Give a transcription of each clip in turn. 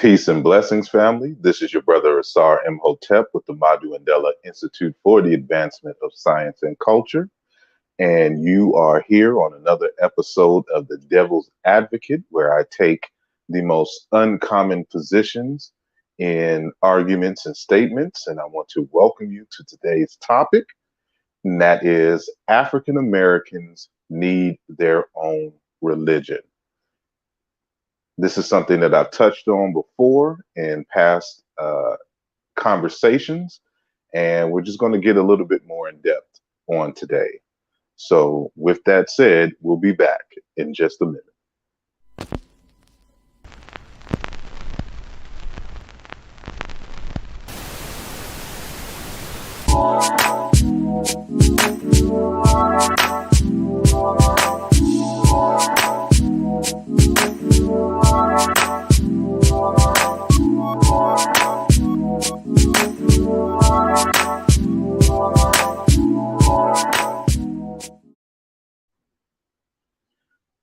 Peace and blessings, family. This is your brother asarimhotep with the Madu Mandela Institute for the Advancement of Science and Culture. And you are here on another episode of The Devil's Advocate, where I take the most uncommon positions in arguments and statements. And I want to welcome you to today's topic, and that is African Americans need their own religion. This is something that I've touched on before in past conversations, and we're just going to get a little bit more in depth on today. So with that said, we'll be back in just a minute.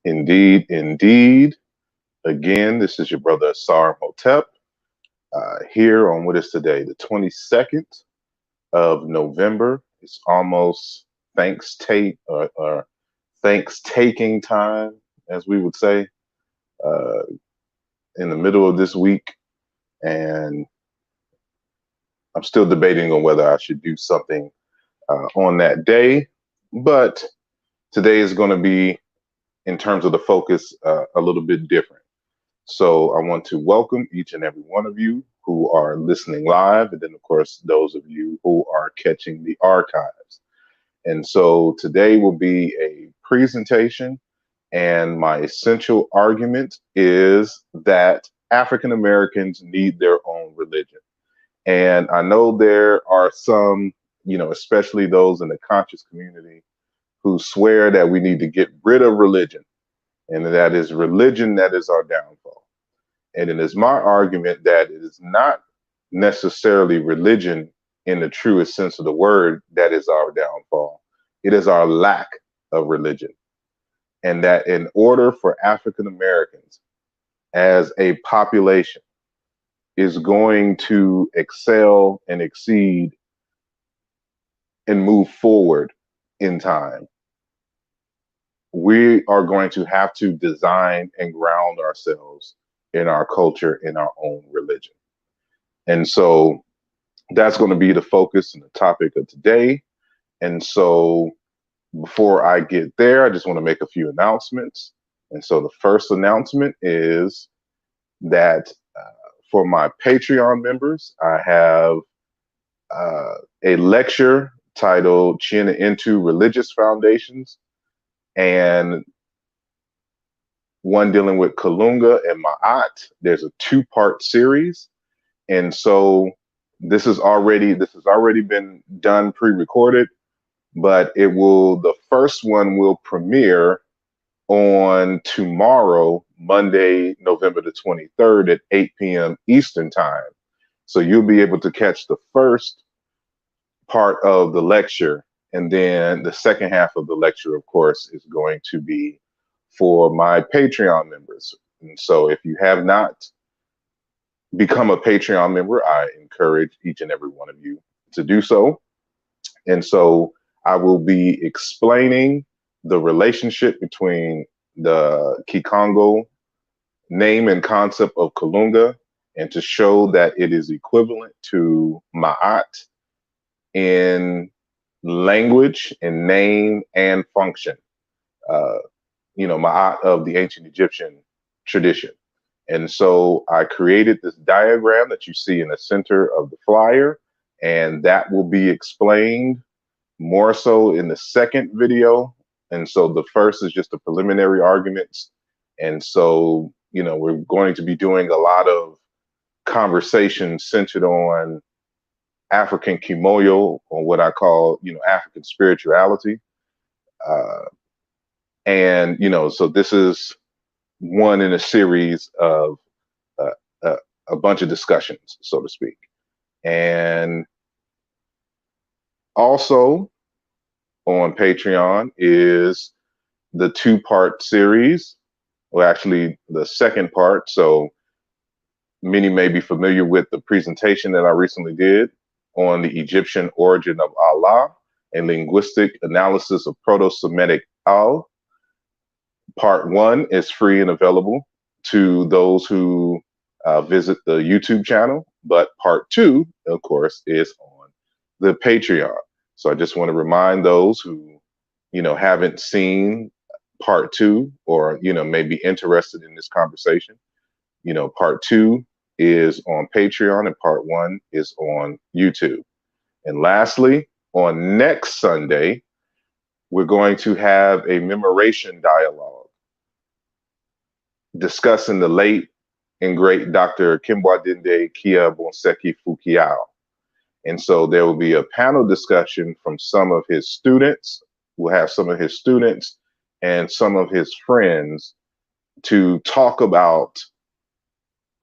Indeed, indeed. Again, this is your brother asarimhotep here on what is today, the 22nd of November. It's almost Thanks-taking time, as we would say, in the middle of this week. And I'm still debating on whether I should do something on that day. But today is going to be, in terms of the focus, a little bit different. So I want to welcome each and every one of you who are listening live, and then of course those of you who are catching the archives. And so today will be a presentation, and my essential argument is that African Americans need their own religion. And I know there are some, especially those in the conscious community, who swear that we need to get rid of religion, and that is religion that is our downfall. And it is my argument that it is not necessarily religion in the truest sense of the word that is our downfall. It is our lack of religion. And that in order for African Americans as a population is going to excel and exceed and move forward in time, we are going to have to design and ground ourselves in our culture, in our own religion. And so that's going to be the focus and the topic of today. And so before I get there, I just want to make a few announcements. And so the first announcement is that for my Patreon members, I have a lecture titled Chin into Religious Foundations, and one dealing with Kalunga and Maat. There's a two-part series. And so this has already been done pre-recorded, but the first one will premiere on tomorrow, Monday, November the 23rd at 8 p.m. Eastern time. So you'll be able to catch the first part of the lecture, and then the second half of the lecture, of course, is going to be for my Patreon members. And so if you have not become a Patreon member, I encourage each and every one of you to do so. And so I will be explaining the relationship between the Kikongo name and concept of Kalunga, and to show that it is equivalent to Maat in language and name and function. Maat of the ancient Egyptian tradition. And so I created this diagram that you see in the center of the flyer, and that will be explained more so in the second video. And so the first is just the preliminary arguments. And so, we're going to be doing a lot of conversations centered on African Kimoo, or what I call, African spirituality. So this is one in a series of a bunch of discussions, so to speak. And also on Patreon is the two-part series, well, actually the second part. So Many may be familiar with the presentation that I recently did on the Egyptian origin of Allah, a linguistic analysis of Proto-Semitic al. Part one is free and available to those who visit the YouTube channel, but part two, of course, is on the Patreon. So I just want to remind those who, haven't seen part two, or, may be interested in this conversation. Part two is on Patreon and part one is on YouTube. And lastly, on next Sunday, we're going to have a memoration dialogue discussing the late and great Dr. Kimbwadinde Kia Bonseki Fukiao. And so there will be a panel discussion from some of his students. We'll have some of his students and some of his friends to talk about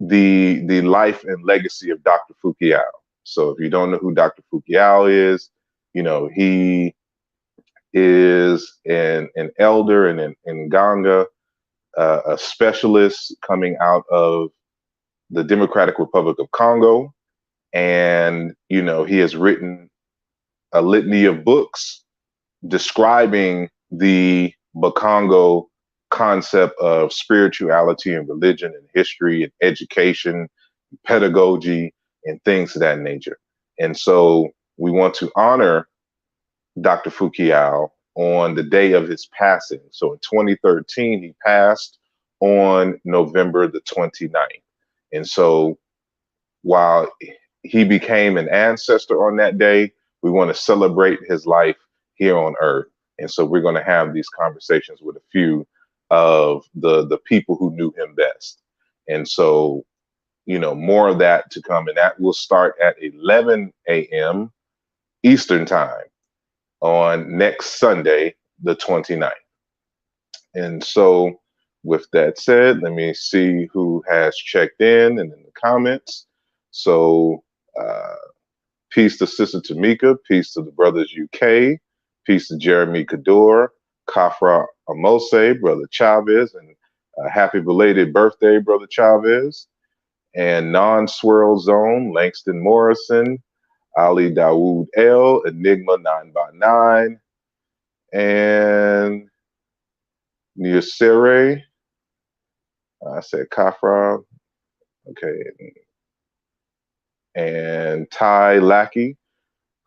the life and legacy of Dr. Fukiao. So if you don't know who Dr. Fukiao is, he is an elder in Ganga, a specialist coming out of the Democratic Republic of Congo. And, he has written a litany of books describing the Bakongo concept of spirituality and religion and history and education, pedagogy, and things of that nature. And so we want to honor Dr. Fukiao on the day of his passing. So in 2013, he passed on November the 29th. And so while he became an ancestor on that day, we want to celebrate his life here on earth. And so we're going to have these conversations with a few of the people who knew him best. And so, more of that to come. And that will start at 11 a.m. Eastern time on next Sunday, the 29th. And so with that said, let me see who has checked in and in the comments. So peace to Sister Tamika, peace to the brothers UK, peace to Jeremy Kador, Kafra Amose, Brother Chavez, and happy belated birthday, Brother Chavez. And Non-Swirl Zone, Langston Morrison, Ali Dawood L, Enigma 9x9, and Niasere. I said Kafra. Okay. And Ty Lackey,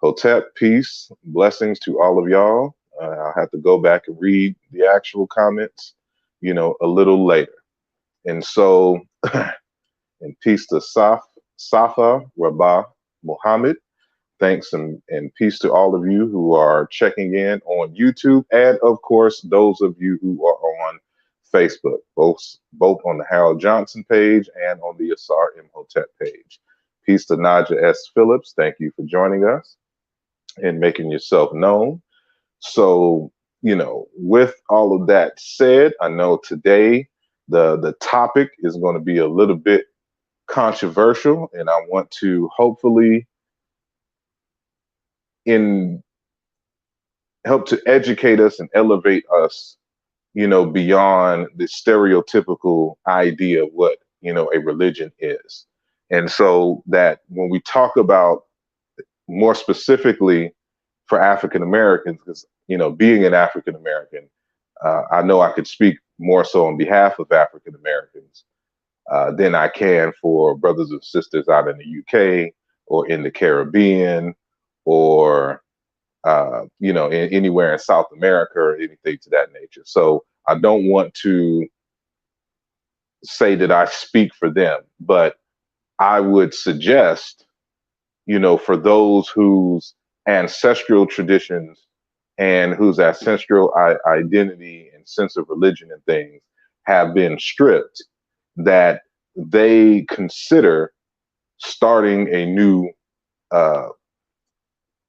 Hotep, peace, blessings to all of y'all. I'll have to go back and read the actual comments, a little later. And so, and peace to Safa Rabah Muhammad. Thanks and peace to all of you who are checking in on YouTube, and of course those of you who are on Facebook, both on the Harold Johnson page and on the asarimhotep page. Peace to Naja S. Phillips. Thank you for joining us and making yourself known. So, with all of that said, I know today the topic is going to be a little bit controversial, and I want to hopefully help to educate us and elevate us, beyond the stereotypical idea of what, a religion is. And so that when we talk about more specifically for African Americans, because, being an African American, I know I could speak more so on behalf of African Americans than I can for brothers and sisters out in the UK or in the Caribbean or, anywhere in South America or anything to that nature. So I don't want to say that I speak for them, but I would suggest, for those whose ancestral traditions and whose ancestral identity and sense of religion and things have been stripped, that they consider starting a new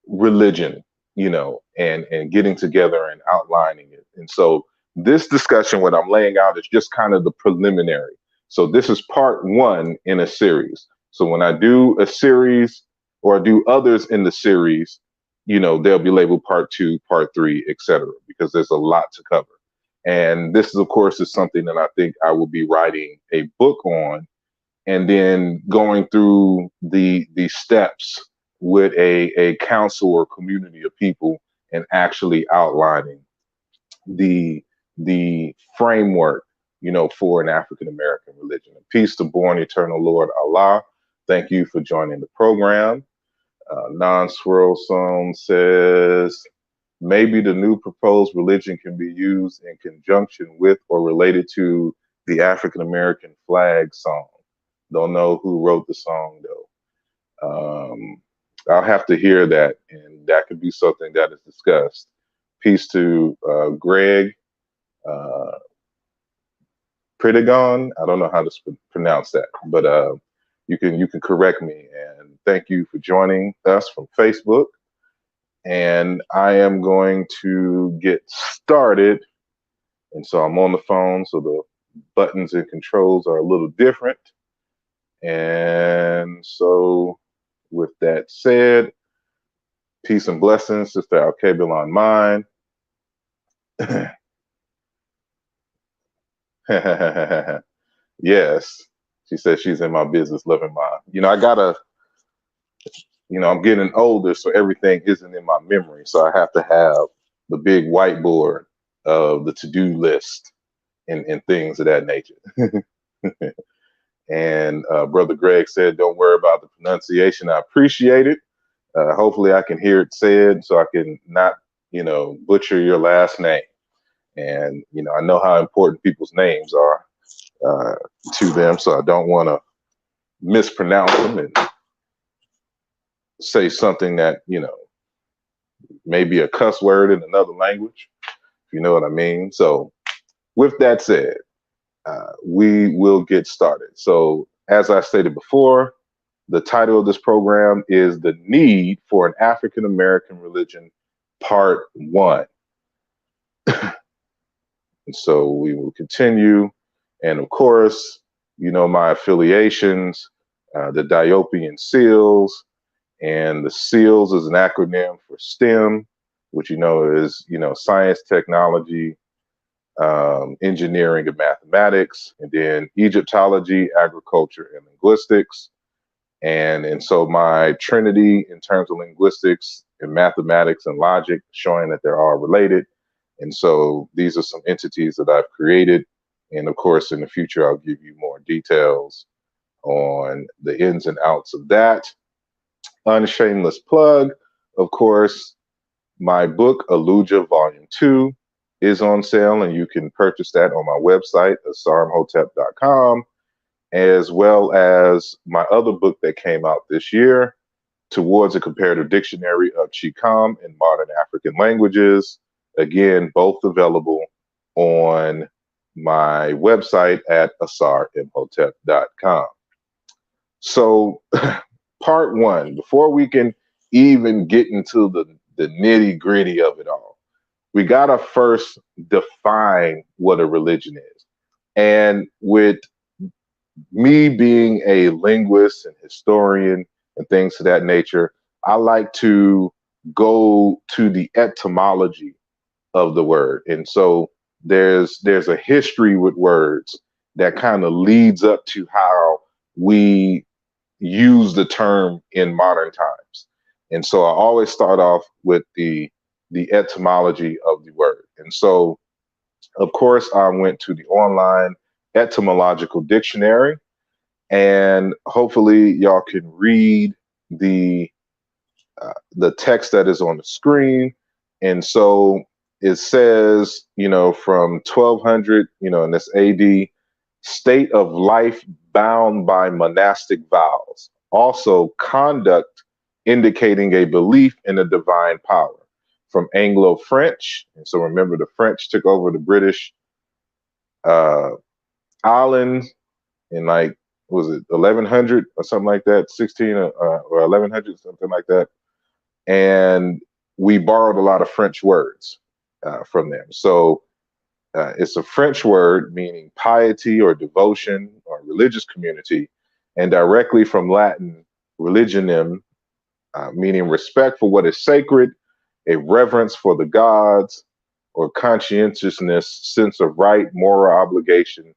religion, and getting together and outlining it. And so this discussion, what I'm laying out, is just kind of the preliminary. So this is part one in a series. So when I do a series or I do others in the series, they'll be labeled part two, part three, etc., because there's a lot to cover. And this, of course, is something that I think I will be writing a book on and then going through the steps with a council or community of people and actually outlining the framework, for an African American religion. Peace to born eternal Lord Allah. Thank you for joining the program. Non-Swirl Song says, maybe the new proposed religion can be used in conjunction with or related to the African American flag song. Don't know who wrote the song though. I'll have to hear that, and that could be something that is discussed. Peace to Greg Pritigon. I don't know how to pronounce that, but you can correct me. And thank you for joining us from Facebook. And I am going to get started. And so I'm on the phone, so the buttons and controls are a little different. And so with that said, peace and blessings, Sister Al-Kabil on mine. Yes, she says she's in my business, loving mine. I'm getting older, so everything isn't in my memory. So I have to have the big whiteboard of the to-do list and things of that nature. And Brother Greg said, don't worry about the pronunciation. I appreciate it. Hopefully I can hear it said so I can not, butcher your last name. And, I know how important people's names are to them, so I don't want to mispronounce them and say something that, may be a cuss word in another language, if you know what I mean. So with that said, we will get started. So as I stated before, the title of this program is The Need for an African American Religion, Part 1. And so we will continue. And of course, my affiliations, the Diopian SEALs, and the SEALs is an acronym for STEM, which is science, technology, engineering, and mathematics, and then Egyptology, agriculture, and linguistics. And so my trinity in terms of linguistics and mathematics and logic, showing that they're all related. And so these are some entities that I've created. And of course, in the future, I'll give you more details on the ins and outs of that. Unshameless plug, of course, my book, Lugiah Volume 2, is on sale, and you can purchase that on my website, asarimhotep.com, as well as my other book that came out this year, Towards a Comparative Dictionary of Chicam in Modern African Languages. Again, both available on my website at asarimhotep.com. So part 1, before we can even get into the nitty gritty of it all, we got to first define what a religion is. And with me being a linguist and historian and things of that nature, I like to go to the etymology of the word. And so there's a history with words that kind of leads up to how we use the term in modern times. And so I always start off with the etymology of the word. And so, of course, I went to the online etymological dictionary, and hopefully y'all can read the text that is on the screen. And so it says, from 1200, in this AD, state of life bound by monastic vows. Also, conduct indicating a belief in a divine power. From Anglo-French, and so remember the French took over the British islands in was it 1100 or something like that, 16 or 1100, something like that. And we borrowed a lot of French words from them. So it's a French word meaning piety or devotion or religious community, and directly from Latin religionem, meaning respect for what is sacred, a reverence for the gods, or conscientiousness, sense of right, moral obligation,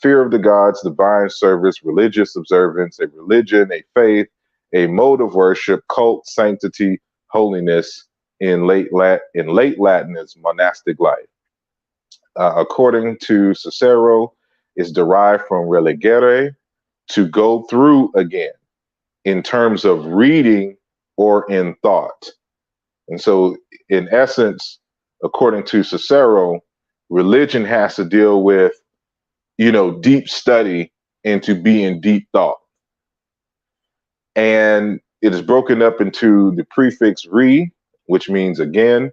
fear of the gods, divine service, religious observance, a religion, a faith, a mode of worship, cult, sanctity, holiness. In late Latin, is monastic life. According to Cicero, is derived from relegere, to go through again, in terms of reading or in thought. And so, in essence, according to Cicero, religion has to deal with, deep study into being deep thought. And it is broken up into the prefix re, which means again,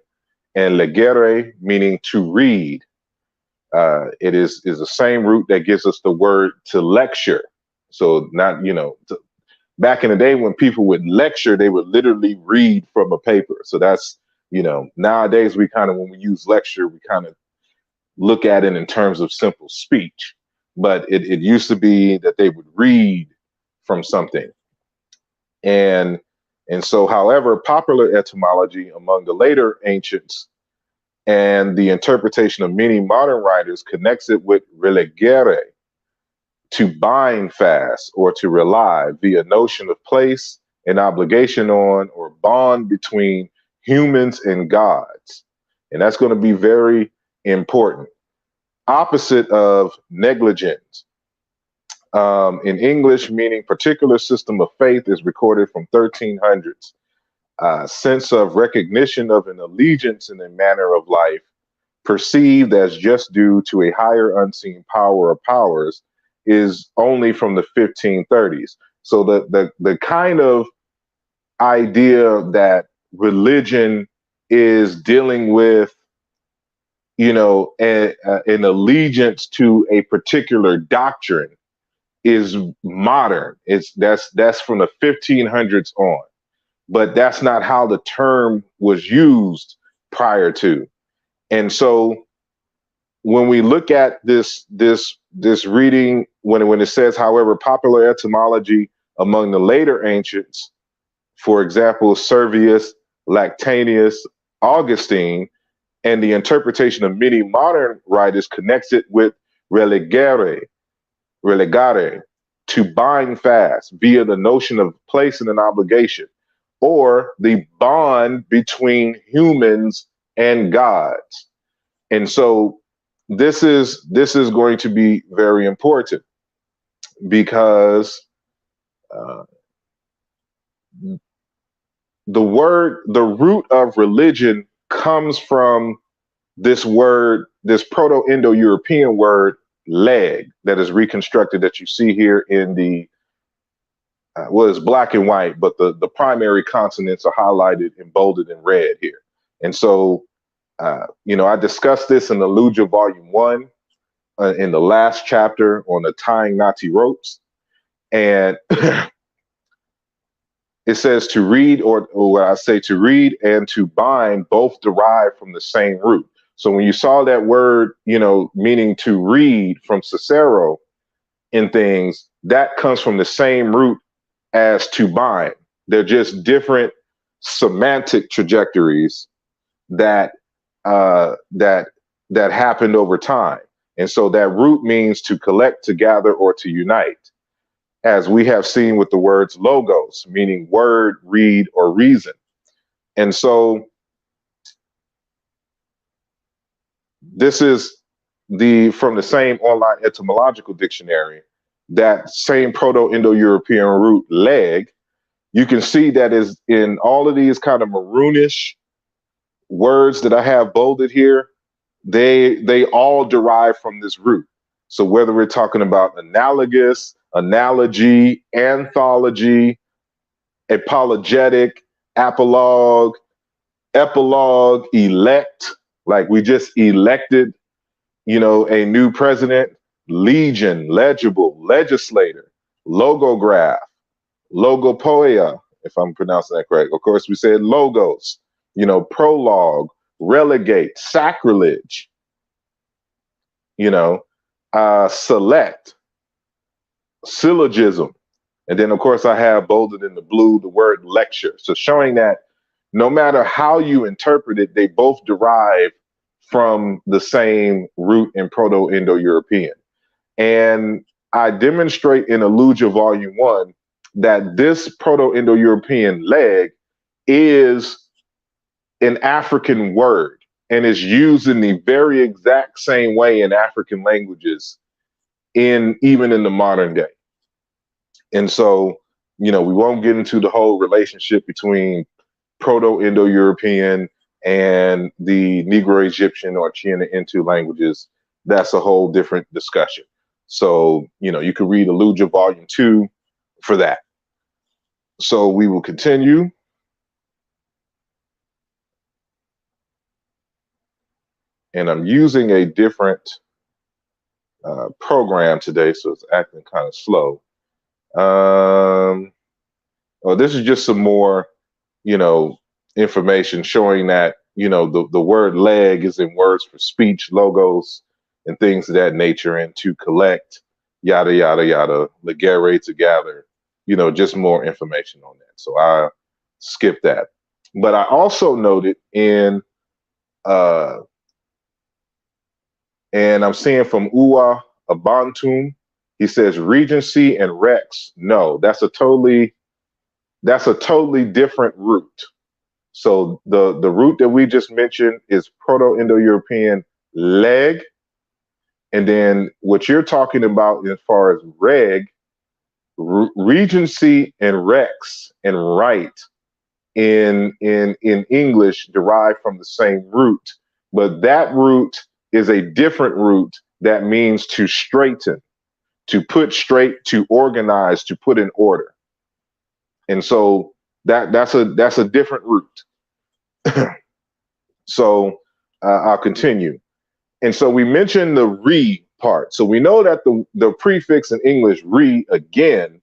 and legere, meaning to read. It is the same root that gives us the word to lecture. So not, back in the day when people would lecture, they would literally read from a paper. So that's, nowadays we kind of, when we use lecture, we kind of look at it in terms of simple speech. But it used to be that they would read from something. And so, however, popular etymology among the later ancients and the interpretation of many modern writers connects it with relegere, to bind fast or to rely, via notion of place and obligation on or bond between humans and gods. And that's going to be very important. Opposite of negligence. In English, meaning particular system of faith, is recorded from 1300s. Sense of recognition of an allegiance in a manner of life perceived as just due to a higher unseen power or powers is only from the 1530s. So the kind of idea that religion is dealing with, an allegiance to a particular doctrine is modern. That's from the 1500s on, but that's not how the term was used prior to. And so when we look at this reading, when it says, however, popular etymology among the later ancients, for example, Servius, Lactantius, Augustine, and the interpretation of many modern writers connects it with relegare, to bind fast, via the notion of place and an obligation, or the bond between humans and gods. And so this is going to be very important, because the root of religion comes from this word, this Proto-Indo-European word, leg, that is reconstructed, that you see here in the, it's black and white, but the primary consonants are highlighted and bolded in red here. And so, I discussed this in the Lugiah Volume 1, in the last chapter on the tying knotty ropes. And it says to read, or I say to read and to bind, both derive from the same root. So when you saw that word, meaning to read from Cicero in things, that comes from the same root as to bind. They're just different semantic trajectories that happened over time. And so that root means to collect, to gather, or to unite, as we have seen with the words logos, meaning word, read, or reason. And so this is from the same online etymological dictionary, that same Proto-Indo-European root leg. You can see that is in all of these kind of maroonish words that I have bolded here. They all derive from this root. So whether we're talking about analogous, analogy, anthology, apologetic, apologue, epilogue, elect, like we just elected, a new president, legion, legible, legislator, logograph, logopoeia, if I'm pronouncing that correct. Of course, we said logos, prologue, relegate, sacrilege, select, syllogism. And then, of course, I have bolded in the blue the word lecture. So showing that no matter how you interpret it, they both derive from the same root in Proto-Indo-European. And I demonstrate in Lugiah Volume 1 that this Proto-Indo-European leg is an African word and is used in the very exact same way in African languages even in the modern day. And so, we won't get into the whole relationship between Proto-Indo-European and the Negro-Egyptian or Chiana-Intu languages. That's a whole different discussion. So, you can read Lugiah Volume 2 for that. So we will continue. And I'm using a different program today, so it's acting kind of slow. This is just some more, information showing that, the word leg is in words for speech, logos, and things of that nature, and to collect, yada, yada, yada, legere, to gather, just more information on that. So I skipped that. But I also noted and I'm seeing from Uwa Abantum, he says Regency and Rex. No, that's a totally different root. So the root that we just mentioned is Proto-Indo-European leg. And then what you're talking about as far as reg, Regency and Rex and right in English derive from the same root, but that root is a different root that means to straighten, to put straight, to organize, to put in order. And so that's a different root. So I'll continue. And so we mentioned the re part. So we know that the prefix in English, re, again,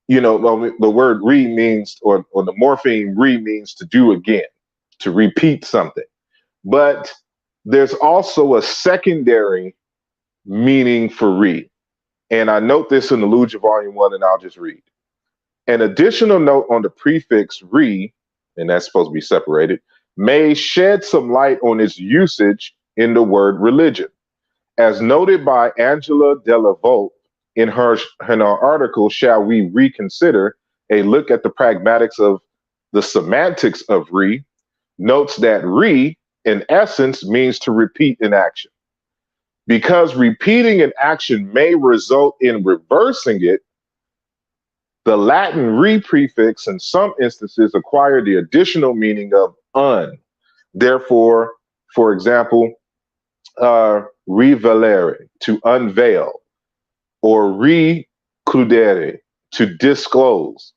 the word re means, or the morpheme re means to do again, to repeat something. But there's also a secondary meaning for re. And I note this in the Lugiah Volume 1, and I'll just read. An additional note on the prefix re, and that's supposed to be separated, may shed some light on its usage in the word religion. As noted by Angela Della Volpe in her article, Shall We Reconsider? A Look at the Pragmatics of the Semantics of Re, notes that re, in essence, means to repeat an action. Because repeating an action may result in reversing it, the Latin re prefix in some instances acquired the additional meaning of un. Therefore, for example, revelare, to unveil, or recludere, to disclose.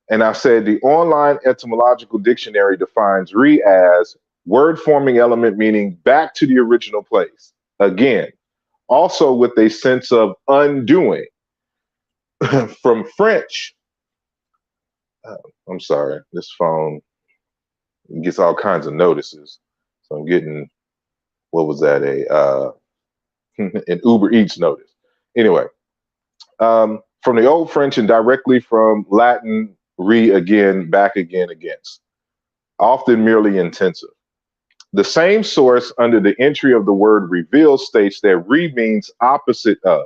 And I said the online etymological dictionary defines re as word forming element meaning back to the original place. Again, also with a sense of undoing. From French, I'm sorry, this phone gets all kinds of notices. So I'm getting, what was that, an Uber Eats notice. Anyway, from the Old French and directly from Latin, re, again, back again, against, often merely intensive. The same source under the entry of the word reveal states that re means opposite of.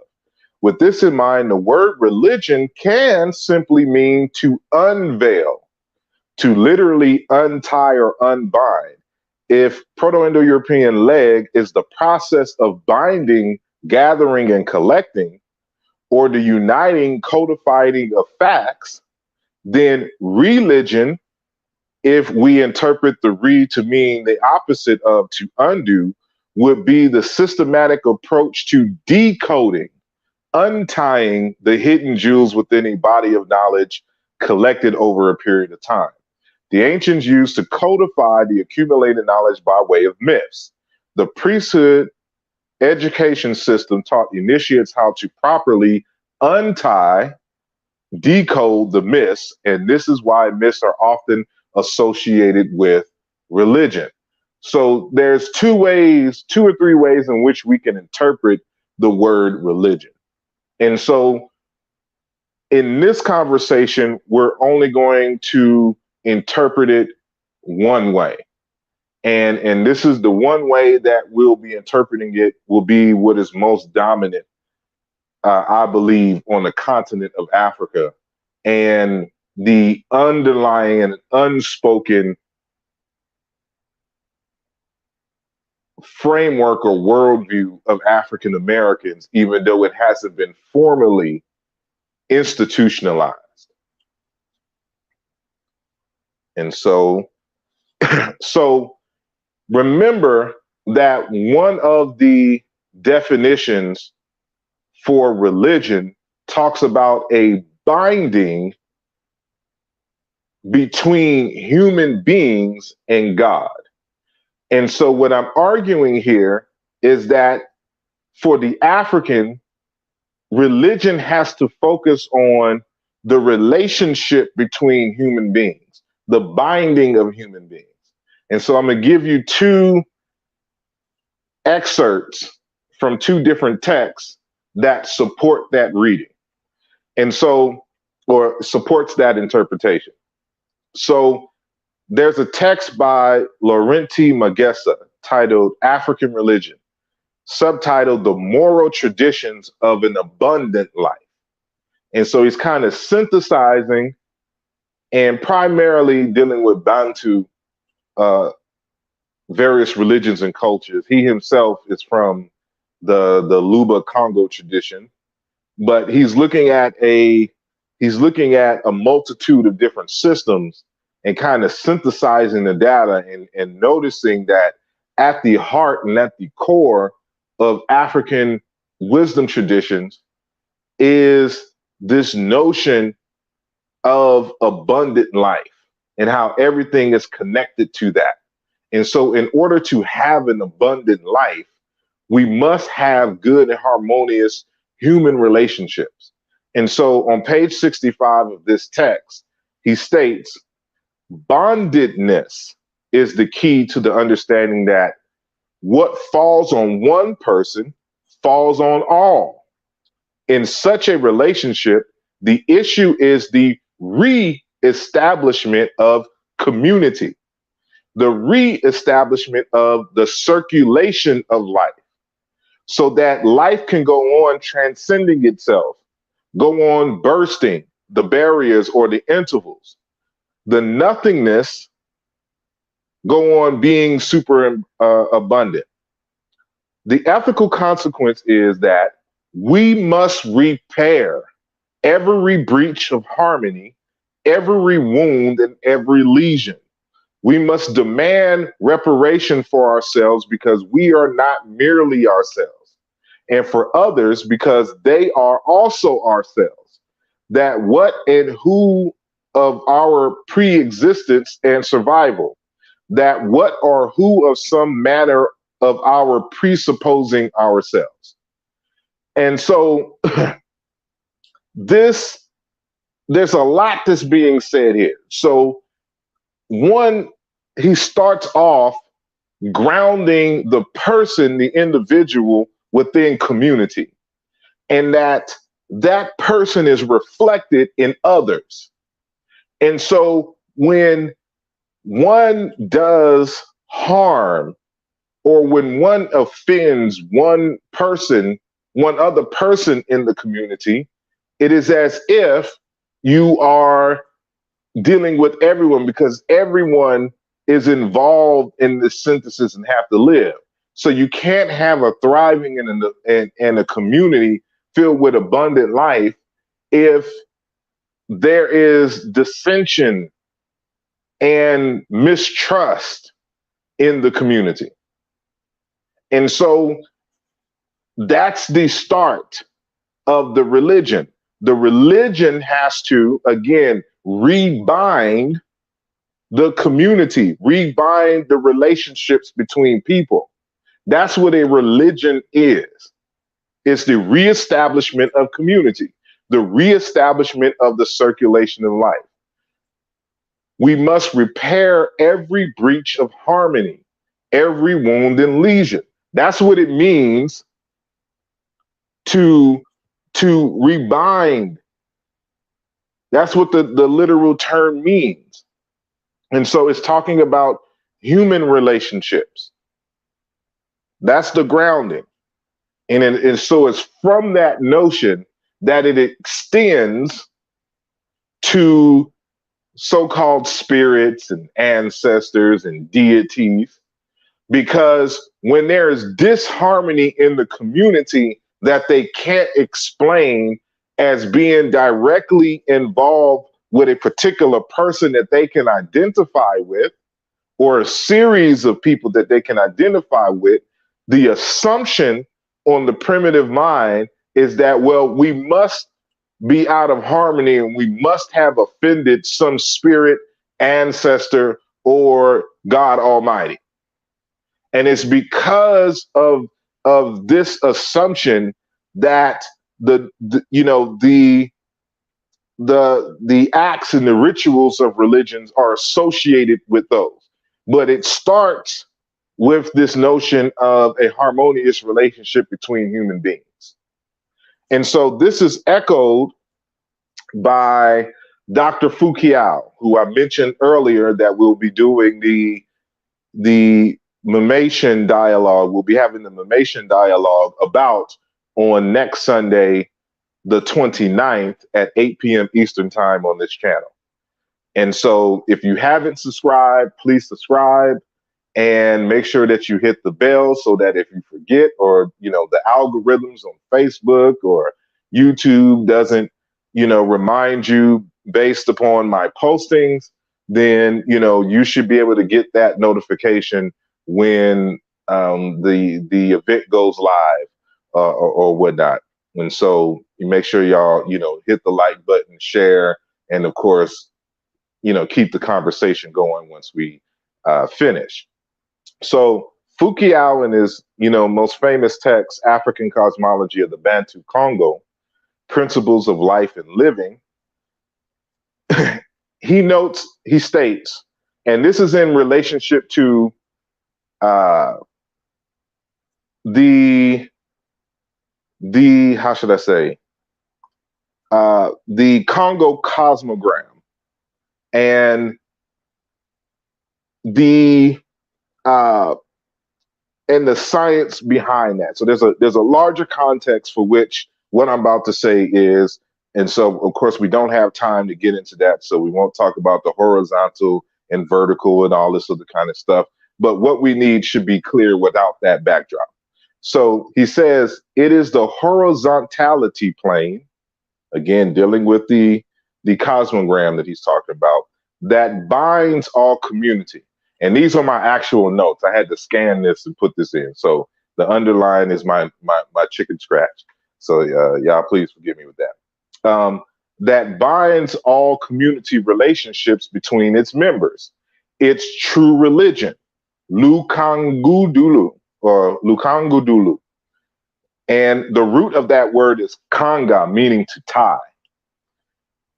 With this in mind, the word religion can simply mean to unveil, to literally untie or unbind. If Proto-Indo-European leg is the process of binding, gathering, and collecting, or the uniting, codifying of facts, then religion, if we interpret the re to mean the opposite of to undo, would be the systematic approach to decoding, untying the hidden jewels within a body of knowledge collected over a period of time. The ancients used to codify the accumulated knowledge by way of myths. The priesthood education system taught initiates how to properly untie, decode the myths, and this is why myths are often associated with religion. So there's two or three ways in which we can interpret the word religion. And so in this conversation, we're only going to interpret it one way. And this is the one way that we'll be interpreting it will be what is most dominant I believe, on the continent of Africa, and the underlying and unspoken framework or worldview of African Americans, even though it hasn't been formally institutionalized. And so remember that one of the definitions for religion talks about a binding between human beings and God. And so what I'm arguing here is that for the African, religion has to focus on the relationship between human beings, the binding of human beings. And so I'm going to give you two excerpts from two different texts that support that reading. And so, or supports that interpretation. So there's a text by Laurenti Magessa titled African Religion, subtitled The Moral Traditions of an Abundant Life. And so he's kind of synthesizing and primarily dealing with Bantu, various religions and cultures. He himself is from the Luba Congo tradition, but he's looking at a multitude of different systems and kind of synthesizing the data and noticing that at the heart and at the core of African wisdom traditions is this notion of abundant life and how everything is connected to that. And so in order to have an abundant life, we must have good and harmonious human relationships. And so on page 65 of this text, he states, bondedness is the key to the understanding that what falls on one person falls on all. In such a relationship, the issue is the re-establishment of community, the re-establishment of the circulation of life, so that life can go on transcending itself, go on bursting the barriers or the intervals, the nothingness go on being super abundant. The ethical consequence is that we must repair every breach of harmony, every wound, and every lesion. We must demand reparation for ourselves because we are not merely ourselves, and for others because they are also ourselves. That what and who of our pre-existence and survival, that what or who of some manner of our presupposing ourselves. And so there's a lot that's being said here. So one, he starts off grounding the person, the individual within community, and that person is reflected in others. And so when one does harm or when one offends one person, one other person in the community, it is as if you are dealing with everyone because everyone is involved in this synthesis and have to live. So you can't have a thriving and a community filled with abundant life if there is dissension and mistrust in the community. And so that's the start of the religion. The religion has to, again, rebind the community, rebind the relationships between people. That's what a religion is. It's the reestablishment of community, the reestablishment of the circulation of life. We must repair every breach of harmony, every wound and lesion. That's what it means to rebind. That's what the literal term means. And so it's talking about human relationships. That's the grounding. And so it's from that notion that it extends to so-called spirits and ancestors and deities, because when there is disharmony in the community that they can't explain as being directly involved with a particular person that they can identify with, or a series of people that they can identify with, the assumption on the primitive mind is that, well, we must be out of harmony and we must have offended some spirit, ancestor, or God Almighty. And it's because of this assumption that the acts and the rituals of religions are associated with those. But it starts with this notion of a harmonious relationship between human beings. And so this is echoed by Dr. Fukiao, who I mentioned earlier that we'll be doing the Mamation dialogue. We'll be having the Mamation dialogue about on next Sunday, the 29th at 8 p.m. Eastern time on this channel. And so if you haven't subscribed, please subscribe and make sure that you hit the bell so that if you forget, or, the algorithms on Facebook or YouTube doesn't, remind you based upon my postings, then, you should be able to get that notification when the event goes live or whatnot. And so you make sure y'all, hit the like button, share, and of course, keep the conversation going once we finish. So Fukiao, in his, most famous text, African Cosmology of the Bantu Congo, Principles of Life and Living, he states, and this is in relationship to the how should I say, the Congo cosmogram and the science behind that. So there's a larger context for which what I'm about to say is, and so of course we don't have time to get into that, so we won't talk about the horizontal and vertical and all this other kind of stuff. But what we need should be clear without that backdrop. So he says it is the horizontality plane, again dealing with the cosmogram that he's talking about, that binds all community. And these are my actual notes. I had to scan this and put this in. So the underline is my chicken scratch. So y'all please forgive me with that. That binds all community relationships between its members. It's true religion, Lukangudulu or Lukangudulu. And the root of that word is kanga, meaning to tie.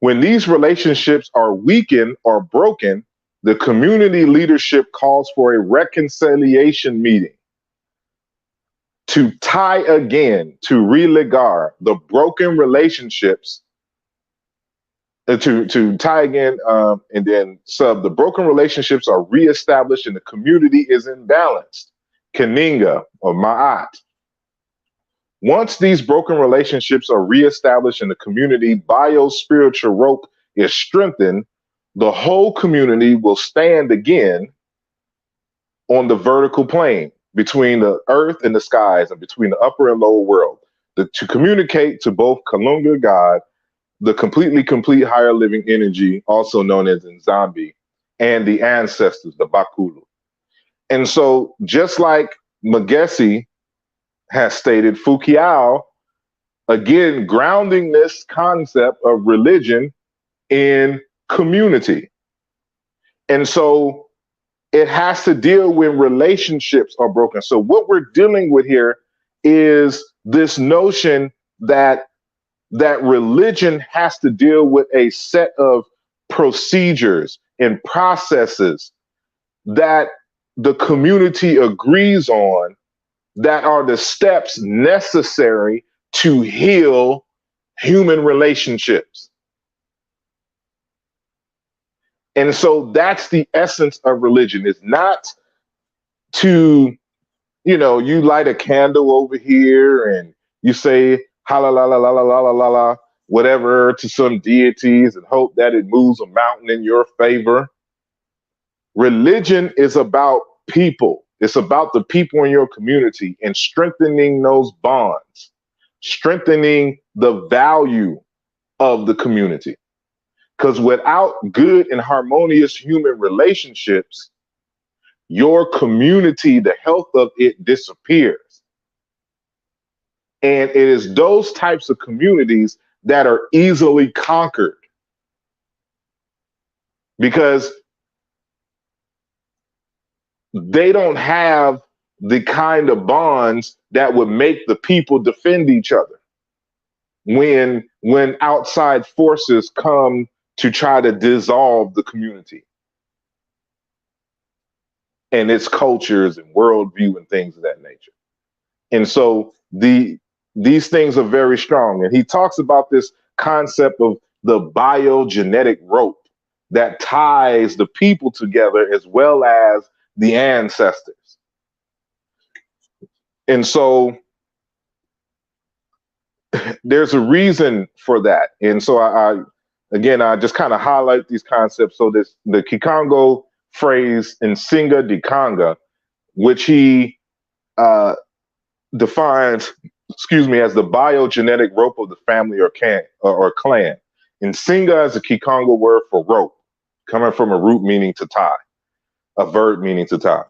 When these relationships are weakened or broken, the community leadership calls for a reconciliation meeting to tie again, to religar the broken relationships, to tie again, and then the broken relationships are reestablished and the community is imbalanced. Kaninga or Maat. Once these broken relationships are reestablished in the community, bio-spiritual rope is strengthened, the whole community will stand again on the vertical plane between the earth and the skies and between the upper and lower world to communicate to both Kalunga God, the completely complete higher living energy, also known as Nzambi, and the ancestors, the Bakulu. And so just like Magesi has stated, Fukiao, again, grounding this concept of religion in community. And so it has to deal when relationships are broken. So what we're dealing with here is this notion that religion has to deal with a set of procedures and processes that the community agrees on, that are the steps necessary to heal human relationships. And so that's the essence of religion. It's not to you know, you light a candle over here and you say ha la la la la la la la la la whatever to some deities and hope that it moves a mountain in your favor. Religion is about people. It's about the people in your community and strengthening those bonds, strengthening the value of the community. Because without good and harmonious human relationships, your community, the health of it disappears. And it is those types of communities that are easily conquered because they don't have the kind of bonds that would make the people defend each other when outside forces come to try to dissolve the community and its cultures and worldview and things of that nature. And so these things are very strong. And he talks about this concept of the biogenetic rope that ties the people together as well as the ancestors. And so there's a reason for that. And so I just kind of highlight these concepts. So the Kikongo phrase Nsinga Dikanga, which he defines, as the biogenetic rope of the family or clan. Nsinga is a Kikongo word for rope, coming from a root meaning to tie, a verb meaning to tie.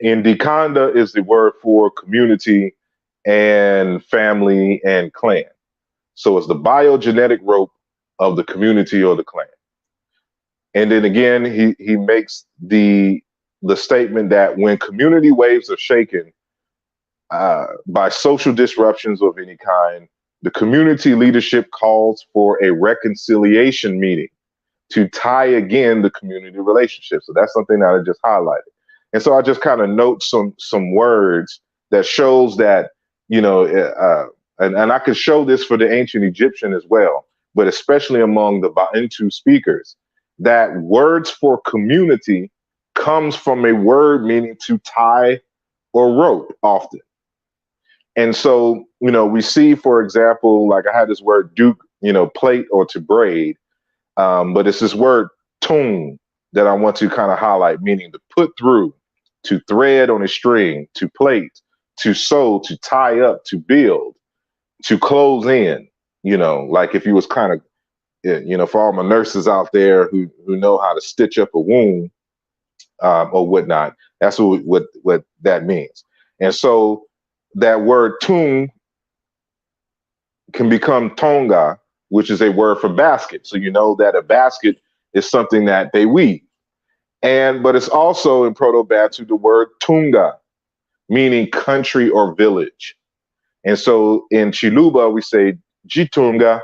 And Dikanda is the word for community and family and clan. So it's the biogenetic rope of the community or the clan. And then again, he makes the statement that when community waves are shaken by social disruptions of any kind, the community leadership calls for a reconciliation meeting to tie again the community relationship. So that's something that I just highlighted. And so I just kind of note some words that shows that, you know, and I could show this for the ancient Egyptian as well, but especially among the Bantu speakers, that words for community comes from a word meaning to tie or rope often. And so, you know, we see, for example, like I had this word duke, you know, plate or to braid, but it's this word tung that I want to kind of highlight, meaning to put through, to thread on a string, to plait, to sew, to tie up, to build, to close in, you know, like if you was kind of, you know, for all my nurses out there who know how to stitch up a wound or whatnot, that's what that means. And so that word tung can become tonga, which is a word for basket. So you know that a basket is something that they weave. But it's also in Proto-Bantu the word tunga, meaning country or village. And so in Chiluba, we say jitunga,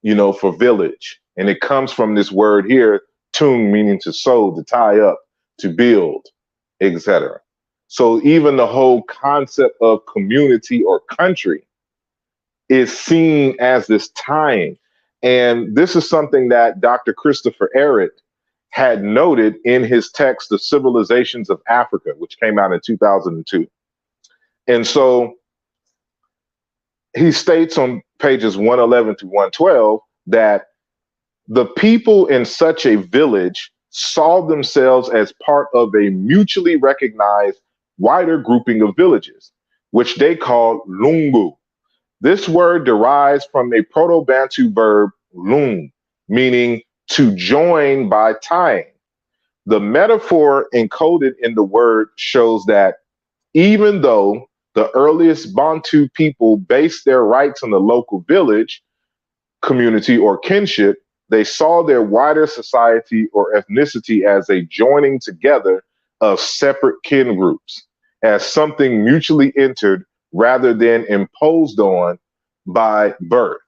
you know, for village. And it comes from this word here, tung, meaning to sew, to tie up, to build, etc. So even the whole concept of community or country is seen as this tying. And this is something that Dr. Christopher Ehret had noted in his text, The Civilizations of Africa, which came out in 2002. And so he states on pages 111 to 112 that the people in such a village saw themselves as part of a mutually recognized wider grouping of villages, which they called lungu. This word derives from a Proto-Bantu verb lung, meaning to join by tying. The metaphor encoded in the word shows that even though the earliest Bantu people based their rights on the local village, community, or kinship, they saw their wider society or ethnicity as a joining together of separate kin groups, as something mutually entered rather than imposed on by birth.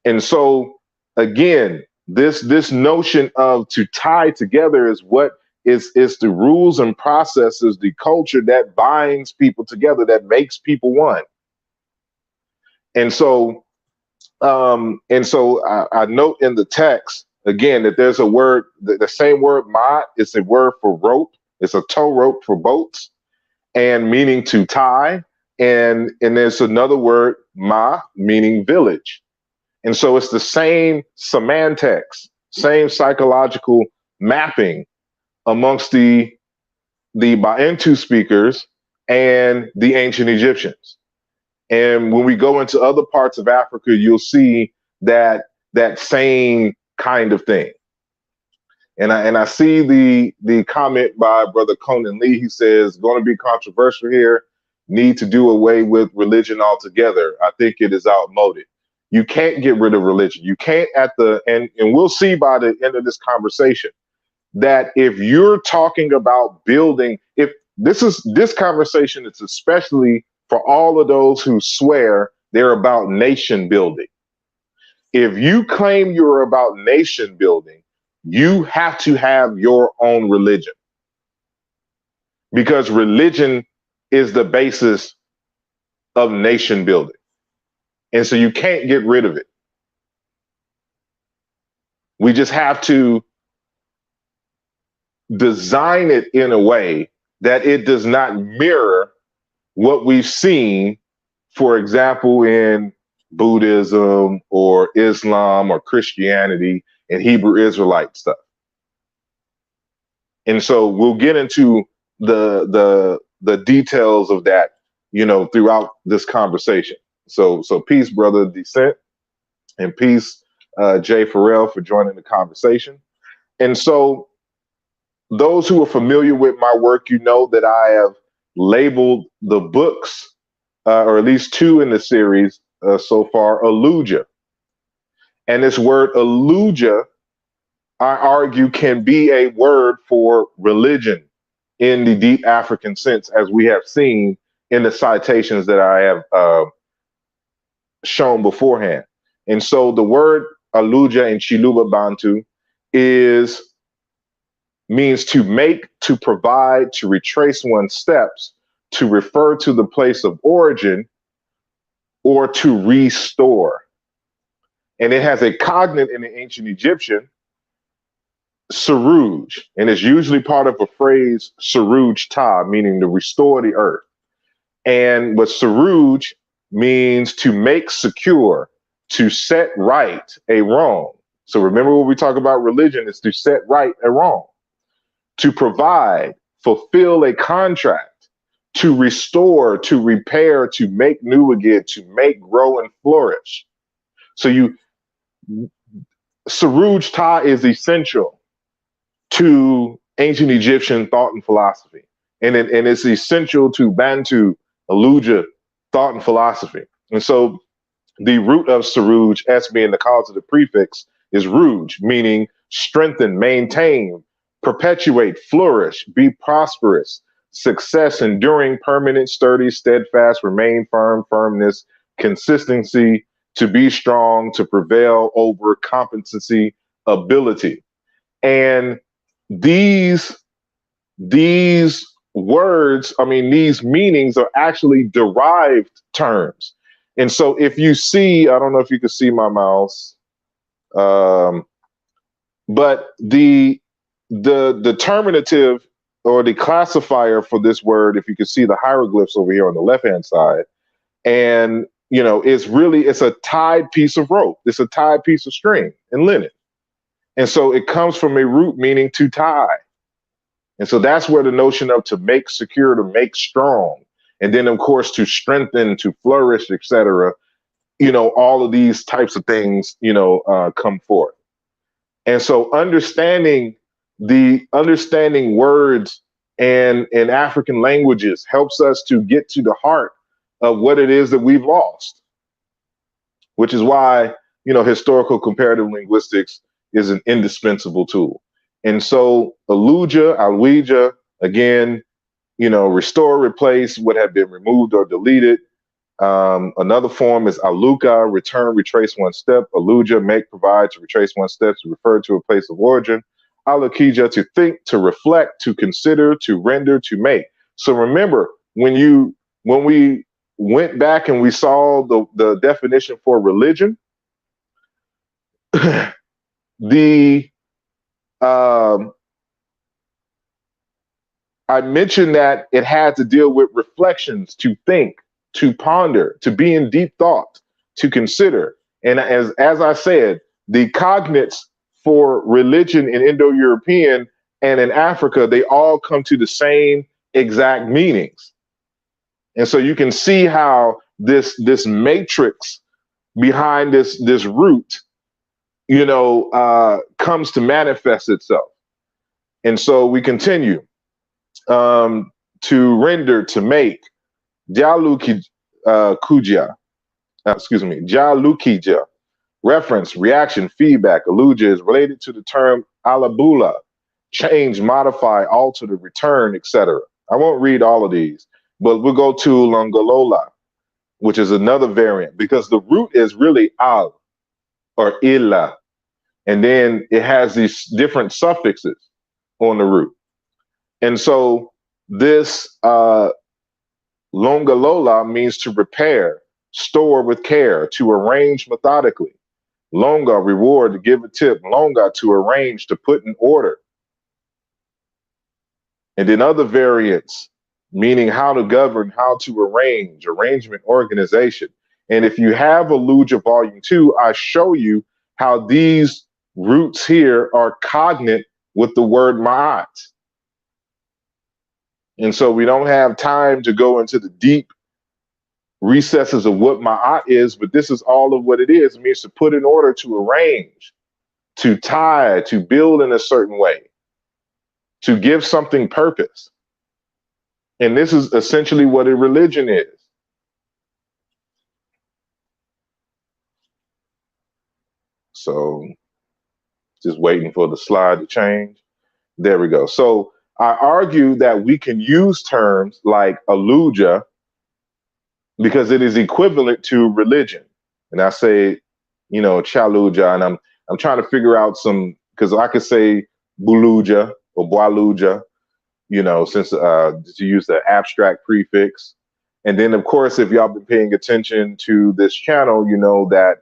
And so, again, this notion of to tie together is what is the rules and processes, the culture that binds people together, that makes people one. And so I note in the text again that there's a word, the same word Maat is a word for rope. It's a tow rope for boats. and meaning to tie. And there's another word, ma, meaning village. And so it's the same semantics, same psychological mapping amongst the Bantu speakers and the ancient Egyptians. And when we go into other parts of Africa, you'll see that same kind of thing. And I see the comment by Brother Conan Lee. He says, going to be controversial here, need to do away with religion altogether. I think it is outmoded. You can't get rid of religion. You can't and we'll see by the end of this conversation that if you're talking about building, if this conversation is especially for all of those who swear they're about nation building. If you claim you're about nation building, you have to have your own religion, because religion is the basis of nation building. And so you can't get rid of it. We just have to design it in a way that it does not mirror what we've seen, for example, in Buddhism or Islam or Christianity and Hebrew Israelite stuff. And so we'll get into the details of that, throughout this conversation. So peace, Brother Descent, and peace, Jay Farrell, for joining the conversation. And so those who are familiar with my work, that I have labeled the books, or at least two in the series so far, Lugiah. And this word Lugiah, I argue, can be a word for religion in the deep African sense, as we have seen in the citations that I have shown beforehand. And so the word Lugiah in Chiluba Bantu means to make, to provide, to retrace one's steps, to refer to the place of origin, or to restore. And it has a cognate in the ancient Egyptian, Saruj, and it's usually part of a phrase, Saruj Ta, meaning to restore the earth. And what Saruj means to make secure, to set right a wrong. So remember, when we talk about religion, is to set right a wrong, to provide, fulfill a contract, to restore, to repair, to make new again, to make, grow, and flourish. So Saruj Ta is essential to ancient Egyptian thought and philosophy. And it's essential to Bantu, Lugiah thought and philosophy. And so the root of Saruj, S being the cause of the prefix, is Ruj, meaning strengthen, maintain, perpetuate, flourish, be prosperous, success, enduring, permanent, sturdy, steadfast, remain firm, firmness, consistency, to be strong, to prevail over, competency, ability. And these words, these meanings are actually derived terms. And so if you see, I don't know if you can see my mouse, but the determinative or the classifier for this word, if you can see the hieroglyphs over here on the left-hand side, and it's a tied piece of rope. It's a tied piece of string and linen. And so it comes from a root meaning to tie. And so that's where the notion of to make secure, to make strong, and then of course to strengthen, to flourish, etc. All of these types of things, come forth. And so understanding words and African languages helps us to get to the heart of what it is that we've lost, which is why, historical comparative linguistics is an indispensable tool. And so Lugiah, again, restore, replace what had been removed or deleted. Another form is Aluka, return, retrace one step. Lugiah, make, provide, to retrace one step, to refer to a place of origin. Alukija, to think, to reflect, to consider, to render, to make. So remember, when we went back and we saw the definition for religion, the I mentioned that it had to deal with reflections, to think, to ponder, to be in deep thought, to consider. And as I said, the cognates for religion in Indo-European and in Africa, they all come to the same exact meanings. And so you can see how this matrix behind this root, comes to manifest itself. And so we continue to render, to make, Jalukija, Jalukija, reference, reaction, feedback. Lugiah is related to the term alabula, change, modify, alter, to return, etc. I won't read all of these, but we'll go to Longolola, which is another variant, because the root is really al or illa, and then it has these different suffixes on the root. And so this Longolola means to repair, store with care, to arrange methodically. Longa, reward, to give a tip. Longa, to arrange, to put in order. And then other variants, meaning how to govern, how to arrange, arrangement, organization. And if you have a Lugiah Volume 2, I show you how these roots here are cognate with the word Maat. And so we don't have time to go into the deep recesses of what Ma'at is, but this is all of what it is. It means to put in order, to arrange, to tie, to build in a certain way, to give something purpose. And this is essentially what a religion is. So just waiting for the slide to change. There we go. So I argue that we can use terms like a Lugiah because it is equivalent to religion. And I say, Chaluja, and I'm trying to figure out some, because I could say Buluja or Boaluja, since to use the abstract prefix. And then, of course, if y'all been paying attention to this channel, you know that,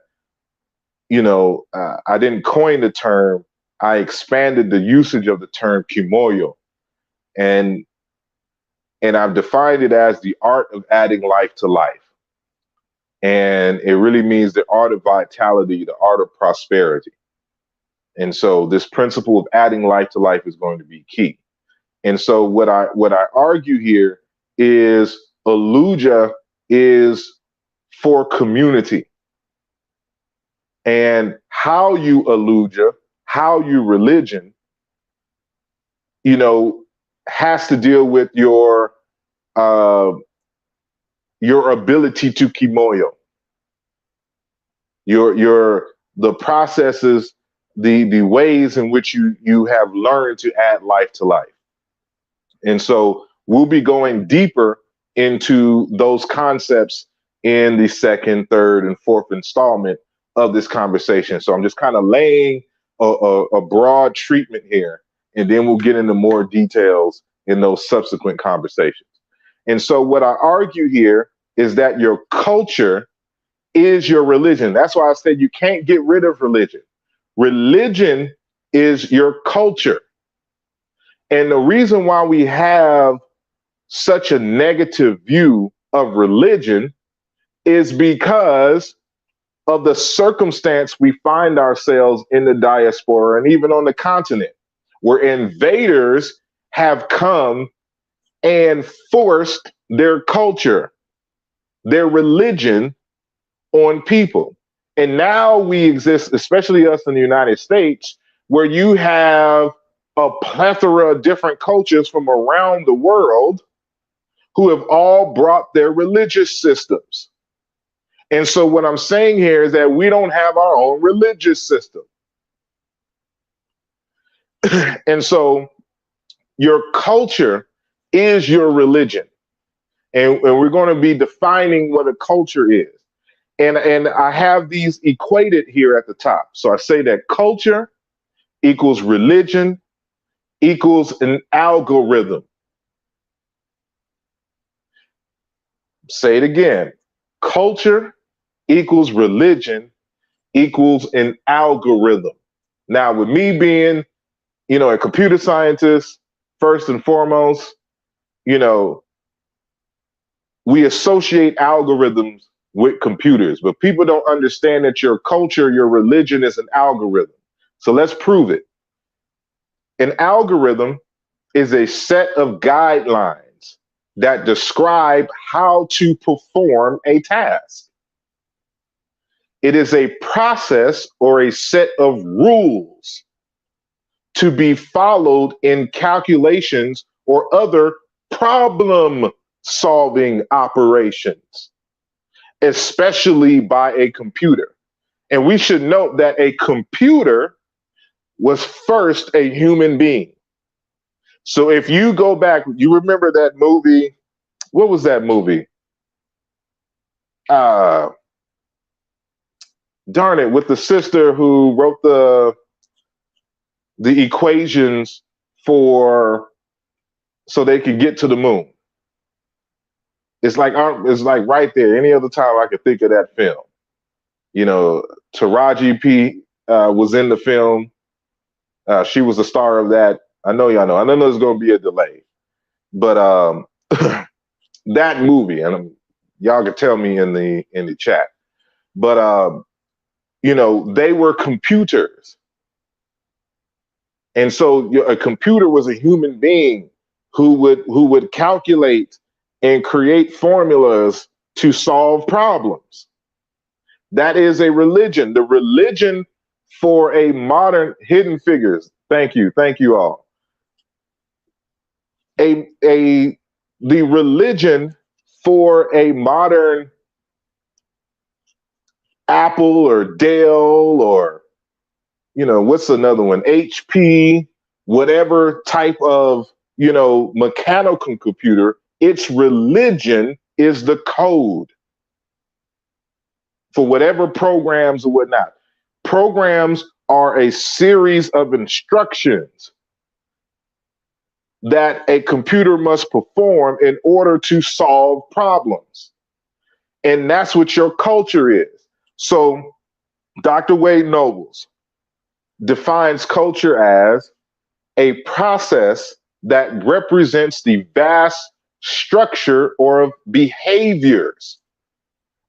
I didn't coin the term. I expanded the usage of the term Kimoyo. And I've defined it as the art of adding life to life. And it really means the art of vitality, the art of prosperity. And so this principle of adding life to life is going to be key. And so what I argue here is a Lugiah is for community. And how you Lugiah, how you religion, has to deal with your ability to kimoyo, the processes, the ways in which you have learned to add life to life. And so we'll be going deeper into those concepts in the second, third, and fourth installment of this conversation. So I'm just kind of laying a broad treatment here, and then we'll get into more details in those subsequent conversations. And so what I argue here is that your culture is your religion. That's why I said you can't get rid of religion. Religion is your culture. And the reason why we have such a negative view of religion is because of the circumstance we find ourselves in the diaspora and even on the continent, where invaders have come and forced their culture, their religion on people. And now we exist, especially us in the United States, where you have a plethora of different cultures from around the world who have all brought their religious systems. And so what I'm saying here is that we don't have our own religious system. And so your culture is your religion. And we're going to be defining what a culture is. And I have these equated here at the top. So I say that culture equals religion equals an algorithm. Say it again. Culture equals religion equals an algorithm. Now, with me being, a computer scientist, first and foremost, you know, we associate algorithms with computers, but people don't understand that your culture, your religion is an algorithm. So let's prove it. An algorithm is a set of guidelines that describe how to perform a task. It is a process or a set of rules to be followed in calculations or other problem solving operations, especially by a computer. And we should note that a computer was first a human being. So if you go back, you remember that movie? What was that movie? Darn it, with the sister who wrote the equations for so they could get to the moon. It's like right there. Any other time I could think of that film. You know, Taraji P was in the film. She was the star of that. I know y'all know. I know there's going to be a delay, but that movie, and y'all can tell me in the chat. But you know, they were computers, and so a computer was a human being who would calculate and create formulas to solve problems. That is a religion. The religion for a modern hidden figures. Thank you all. The religion for a modern Apple or Dell or, you know, what's another one? HP, whatever type of, you know, mechanical computer, its religion is the code for whatever programs or whatnot. Programs are a series of instructions that a computer must perform in order to solve problems. And that's what your culture is. So Dr. Wade Nobles defines culture as a process that represents the vast structure or behaviors,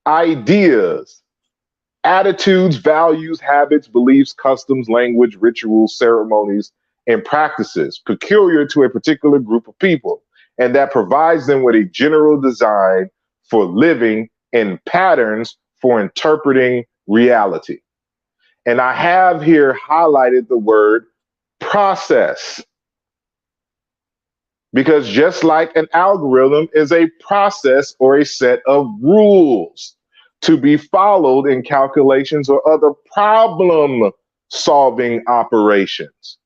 ideas, attitudes, values, habits, beliefs, customs, language, rituals, ceremonies, and practices peculiar to a particular group of people, and that provides them with a general design for living and patterns for interpreting reality. And I have here highlighted the word process, because just like an algorithm is a process or a set of rules to be followed in calculations or other problem solving operations.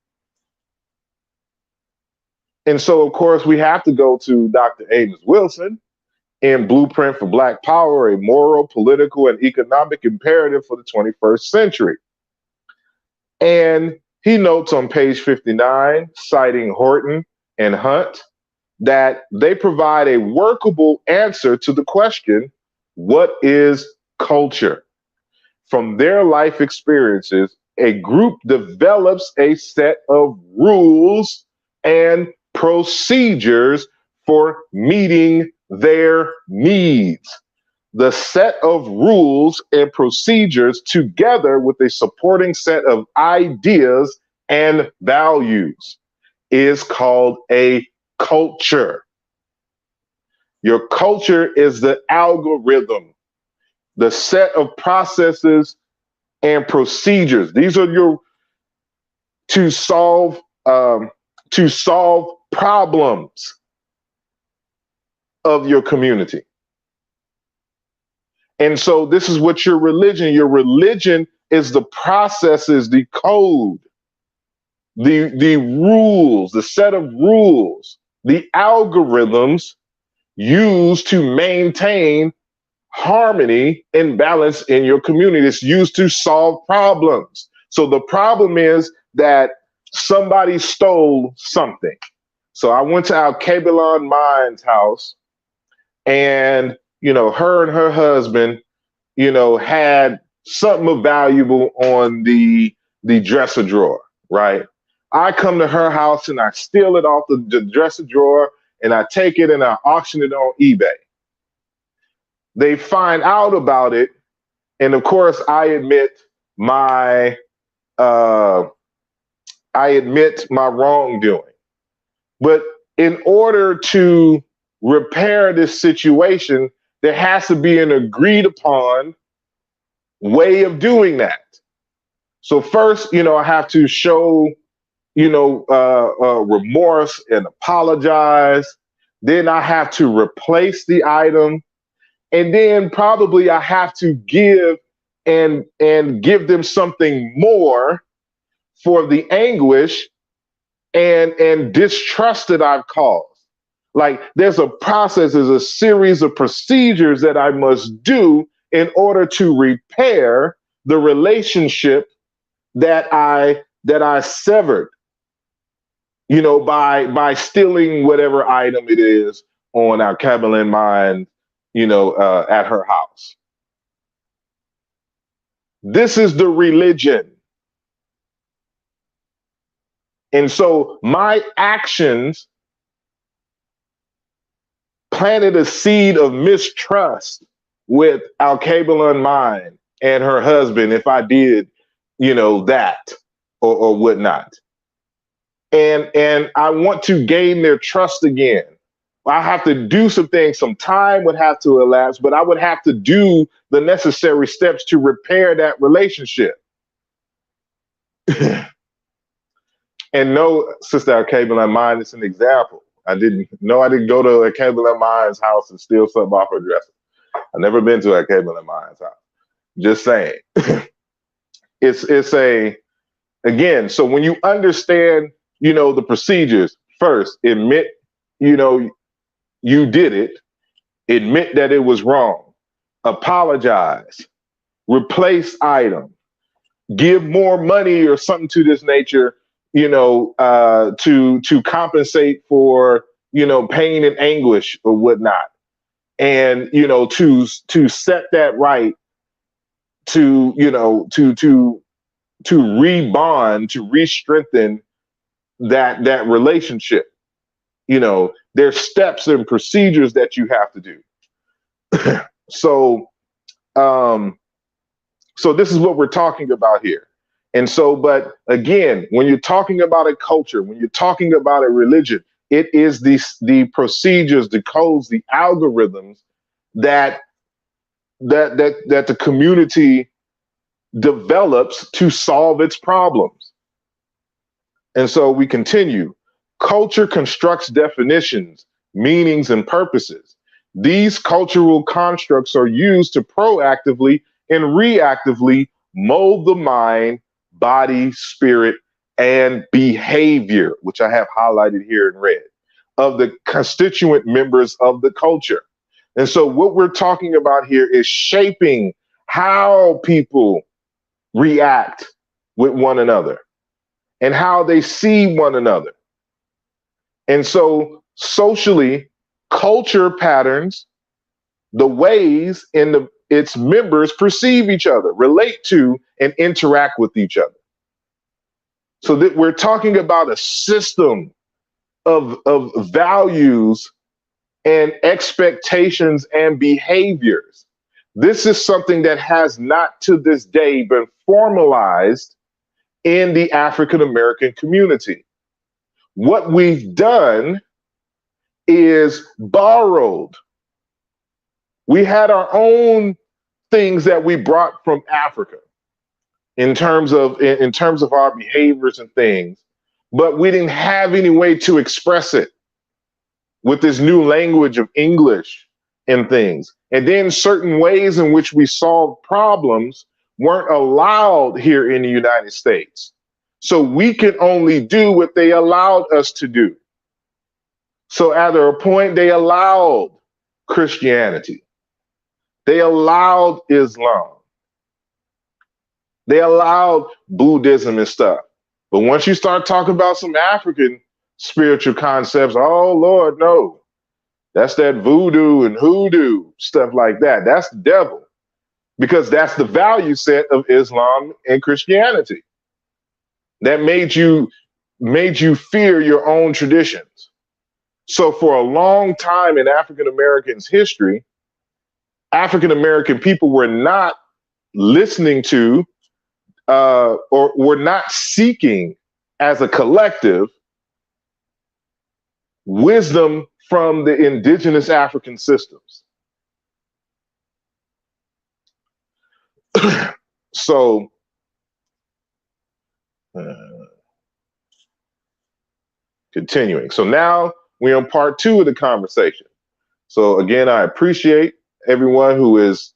And so, of course, we have to go to Dr. Amos Wilson in Blueprint for Black Power, a moral, political, and economic imperative for the 21st century. And he notes on page 59, citing Horton and Hunt, that they provide a workable answer to the question, what is culture? From their life experiences, a group develops a set of rules and procedures for meeting their needs. The set of rules and procedures, together with a supporting set of ideas and values, is called a culture. Your culture is the algorithm, the set of processes and procedures. These are your to solve problems of your community. And so this is what your religion is the processes, the code, the rules, the set of rules, the algorithms used to maintain harmony and balance in your community. It's used to solve problems. So the problem is that somebody stole something. So I went to Alkebalon Mine's house, and, you know, her and her husband, you know, had something valuable on the dresser drawer, right? I come to her house and I steal it off the dresser drawer, and I take it and I auction it on eBay. They find out about it, and of course, I admit my wrongdoing. But in order to repair this situation, there has to be an agreed upon way of doing that. So first, I have to show, remorse and apologize. Then I have to replace the item. And then probably I have to give and give them something more for the anguish and distrust that I've caused. Like there's a process, there's a series of procedures that I must do in order to repair the relationship that I severed, by stealing whatever item it is on our Kabbalah mine, at her house. This is the religion. And so my actions planted a seed of mistrust with Al-Kabbalah mine and her husband if I did, that or whatnot. And I want to gain their trust again. I have to do some things, some time would have to elapse, but I would have to do the necessary steps to repair that relationship. And no, Sister Al-Kabbalah mine is an example. I didn't go to Al-Kabbalah mine's house and steal something off her dresser. I've never been to Al-Kabbalah mine's house. Just saying. Again, so when you understand, the procedures, first, admit, you did it, admit that it was wrong, apologize, replace item, give more money or something to this nature, to compensate for, pain and anguish or whatnot. And, to set that right, to rebond, to re-strengthen that relationship. There's steps and procedures that you have to do. So this is what we're talking about here. And so, but again, when you're talking about a culture, when you're talking about a religion, it is the procedures, the codes, the algorithms that the community develops to solve its problems. And so we continue. Culture constructs definitions, meanings, and purposes. These cultural constructs are used to proactively and reactively mold the mind, body, spirit, and behavior, which I have highlighted here in red, of the constituent members of the culture. And so what we're talking about here is shaping how people react with one another and how they see one another. And so socially, culture patterns the ways its members perceive each other, relate to, and interact with each other. So that we're talking about a system of values and expectations and behaviors. This is something that has not to this day been formalized in the African American community. What we've done is borrowed. We had our own things that we brought from Africa in terms of our behaviors and things, but we didn't have any way to express it with this new language of English and things. And then certain ways in which we solved problems weren't allowed here in the United States. So we could only do what they allowed us to do. So at a point, they allowed Christianity. They allowed Islam. They allowed Buddhism and stuff. But once you start talking about some African spiritual concepts, oh Lord, no. That's that voodoo and hoodoo, stuff like that. That's the devil. Because that's the value set of Islam and Christianity. That made you fear your own traditions. So for a long time in African Americans' history, African American people were not listening to or were not seeking as a collective wisdom from the indigenous African systems. So, continuing. So now we're on part 2 of the conversation. So again, I appreciate everyone who is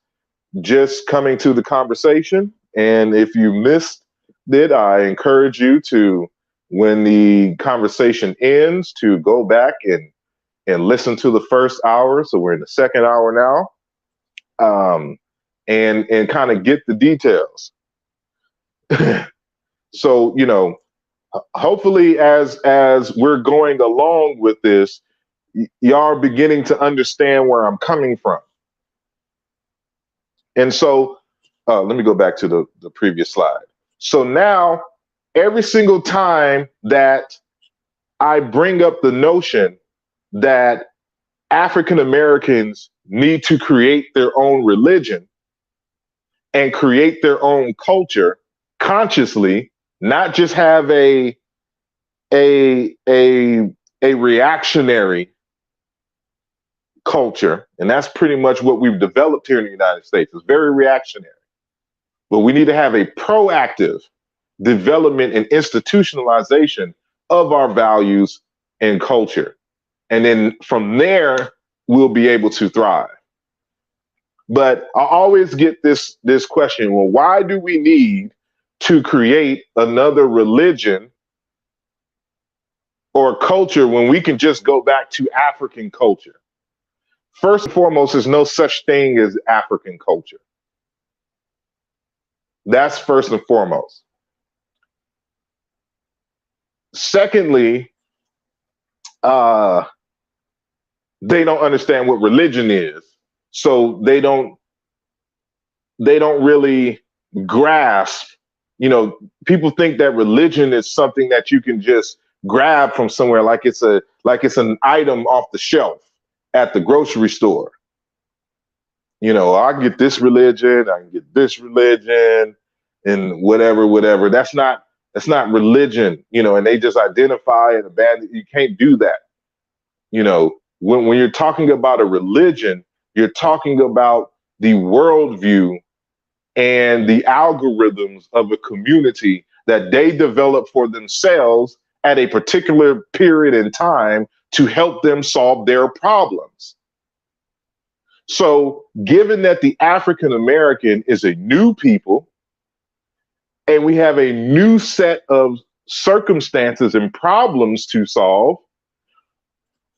just coming to the conversation. And if you missed it, I encourage you to, when the conversation ends, to go back and listen to the first hour. So we're in the second hour now, and kind of get the details. So, you know, hopefully as we're going along with this, y'all are beginning to understand where I'm coming from. And so let me go back to the previous slide. So now every single time that I bring up the notion that African Americans need to create their own religion and create their own culture consciously, not just have a reactionary culture, and that's pretty much what we've developed here in the United States. It's very reactionary. But we need to have a proactive development and institutionalization of our values and culture. And then from there, we'll be able to thrive. But I always get this question, well, why do we need to create another religion or culture when we can just go back to African culture? First and foremost, there's no such thing as African culture. That's first and foremost. Secondly, they don't understand what religion is, so they don't really grasp. You know, people think that religion is something that you can just grab from somewhere, like it's an item off the shelf at the grocery store. You know, I get this religion, I can get this religion, and whatever. That's not religion, you know, and they just identify and abandon. You can't do that. You know, when you're talking about a religion, you're talking about the worldview and the algorithms of a community that they develop for themselves at a particular period in time to help them solve their problems. So, given that the African American is a new people, and we have a new set of circumstances and problems to solve,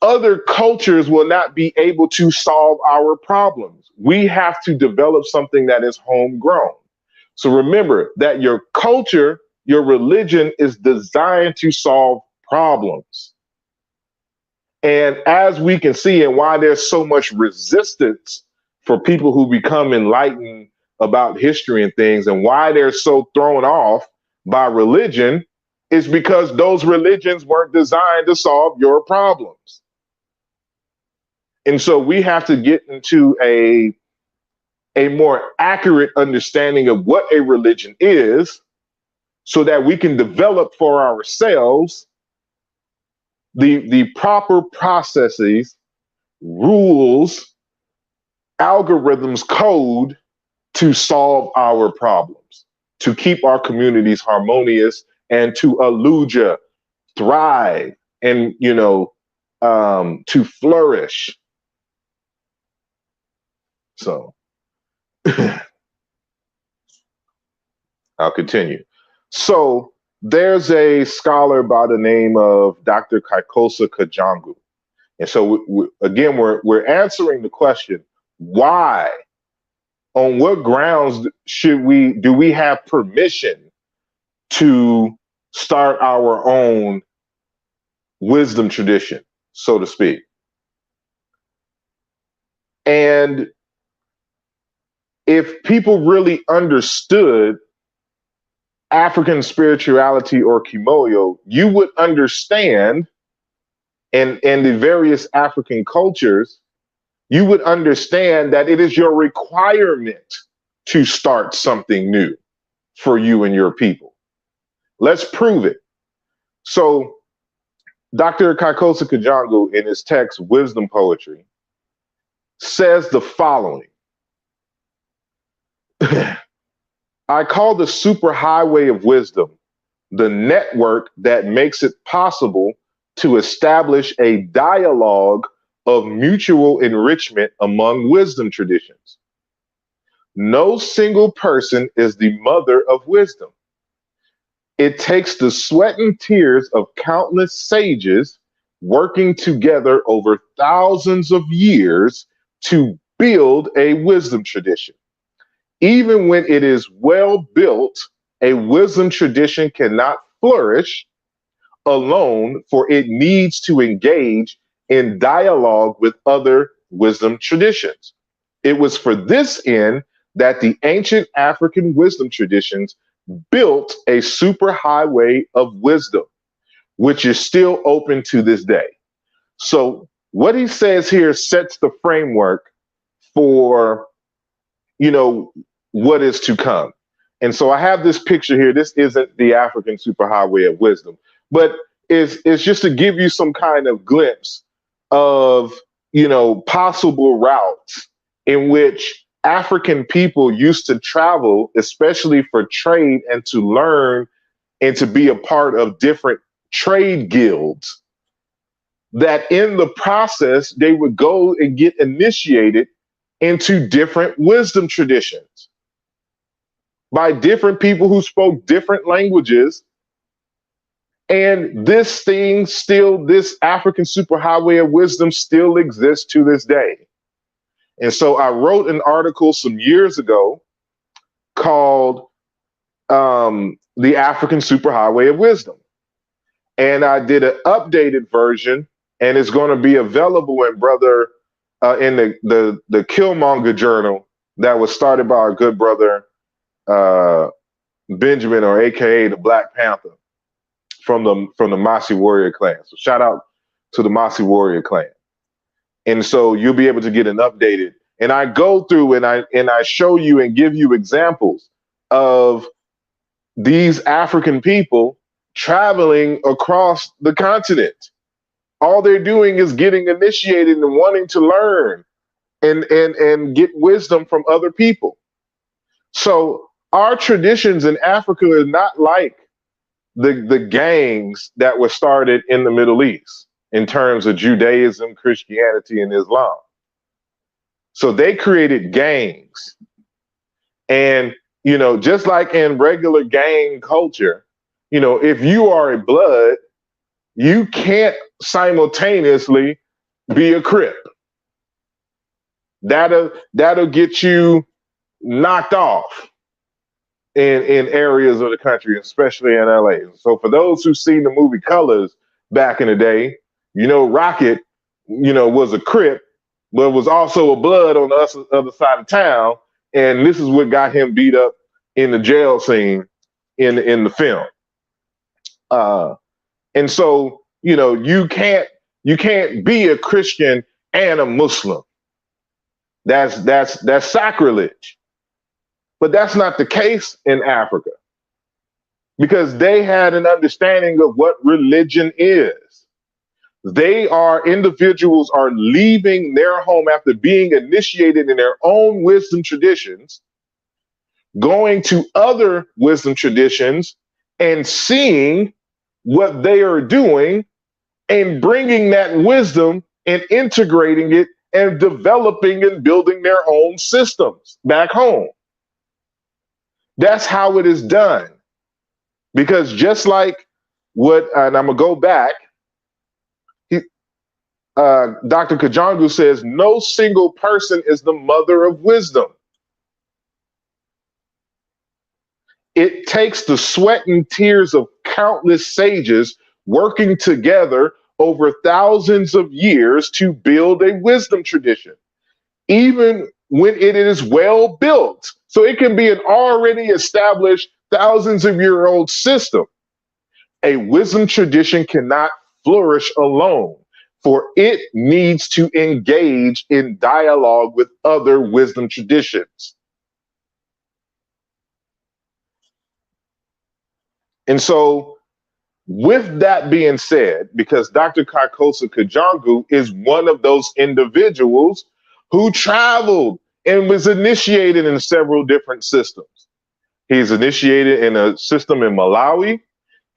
other cultures will not be able to solve our problems. We have to develop something that is homegrown. So remember that your culture, your religion is designed to solve problems. And as we can see, and why there's so much resistance for people who become enlightened about history and things, and why they're so thrown off by religion, is because those religions weren't designed to solve your problems. And so we have to get into a more accurate understanding of what a religion is, so that we can develop for ourselves the proper processes, rules, algorithms, code to solve our problems, to keep our communities harmonious, and to Lugiah, thrive, and, you know, to flourish. So I'll continue. So there's a scholar by the name of Dr. Kaikosa Kajangu. And so again, we're answering the question, why, on what grounds do we have permission to start our own wisdom tradition, so to speak? And if people really understood African spirituality or Kimoo, you would understand and the various African cultures, you would understand that it is your requirement to start something new for you and your people. Let's prove it. So Dr. Kaikosa Kajangu, in his text, Wisdom Poetry, says the following. I call the superhighway of wisdom the network that makes it possible to establish a dialogue of mutual enrichment among wisdom traditions. No single person is the mother of wisdom. It takes the sweat and tears of countless sages working together over thousands of years to build a wisdom tradition. Even when it is well built, a wisdom tradition cannot flourish alone, for it needs to engage in dialogue with other wisdom traditions. It was for this end that the ancient African wisdom traditions built a superhighway of wisdom, which is still open to this day. So what he says here sets the framework for, what is to come. And so I have this picture here. This isn't the African superhighway of wisdom, but it's just to give you some kind of glimpse of, possible routes in which African people used to travel, especially for trade and to learn and to be a part of different trade guilds, that in the process, they would go and get initiated into different wisdom traditions by different people who spoke different languages. And this African superhighway of wisdom still exists to this day. And so I wrote an article some years ago called The African Superhighway of Wisdom. And I did an updated version, and it's going to be available in the Killmonger Journal that was started by our good brother Benjamin, or AKA the Black Panther, from the Masi Warrior clan. So shout out to the Masi Warrior clan. And so you'll be able to get an updated. And I go through and I show you and give you examples of these African people traveling across the continent. All they're doing is getting initiated and wanting to learn and get wisdom from other people. So our traditions in Africa are not like the gangs that were started in the Middle East in terms of Judaism, Christianity, and Islam. So they created gangs. And, just like in regular gang culture, if you are a blood, you can't simultaneously be a Crip. That'll get you knocked off in areas of the country, especially in LA. So for those who've seen the movie Colors back in the day, Rocket, was a Crip, but was also a blood on the other side of town. And this is what got him beat up in the jail scene in the film. And so, you can't be a Christian and a Muslim. That's sacrilege. But that's not the case in Africa, because they had an understanding of what religion is. Individuals are leaving their home after being initiated in their own wisdom traditions, going to other wisdom traditions and seeing what they are doing and bringing that wisdom and integrating it and developing and building their own systems back home. That's how it is done. Because just like and I'm going to go back, Dr. Kajangu says, no single person is the mother of wisdom. It takes the sweat and tears of countless sages working together over thousands of years to build a wisdom tradition, even when it is well built. So it can be an already established thousands of year old system. A wisdom tradition cannot flourish alone. for it needs to engage in dialogue with other wisdom traditions. And so, with that being said, because Dr. Kakosa Kajangu is one of those individuals who traveled and was initiated in several different systems. He's initiated in a system in Malawi.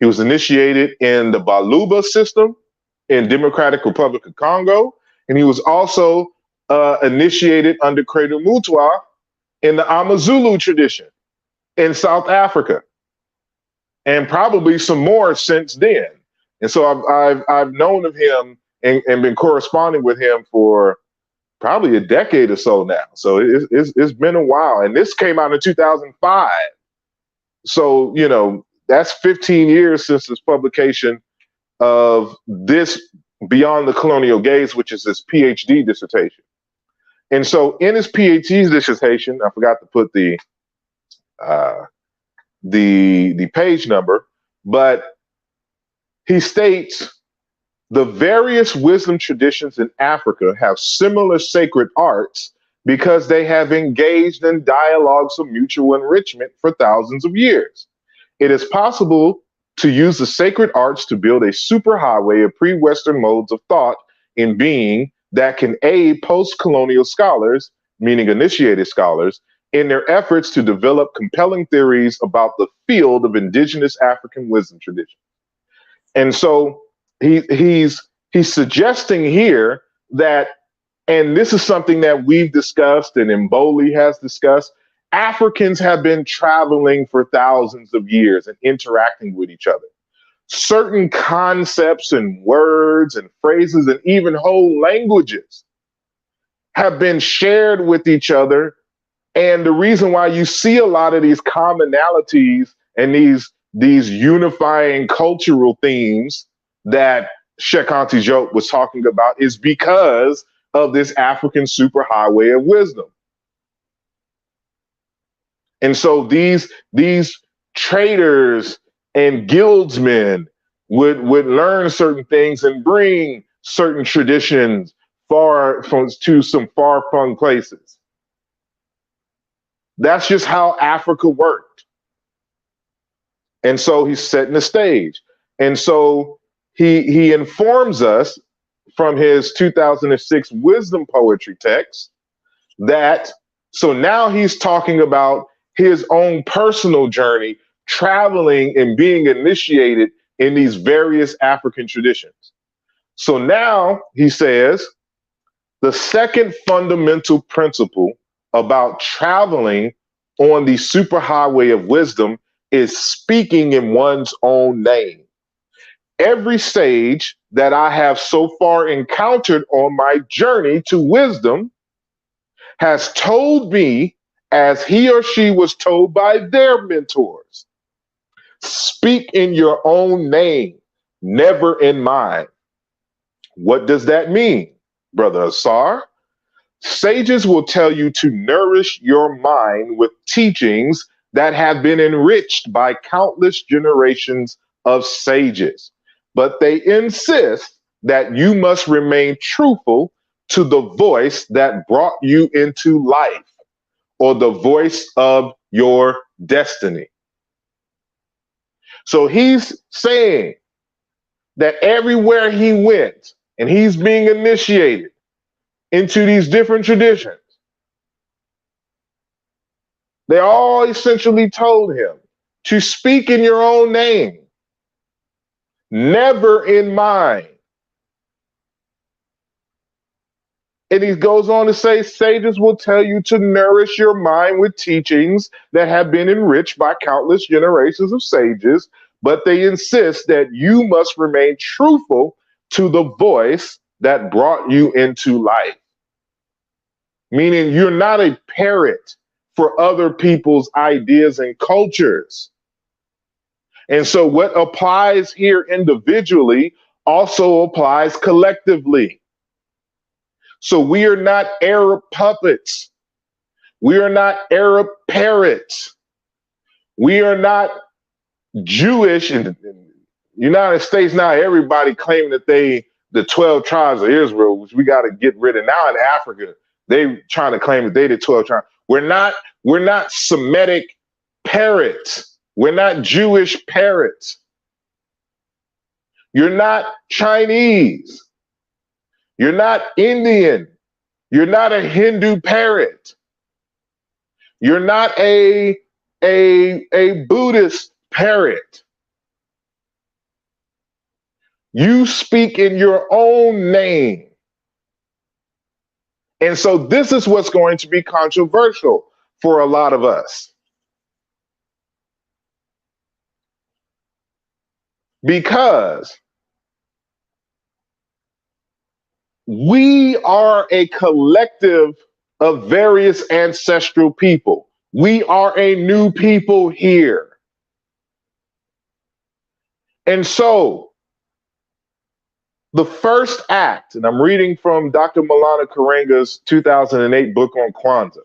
He was initiated in the Baluba system in Democratic Republic of Congo. And he was also initiated under Credo Mutwa in the Amazulu tradition in South Africa, and probably some more since then. And so I've known of him and been corresponding with him for probably a decade or so now. So it's been a while. And this came out in 2005. So, you know, that's 15 years since this publication of this Beyond the Colonial Gaze, which is his PhD dissertation. And so in his PhD dissertation, I forgot to put the page number, but he states the various wisdom traditions in Africa have similar sacred arts because they have engaged in dialogues of mutual enrichment for thousands of years. It is possible to use the sacred arts to build a superhighway of pre-Western modes of thought in being that can aid post-colonial scholars, meaning initiated scholars, in their efforts to develop compelling theories about the field of indigenous African wisdom tradition. And so he's suggesting here that, and this is something that we've discussed and Mboli has discussed, Africans have been traveling for thousands of years and interacting with each other. Certain concepts and words and phrases and even whole languages have been shared with each other. And the reason why you see a lot of these commonalities and these unifying cultural themes that Sheikh Anta Diop was talking about is because of this African superhighway of wisdom. And so these traders and guildsmen would learn certain things and bring certain traditions to some far-flung places. That's just how Africa worked. And so he's setting the stage. And so he informs us from his 2006 wisdom poetry text that, so now he's talking about his own personal journey, traveling and being initiated in these various African traditions. So now he says, the second fundamental principle about traveling on the superhighway of wisdom is speaking in one's own name. Every sage that I have so far encountered on my journey to wisdom has told me, as he or she was told by their mentors, speak in your own name, never in mine. What does that mean, Brother Asar? Sages will tell you to nourish your mind with teachings that have been enriched by countless generations of sages, but they insist that you must remain truthful to the voice that brought you into life, or the voice of your destiny. So he's saying that everywhere he went and he's being initiated into these different traditions, they all essentially told him to speak in your own name, never in mine. And he goes on to say, sages will tell you to nourish your mind with teachings that have been enriched by countless generations of sages, but they insist that you must remain truthful to the voice that brought you into life. Meaning you're not a parrot for other people's ideas and cultures. And so what applies here individually also applies collectively. So we are not Arab puppets. We are not Arab parrots. We are not Jewish. In the United States now, everybody claiming that they the 12 tribes of Israel, which we got to get rid of. Now in Africa, they trying to claim that they the 12 tribes. We're not Semitic parrots. We're not Jewish parrots. You're not Chinese. You're not Indian. You're not a Hindu parrot. You're not a Buddhist parrot. You speak in your own name. And so this is what's going to be controversial for a lot of us. Because we are a collective of various ancestral people. We are a new people here. And so the first act, and I'm reading from Dr. Malana Karenga's 2008 book on Kwanzaa.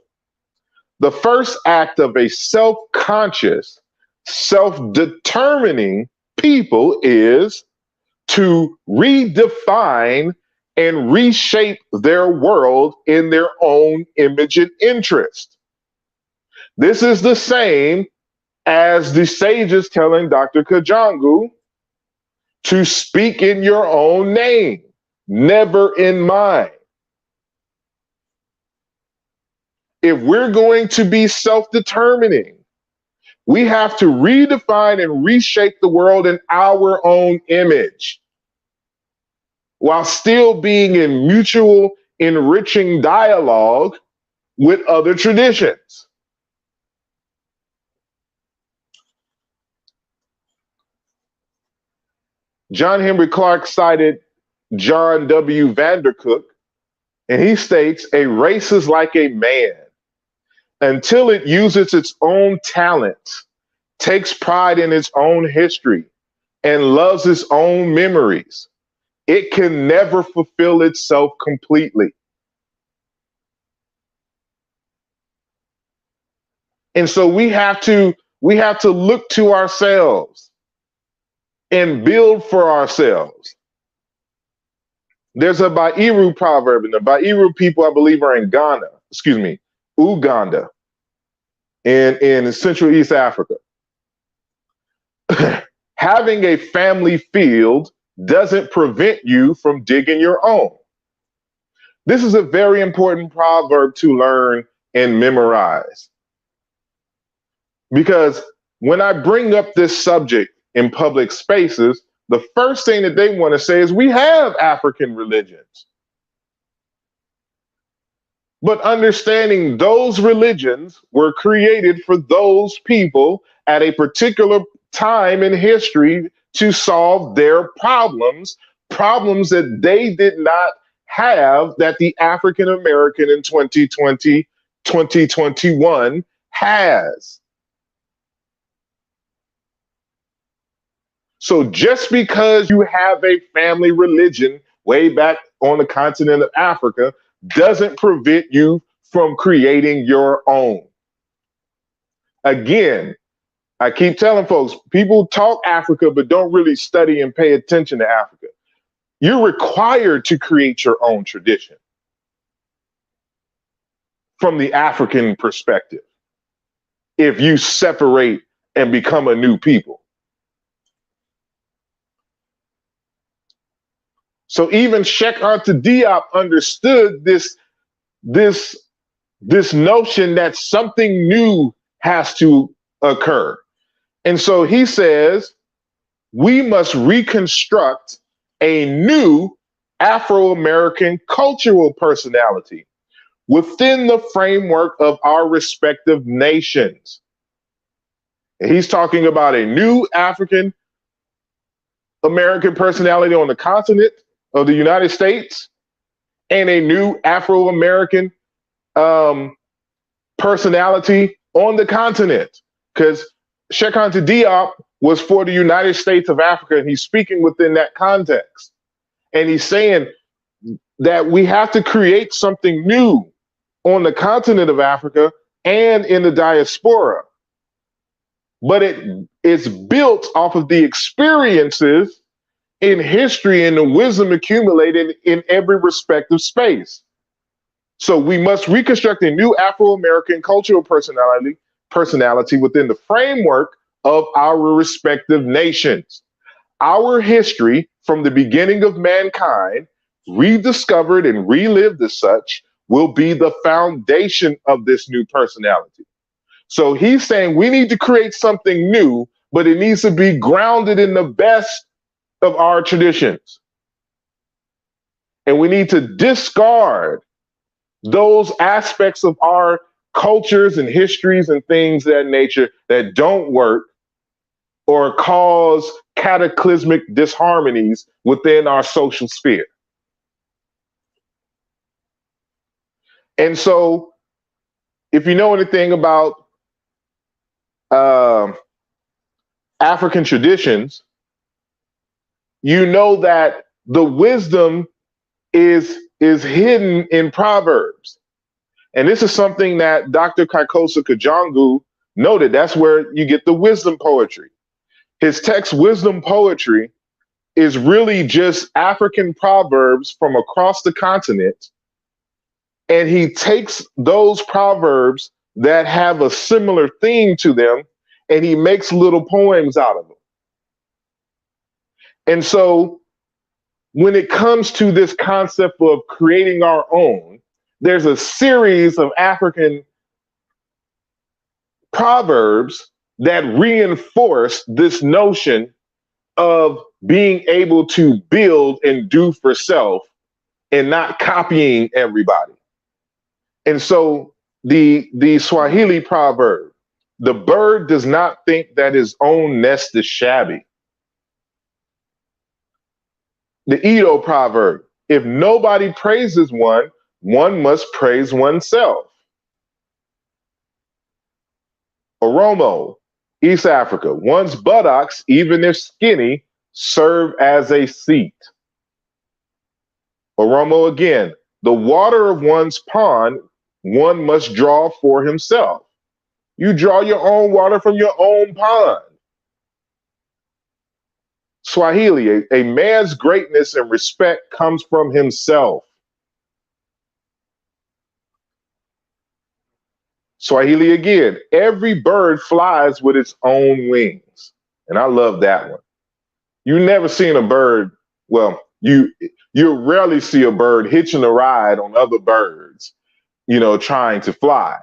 The first act of a self-conscious, self-determining people is to redefine and reshape their world in their own image and interest. This is the same as the sages telling Dr. Kajangu to speak in your own name, never in mine. If we're going to be self-determining, we have to redefine and reshape the world in our own image while still being in mutual enriching dialogue with other traditions. John Henry Clark cited John W. Vandercook, and he states, a race is like a man. Until it uses its own talents, takes pride in its own history, and loves its own memories, it can never fulfill itself completely. And so we have to look to ourselves and build for ourselves. There's a Bairu proverb, and the Bairu people, I believe, are in Uganda, in Central East Africa. Having a family field doesn't prevent you from digging your own. This is a very important proverb to learn and memorize. Because when I bring up this subject in public spaces, the first thing that they want to say is we have African religions. But understanding those religions were created for those people at a particular time in history to solve their problems that they did not have, that the African American in 2020, 2021 has. So just because you have a family religion way back on the continent of Africa doesn't prevent you from creating your own. Again, I keep telling folks, people talk Africa, but don't really study and pay attention to Africa. You're required to create your own tradition from the African perspective if you separate and become a new people. So even Cheikh Anta Diop understood this notion that something new has to occur. And so he says, we must reconstruct a new Afro-American cultural personality within the framework of our respective nations. And he's talking about a new African American personality on the continent of the United States and a new Afro-American personality on the continent. Because Cheikh Anta Diop was for the United States of Africa, and he's speaking within that context. And he's saying that we have to create something new on the continent of Africa and in the diaspora. But it's built off of the experiences in history and the wisdom accumulated in every respective space. So we must reconstruct a new Afro-American cultural personality within the framework of our respective nations. Our history from the beginning of mankind, rediscovered and relived as such, will be the foundation of this new personality. So he's saying we need to create something new, but it needs to be grounded in the best of our traditions. And we need to discard those aspects of our cultures and histories and things of that nature that don't work or cause cataclysmic disharmonies within our social sphere. And so, if you know anything about African traditions, you know that the wisdom is hidden in proverbs. And this is something that Dr. Kaikosa Kajangu noted. That's where you get the wisdom poetry. His text, Wisdom Poetry, is really just African proverbs from across the continent. And he takes those proverbs that have a similar theme to them, and he makes little poems out of them. And so when it comes to this concept of creating our own, there's a series of African proverbs that reinforce this notion of being able to build and do for self and not copying everybody. And so the Swahili proverb, the bird does not think that his own nest is shabby. The Edo proverb, if nobody praises one, one must praise oneself. Oromo, East Africa, one's buttocks, even if skinny, serve as a seat. Oromo again, the water of one's pond, one must draw for himself. You draw your own water from your own pond. Swahili, a man's greatness and respect comes from himself. Swahili again, every bird flies with its own wings. And I love that one. You never seen a bird, well, you rarely see a bird hitching a ride on other birds, trying to fly.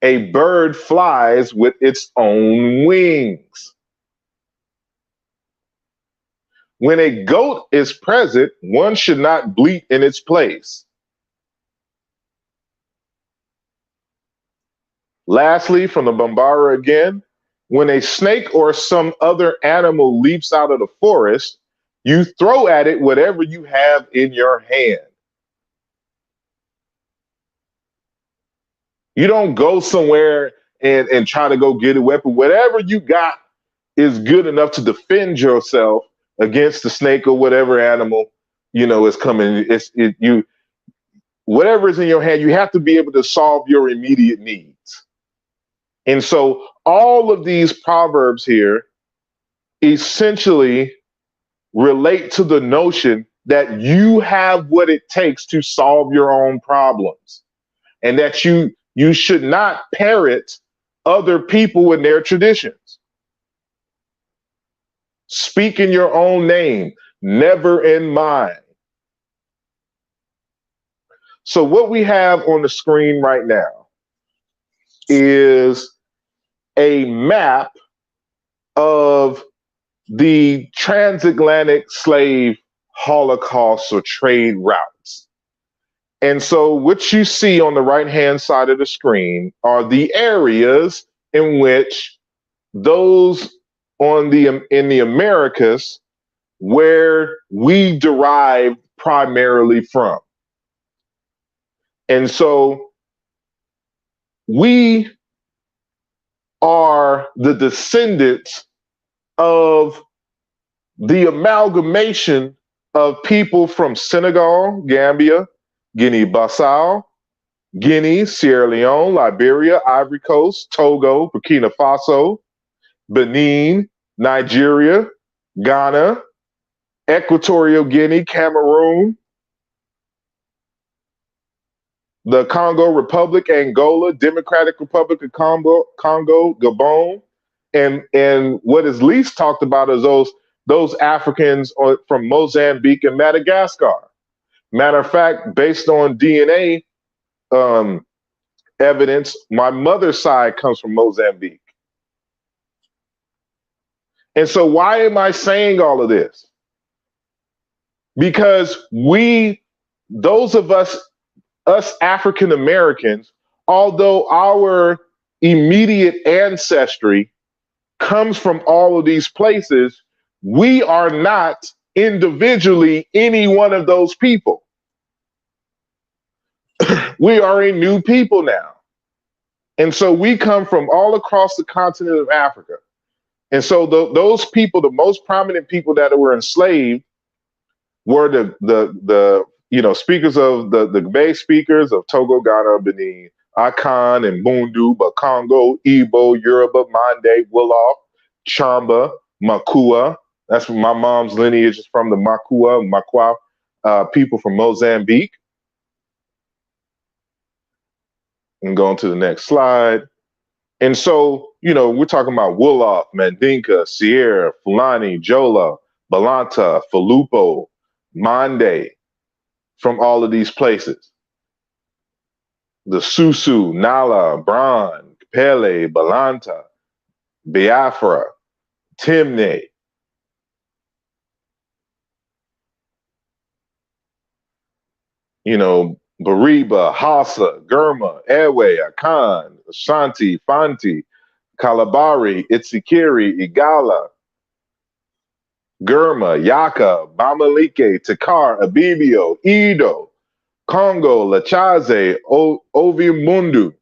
A bird flies with its own wings. When a goat is present, one should not bleat in its place. Lastly, from the Bambara again, when a snake or some other animal leaps out of the forest, you throw at it whatever you have in your hand. You don't go somewhere and try to go get a weapon. Whatever you got is good enough to defend yourself against the snake or whatever animal, is coming. Whatever is in your hand, you have to be able to solve your immediate needs. And so all of these proverbs here essentially relate to the notion that you have what it takes to solve your own problems, and that you should not parrot other people and their traditions. Speak in your own name, never in mine. So what we have on the screen right now is a map of the transatlantic slave holocaust or trade routes. And so what you see on the right-hand side of the screen are the areas in which those in the Americas where we derived primarily from. And so we are the descendants of the amalgamation of people from Senegal, Gambia, Guinea-Bissau, Guinea, Sierra Leone, Liberia, Ivory Coast, Togo, Burkina Faso, Benin, Nigeria, Ghana, Equatorial Guinea, Cameroon, the Congo Republic, Angola, Democratic Republic of Congo, Gabon, and what is least talked about is those Africans from Mozambique and Madagascar. Matter of fact, based on DNA evidence, my mother's side comes from Mozambique. And so why am I saying all of this? Because those of us African Americans, although our immediate ancestry comes from all of these places, we are not individually any one of those people. We are a new people now. And so we come from all across the continent of Africa. And so those people, the most prominent people that were enslaved, were the speakers of the Bay speakers of Togo, Ghana, Benin, Akan and Bundu, Bakongo, Igbo, Yoruba, Mande, Wolof, Chamba, Makua. That's from my mom's lineage is from the Makua people from Mozambique. And going to the next slide. And so, we're talking about Wolof, Mandinka, Sierra, Fulani, Jola, Balanta, Falupo, Mande, from all of these places. The Susu, Nala, Bran, Pele, Balanta, Biafra, Timne. Bariba, Hausa, Gurma, Ewe, Akan, Ashanti, Fanti, Kalabari, Itsikiri, Igala, Gurma, Yaka, Bamalike, Takar, Abibio, Edo, Congo, Lachaze, Ovimundu,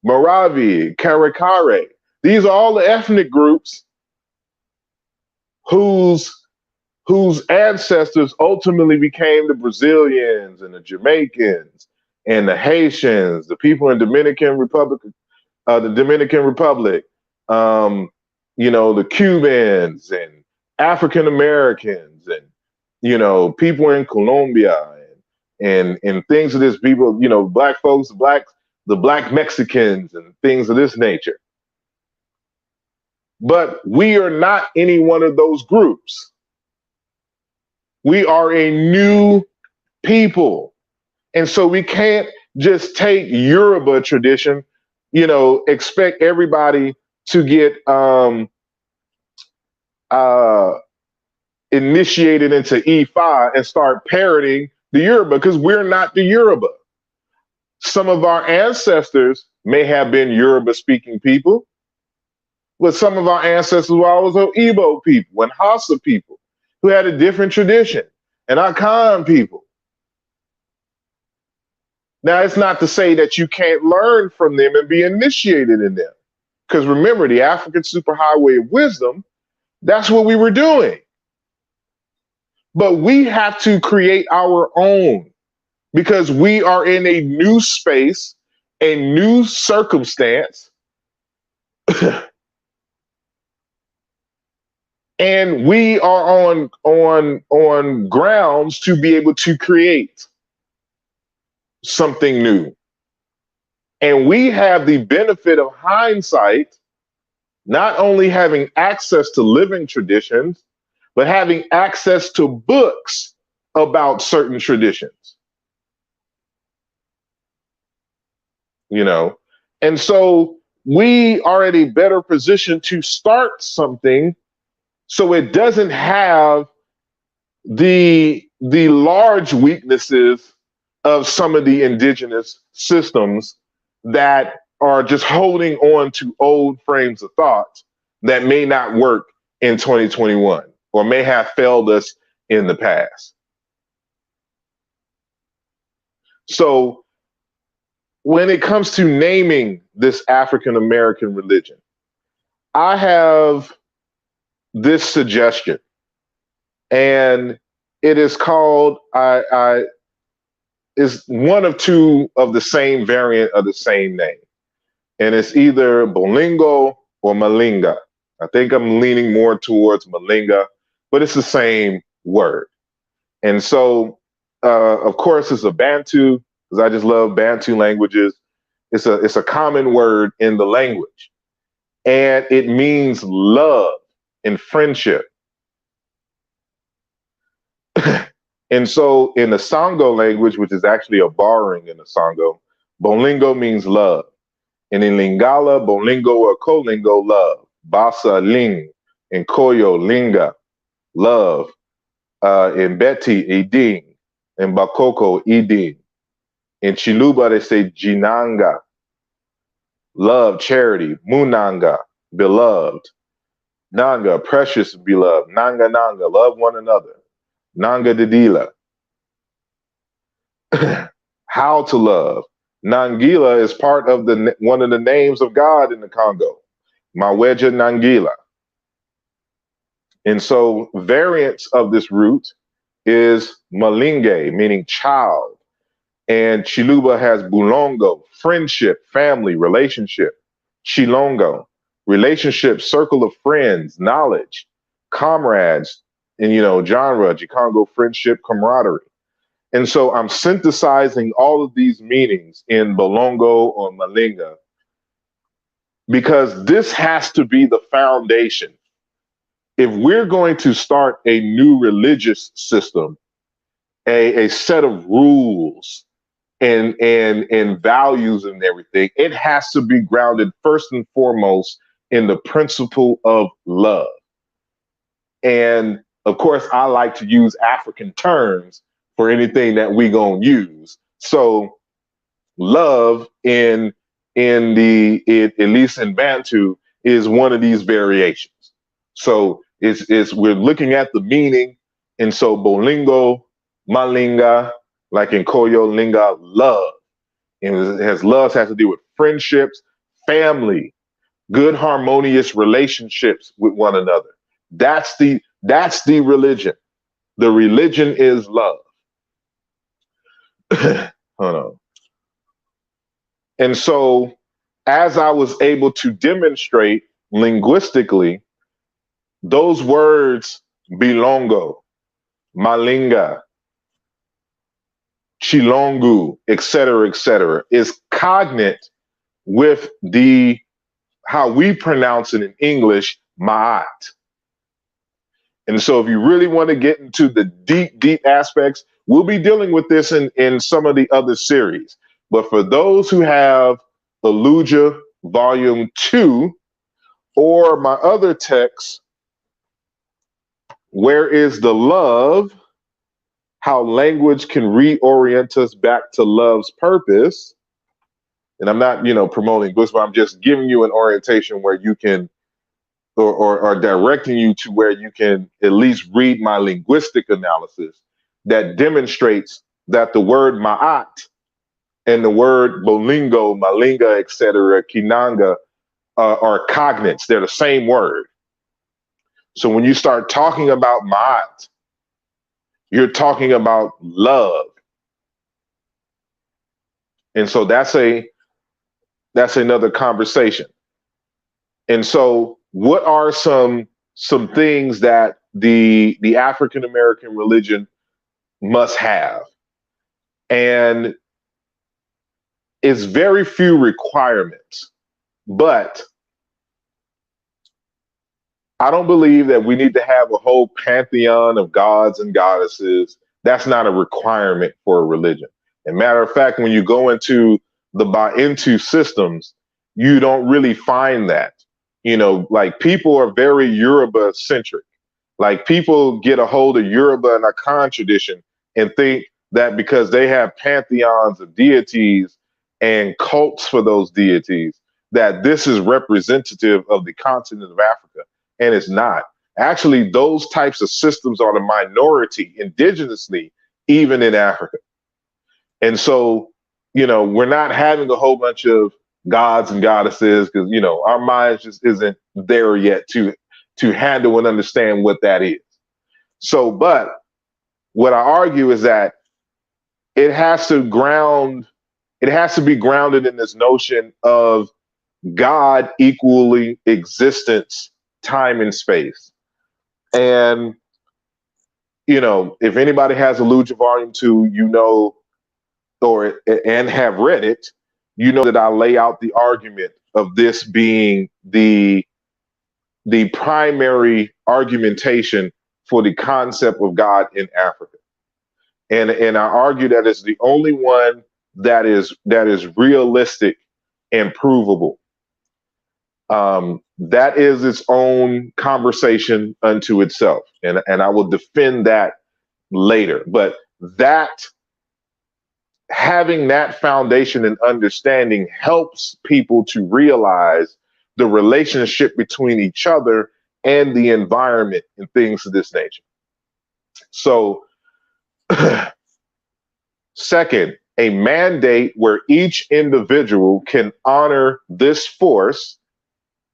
Moravi, Karakare. These are all the ethnic groups whose ancestors ultimately became the Brazilians and the Jamaicans and the Haitians, the people in the Dominican Republic, the Cubans and African Americans and, people in Colombia and things of this people, Black folks, the Black Mexicans and things of this nature. But we are not any one of those groups. We are a new people. And so we can't just take Yoruba tradition, expect everybody to get initiated into Ifa and start parroting the Yoruba, because we're not the Yoruba. Some of our ancestors may have been Yoruba speaking people, but some of our ancestors were also Igbo people and Hausa people who had a different tradition, and Akan people. Now, it's not to say that you can't learn from them and be initiated in them. Because remember, the African Superhighway of Wisdom, that's what we were doing. But we have to create our own, because we are in a new space, a new circumstance, and we are on grounds to be able to create something new. And we have the benefit of hindsight, not only having access to living traditions, but having access to books about certain traditions. And so we are in a better position to start something so it doesn't have the large weaknesses of some of the indigenous systems that are just holding on to old frames of thought that may not work in 2021 or may have failed us in the past. So when it comes to naming this African American religion, I have this suggestion, and it is called, is one of two of the same variant of the same name. And it's either Bolingo or Malinga. I think I'm leaning more towards Malinga, but it's the same word. And so, of course, it's a Bantu, because I just love Bantu languages. It's a common word in the language, and it means love and friendship. And so, in the Sango language, which is actually a borrowing in the Sango, Bolingo means love. And in Lingala, Bolingo or Kolingo, love. Basa, Ling. In Koyo, Linga, love. In Beti, Iding. In Bakoko, Iding. In Chiluba, they say Jinanga, love, charity. Munanga, beloved. Nanga, precious, beloved. Nanga, Nanga, love one another. Nanga Didila, how to love. Nangila is part of one of the names of God in the Congo. Maweja Nangila. And so variants of this root is Malinge, meaning child. And Chiluba has Bulongo, friendship, family, relationship. Chilongo, relationship, circle of friends, knowledge, comrades, and genre, Chikongo, friendship, camaraderie. And so I'm synthesizing all of these meanings in Bolongo or Malinga because this has to be the foundation. If we're going to start a new religious system, a set of rules and values and everything, it has to be grounded first and foremost in the principle of love. And of course, I like to use African terms for anything that we gonna use. So love at least in Bantu is one of these variations. So it's we're looking at the meaning, and so Bolingo, Malinga, like in Koyo Linga, love. And has to do with friendships, family, good harmonious relationships with one another. That's the religion. The religion is love. Hold on. And so, as I was able to demonstrate linguistically, those words bilongo, malinga, chilongu, et cetera, is cognate with how we pronounce it in English, Maat. And so if you really want to get into the deep aspects, we'll be dealing with this in some of the other series. But for those who have the Lugiah Volume 2 or my other text, Where is the Love? How Language Can Reorient Us Back to Love's Purpose. And I'm not, promoting books, but I'm just giving you an orientation where you can or directing you to where you can at least read my linguistic analysis that demonstrates that the word Maat and the word Bolingo, Malinga, etc., Kinanga are cognates. They're the same word. So when you start talking about Maat, you're talking about love. And so that's another conversation. And so what are some things that the African American religion must have? And it's very few requirements, but I don't believe that we need to have a whole pantheon of gods and goddesses. That's not a requirement for a religion. And matter of fact, when you go into the Bantu systems, you don't really find that. Like people are very Yoruba centric. Like people get a hold of Yoruba and Akan tradition and think that because they have pantheons of deities and cults for those deities, that this is representative of the continent of Africa. And it's not. Actually, those types of systems are the minority indigenously, even in Africa. And so, we're not having a whole bunch of gods and goddesses because, our minds just isn't there yet to handle and understand what that is. So, but what I argue is that it has to be grounded in this notion of God equally existence, time and space. And if anybody has a Lugiah Volume 2, and have read it, that I lay out the argument of this being the primary argumentation for the concept of God in Africa. And I argue that it's the only one that is realistic and provable. That is its own conversation unto itself. And I will defend that later. But having that foundation and understanding helps people to realize the relationship between each other and the environment and things of this nature. So, second, a mandate where each individual can honor this force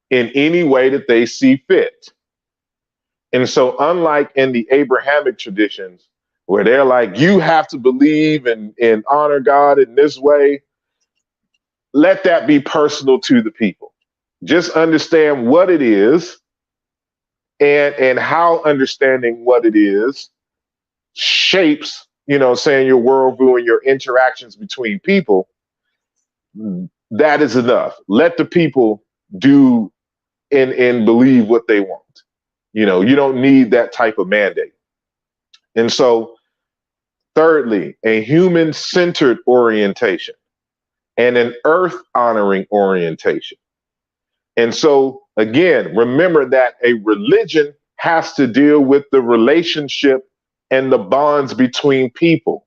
in any way that they see fit. And so, unlike in the Abrahamic traditions, where they're like, you have to believe and honor God in this way, let that be personal to the people. Just understand what it is and how understanding what it is shapes, saying your worldview and your interactions between people. That is enough. Let the people do and believe what they want. You don't need that type of mandate. And so, thirdly, a human-centered orientation and an earth-honoring orientation. And so, again, remember that a religion has to deal with the relationship and the bonds between people.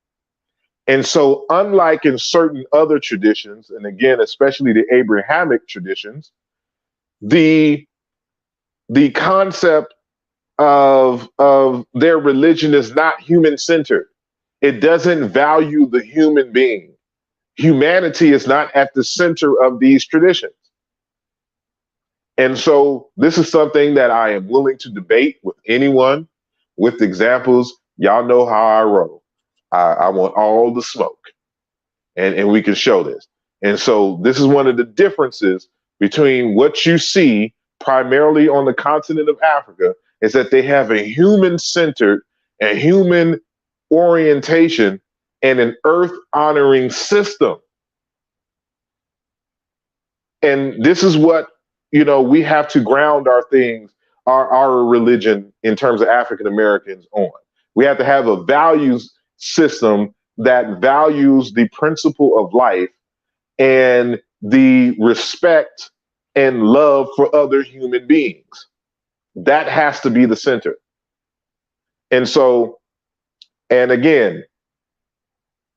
And so, unlike in certain other traditions, and again, especially the Abrahamic traditions, the concept of their religion is not human-centered. It doesn't value the human being. Humanity is not at the center of these traditions. And so this is something that I am willing to debate with anyone with examples. Y'all know how I roll. I want all the smoke, and we can show this. And so this is one of the differences between what you see primarily on the continent of Africa is that they have a human-centered and human orientation and an earth-honoring system. And this is what, we have to ground our things, our religion in terms of African Americans on. We have to have a values system that values the principle of life and the respect and love for other human beings. That has to be the center. And so, and again,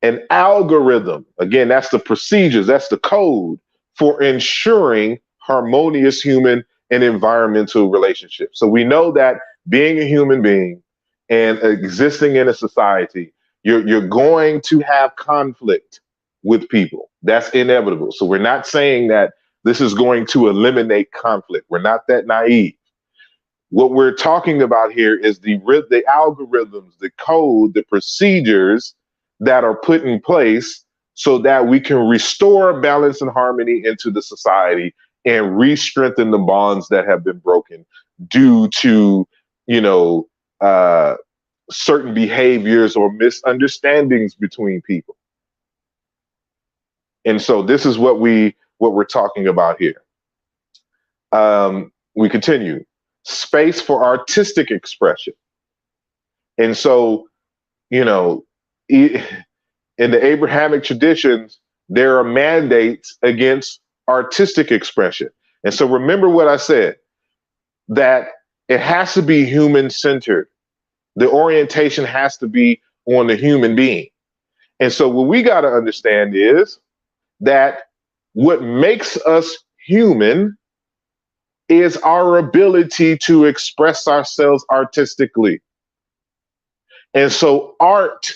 an algorithm, again, that's the procedures, that's the code for ensuring harmonious human and environmental relationships. So we know that being a human being and existing in a society, you're going to have conflict with people. That's inevitable. So we're not saying that this is going to eliminate conflict. We're not that naive. What we're talking about here is the algorithms, the code, the procedures that are put in place so that we can restore balance and harmony into the society and re-strengthen the bonds that have been broken due to, certain behaviors or misunderstandings between people. And so this is what we're talking about here. We continue. Space for artistic expression. And so, in the Abrahamic traditions, there are mandates against artistic expression. And so remember what I said, that it has to be human-centered. The orientation has to be on the human being. And so what we got to understand is that what makes us human is our ability to express ourselves artistically. And so art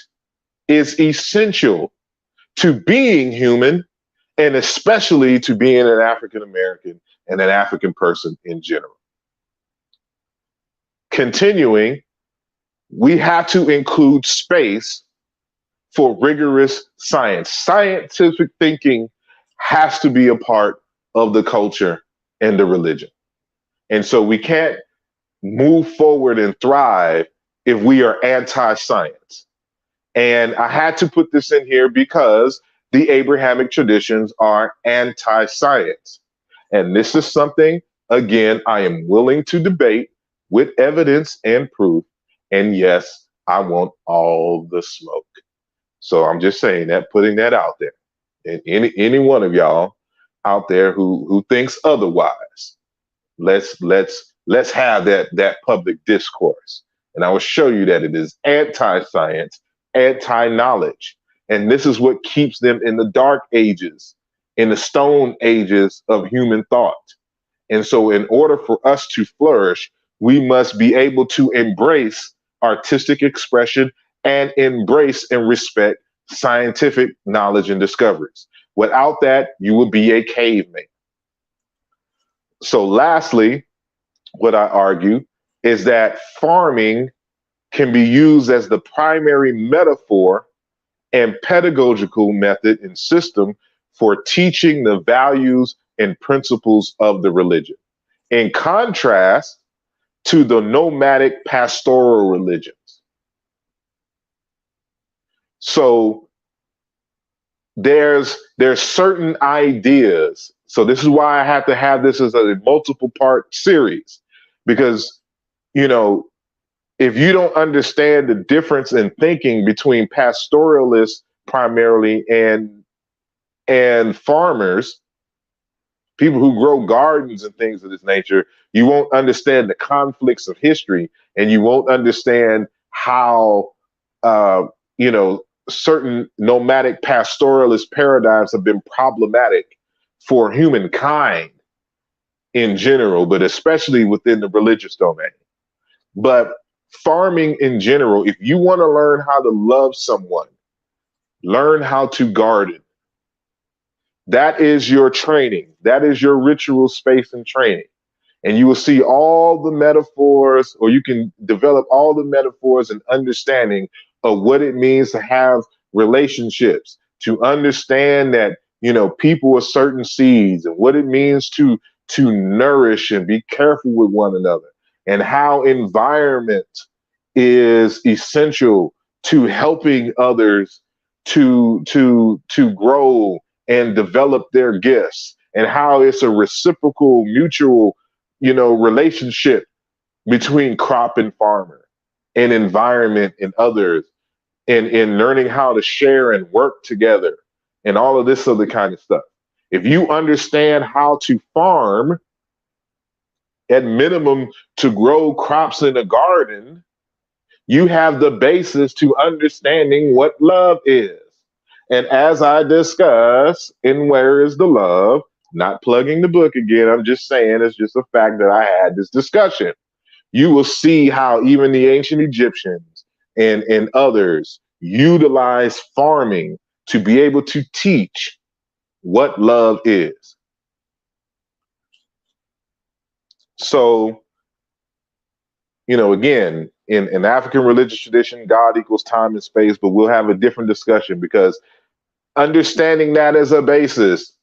is essential to being human, and especially to being an African American and an African person in general. Continuing, we have to include space for rigorous science. Scientific thinking has to be a part of the culture and the religion. And so we can't move forward and thrive if we are anti-science. And I had to put this in here because the Abrahamic traditions are anti-science. And this is something, again, I am willing to debate with evidence and proof. And yes, I want all the smoke. So I'm just saying that, putting that out there. And any one of y'all out there who thinks otherwise, let's have that public discourse. And I will show you that it is anti-science, anti-knowledge. And this is what keeps them in the dark ages, in the stone ages of human thought. And so in order for us to flourish, we must be able to embrace artistic expression and embrace and respect scientific knowledge and discoveries. Without that, you would be a caveman. So lastly, what I argue is that farming can be used as the primary metaphor and pedagogical method and system for teaching the values and principles of the religion, in contrast to the nomadic pastoral religions. So there's certain ideas. So this is why I have to have this as a multiple part series, because, you know, if you don't understand the difference in thinking between pastoralists primarily and farmers, people who grow gardens and things of this nature, you won't understand the conflicts of history, and you won't understand how, you know, certain nomadic pastoralist paradigms have been problematic for humankind in general, but especially within the religious domain. But farming in general, if you want to learn how to love someone, learn how to garden. That is your training. That is your ritual space and training. And you will see all the metaphors, or you can develop all the metaphors and understanding of what it means to have relationships, to understand that, you know, people are certain seeds, and what it means to nourish and be careful with one another, and how environment is essential to helping others to grow and develop their gifts, and how it's a reciprocal, mutual, you know, relationship between crop and farmer and environment and others, and in learning how to share and work together and all of this other kind of stuff. If you understand how to farm, at minimum to grow crops in a garden, you have the basis to understanding what love is. And as I discuss in Where is the Love, not plugging the book again, I'm just saying it's just a fact that I had this discussion. You will see how even the ancient Egyptians and others utilize farming to be able to teach what love is. So, you know, again, in African religious tradition, God equals time and space, but we'll have a different discussion, because understanding that as a basis,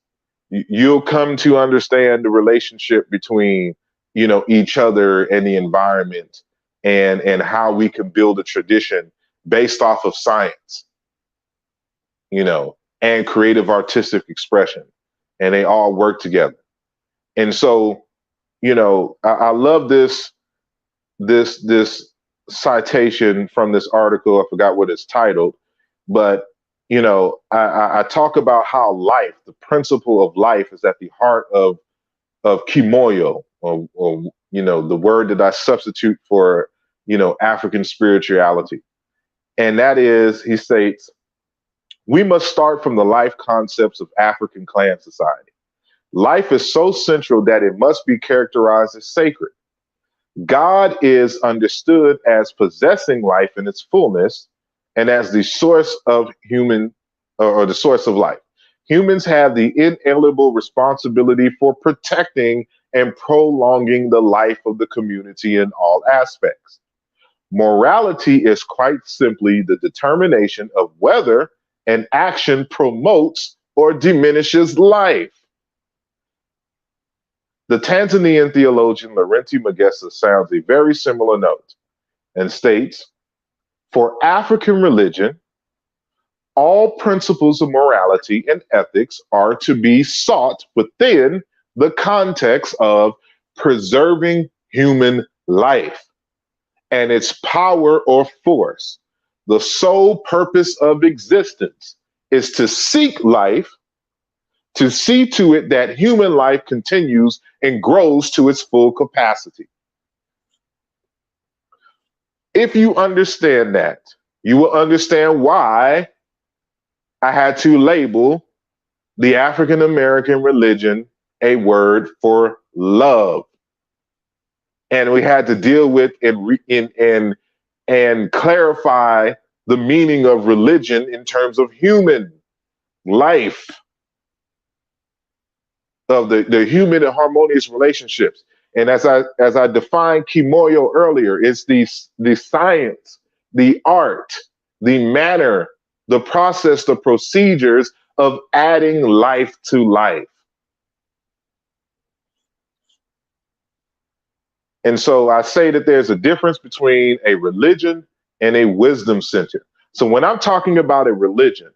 you'll come to understand the relationship between, you know, each other and the environment, and how we can build a tradition based off of science, you know, and creative artistic expression, and they all work together. And so, you know, I love this citation from this article. I forgot what it's titled, but you know, I talk about how life, the principle of life, is at the heart of Kimoo, or you know, the word that I substitute for, you know, African spirituality. And that is, he states, we must start from the life concepts of African clan society. Life is so central that it must be characterized as sacred. God is understood as possessing life in its fullness and as the source of human, or the source of life. Humans have the inalienable responsibility for protecting and prolonging the life of the community in all aspects. Morality is quite simply the determination of whether an action promotes or diminishes life. The Tanzanian theologian Laurenti Magesa sounds a very similar note and states, For African religion, all principles of morality and ethics are to be sought within the context of preserving human life and its power or force. The sole purpose of existence is to seek life, to see to it that human life continues and grows to its full capacity. If you understand that, you will understand why I had to label the African American religion a word for love. And we had to deal with and clarify the meaning of religion in terms of human life, of the human and harmonious relationships. And as I defined Kimoo earlier, it's the science, the art, the manner, the process, the procedures of adding life to life. And so I say that there's a difference between a religion and a wisdom center. So when I'm talking about a religion,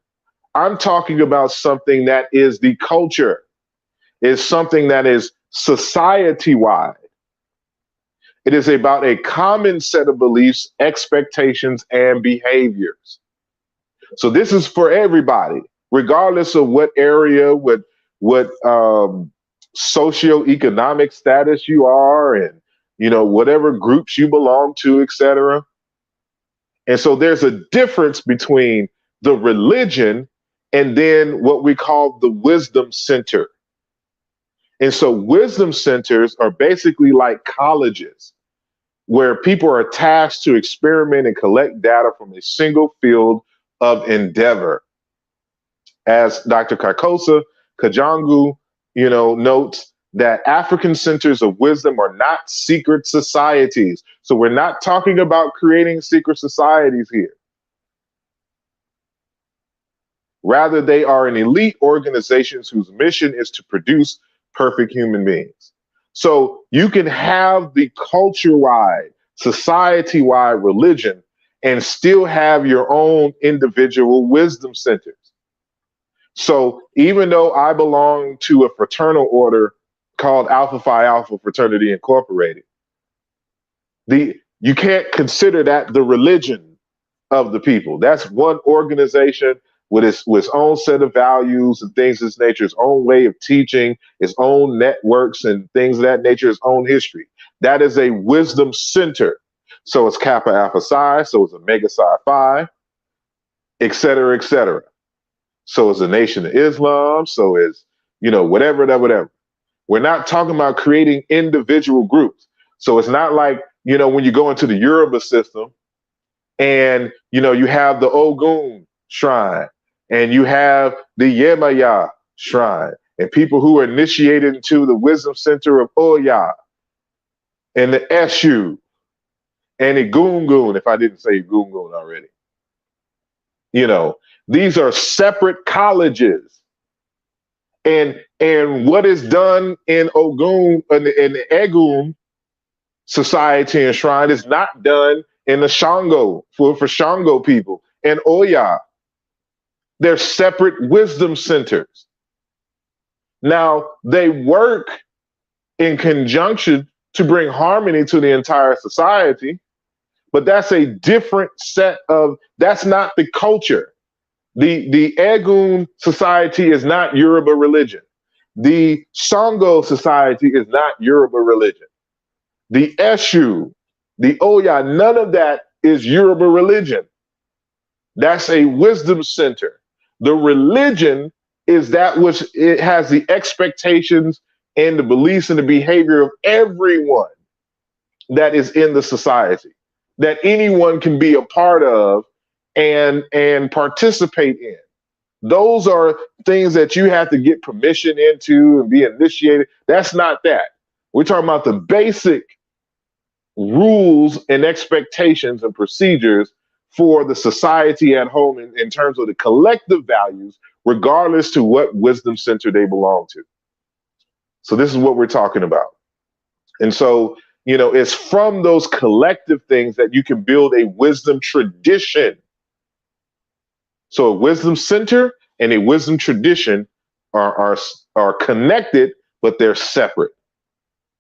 I'm talking about something that is the culture, is something that is society-wide. It is about a common set of beliefs, expectations, and behaviors. So this is for everybody, regardless of what area, what socioeconomic status you are, and whatever groups you belong to, etc. And so there's a difference between the religion and then what we call the wisdom center. And so wisdom centers are basically like colleges where people are tasked to experiment and collect data from a single field of endeavor. As Dr. Kakosa Kajangu, notes that African centers of wisdom are not secret societies. So we're not talking about creating secret societies here. Rather, they are an elite organizations whose mission is to produce perfect human beings. So you can have the culture-wide, society-wide religion and still have your own individual wisdom centers. So even though I belong to a fraternal order called Alpha Phi Alpha Fraternity Incorporated, you can't consider that the religion of the people. That's one organization with its own set of values and things of this nature, its own way of teaching, its own networks and things of that nature, its own history. That is a wisdom center. So it's Kappa Alpha Psi, so it's Omega Psi Phi, et cetera, et cetera. So it's the Nation of Islam, so it's, whatever. We're not talking about creating individual groups. So it's not like, when you go into the Yoruba system and, you have the Ogun shrine and you have the Yemaya shrine and people who are initiated into the wisdom center of Oya and the Eshu and the Gungun, if I didn't say Gungun already. These are separate colleges. And what is done in Ogun and the Egun society and shrine is not done in the Shango for Shango people and Oya. They're separate wisdom centers. Now, they work in conjunction to bring harmony to the entire society, but that's a different that's not the culture. The Egun society is not Yoruba religion. The Shango society is not Yoruba religion. The Eshu, the Oya, none of that is Yoruba religion. That's a wisdom center. The religion is that which it has the expectations and the beliefs and the behavior of everyone that is in the society, that anyone can be a part of and participate in. Those are things that you have to get permission into and be initiated. That's not that. We're talking about the basic rules and expectations and procedures for the society at home in terms of the collective values, regardless to what wisdom center they belong to. So this is what we're talking about. And so, it's from those collective things that you can build a wisdom tradition. So a wisdom center and a wisdom tradition are connected, but they're separate.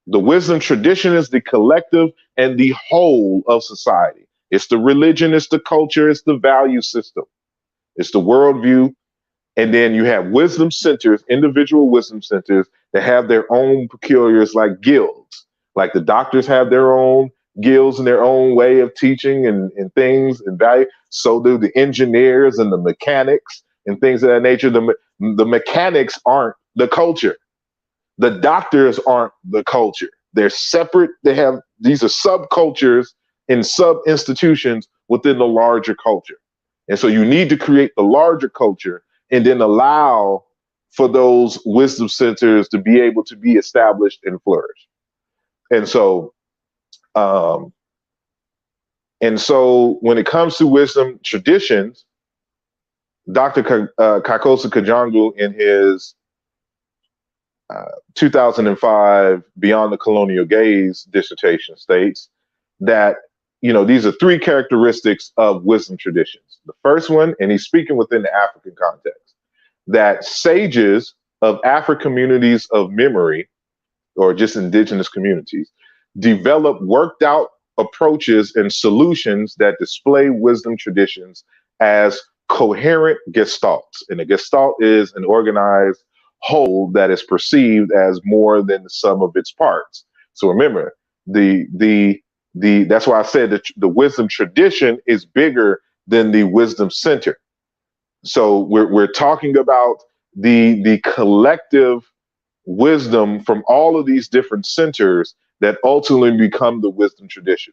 The wisdom tradition is the collective and the whole of society. It's the religion, it's the culture, it's the value system, it's the worldview. And then you have wisdom centers, individual wisdom centers that have their own peculiars, like guilds. Like the doctors have their own guilds and their own way of teaching and things and value. So do the engineers and the mechanics and things of that nature. The mechanics aren't the culture. The doctors aren't the culture. They're separate. These are subcultures and sub institutions within the larger culture. And so you need to create the larger culture and then allow for those wisdom centers to be able to be established and flourish. And so, when it comes to wisdom traditions, Dr. Kakosa Kajangu, in his 2005 Beyond the Colonial Gaze dissertation, states that these are three characteristics of wisdom traditions. The first one, and he's speaking within the African context, that sages of African communities of memory, or just indigenous communities, develop worked out approaches and solutions that display wisdom traditions as coherent gestalts. And a gestalt is an organized whole that is perceived as more than the sum of its parts. So remember, that's why I said that the wisdom tradition is bigger than the wisdom center. So we're talking about the collective wisdom from all of these different centers that ultimately become the wisdom tradition.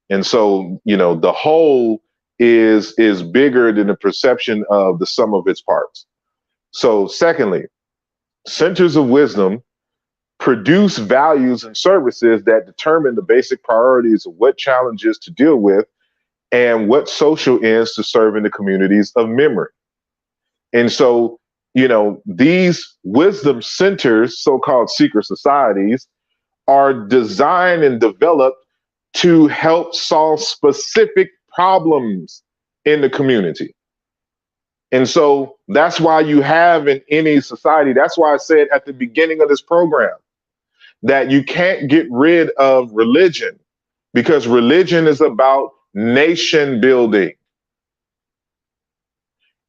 And so, the whole is bigger than the perception of the sum of its parts. So secondly, centers of wisdom produce values and services that determine the basic priorities of what challenges to deal with and what social ends to serve in the communities of memory. And so, these wisdom centers, so-called secret societies, are designed and developed to help solve specific problems in the community. And so that's why you have in any society, that's why I said at the beginning of this program that you can't get rid of religion, because religion is about nation building.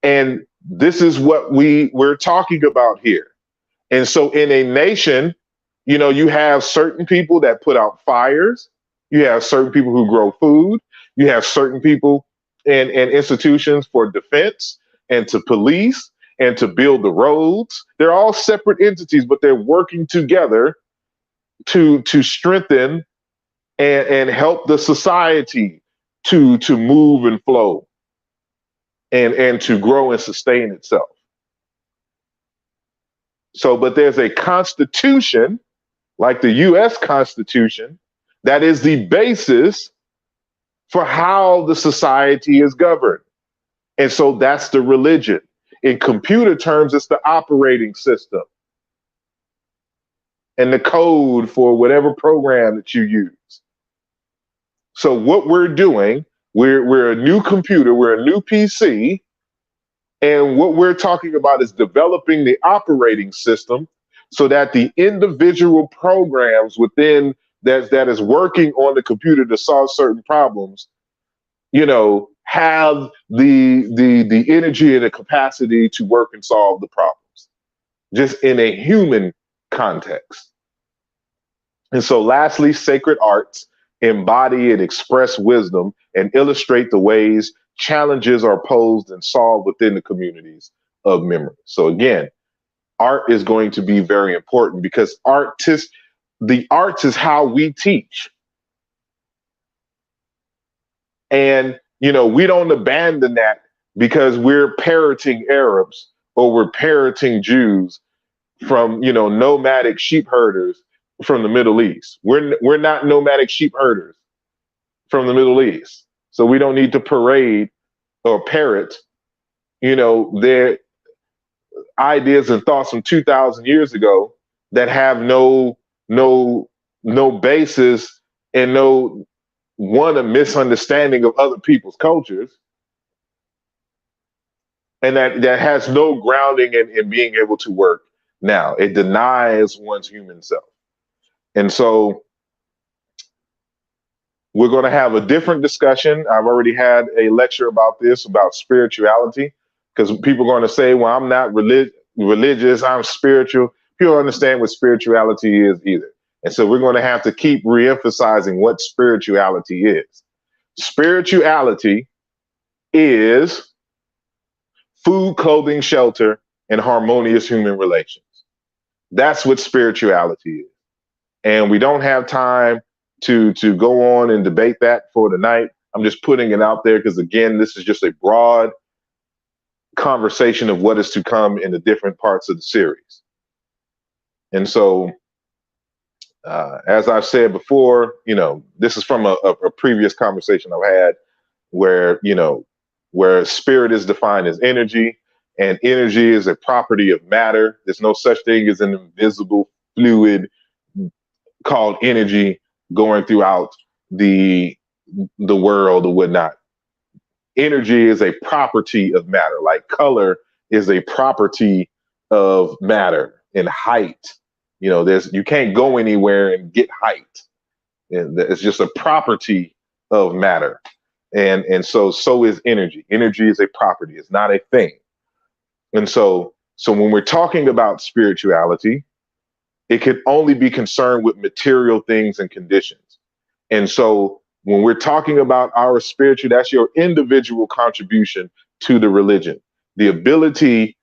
And this is what we're talking about here. And so in a nation, you have certain people that put out fires. You have certain people who grow food. You have certain people and institutions for defense and to police and to build the roads. They're all separate entities, but they're working together to strengthen and help the society to move and flow and to grow and sustain itself. So, but there's a constitution, like the US Constitution, that is the basis for how the society is governed. And so that's the religion. In computer terms, it's the operating system and the code for whatever program that you use. So what we're doing, we're a new computer, we're a new PC, and what we're talking about is developing the operating system so that the individual programs within that is working on the computer to solve certain problems, have the energy and the capacity to work and solve the problems, just in a human context. And so lastly, sacred arts embody and express wisdom and illustrate the ways challenges are posed and solved within the communities of memory. So again, art is going to be very important because the arts is how we teach. And, we don't abandon that because we're parroting Arabs or we're parroting Jews from, nomadic sheep herders from the Middle East. We're not nomadic sheep herders from the Middle East. So we don't need to parade or parrot, their ideas and thoughts from 2,000 years ago that have no no basis and no a misunderstanding of other people's cultures, and that has no grounding in being able to work now. It denies one's human self. And so we're going to have a different discussion. I've already had a lecture about this, about spirituality, because people are going to say, well, I'm not religious, I'm spiritual. People don't understand what spirituality is either. And so we're going to have to keep reemphasizing what spirituality is. Spirituality is food, clothing, shelter, and harmonious human relations. That's what spirituality is. And we don't have time to go on and debate that for tonight. I'm just putting it out there because, again, this is just a broad conversation of what is to come in the different parts of the series. And so, as I've said before, this is from a previous conversation I've had where, where spirit is defined as energy, and energy is a property of matter. There's no such thing as an invisible fluid called energy going throughout the world or whatnot. Energy is a property of matter, like color is a property of matter, and height. You can't go anywhere and get height. It's just a property of matter. And so is energy. Energy is a property, it's not a thing. And so when we're talking about spirituality, it can only be concerned with material things and conditions. And so when we're talking about our spiritual, that's your individual contribution to the religion. The ability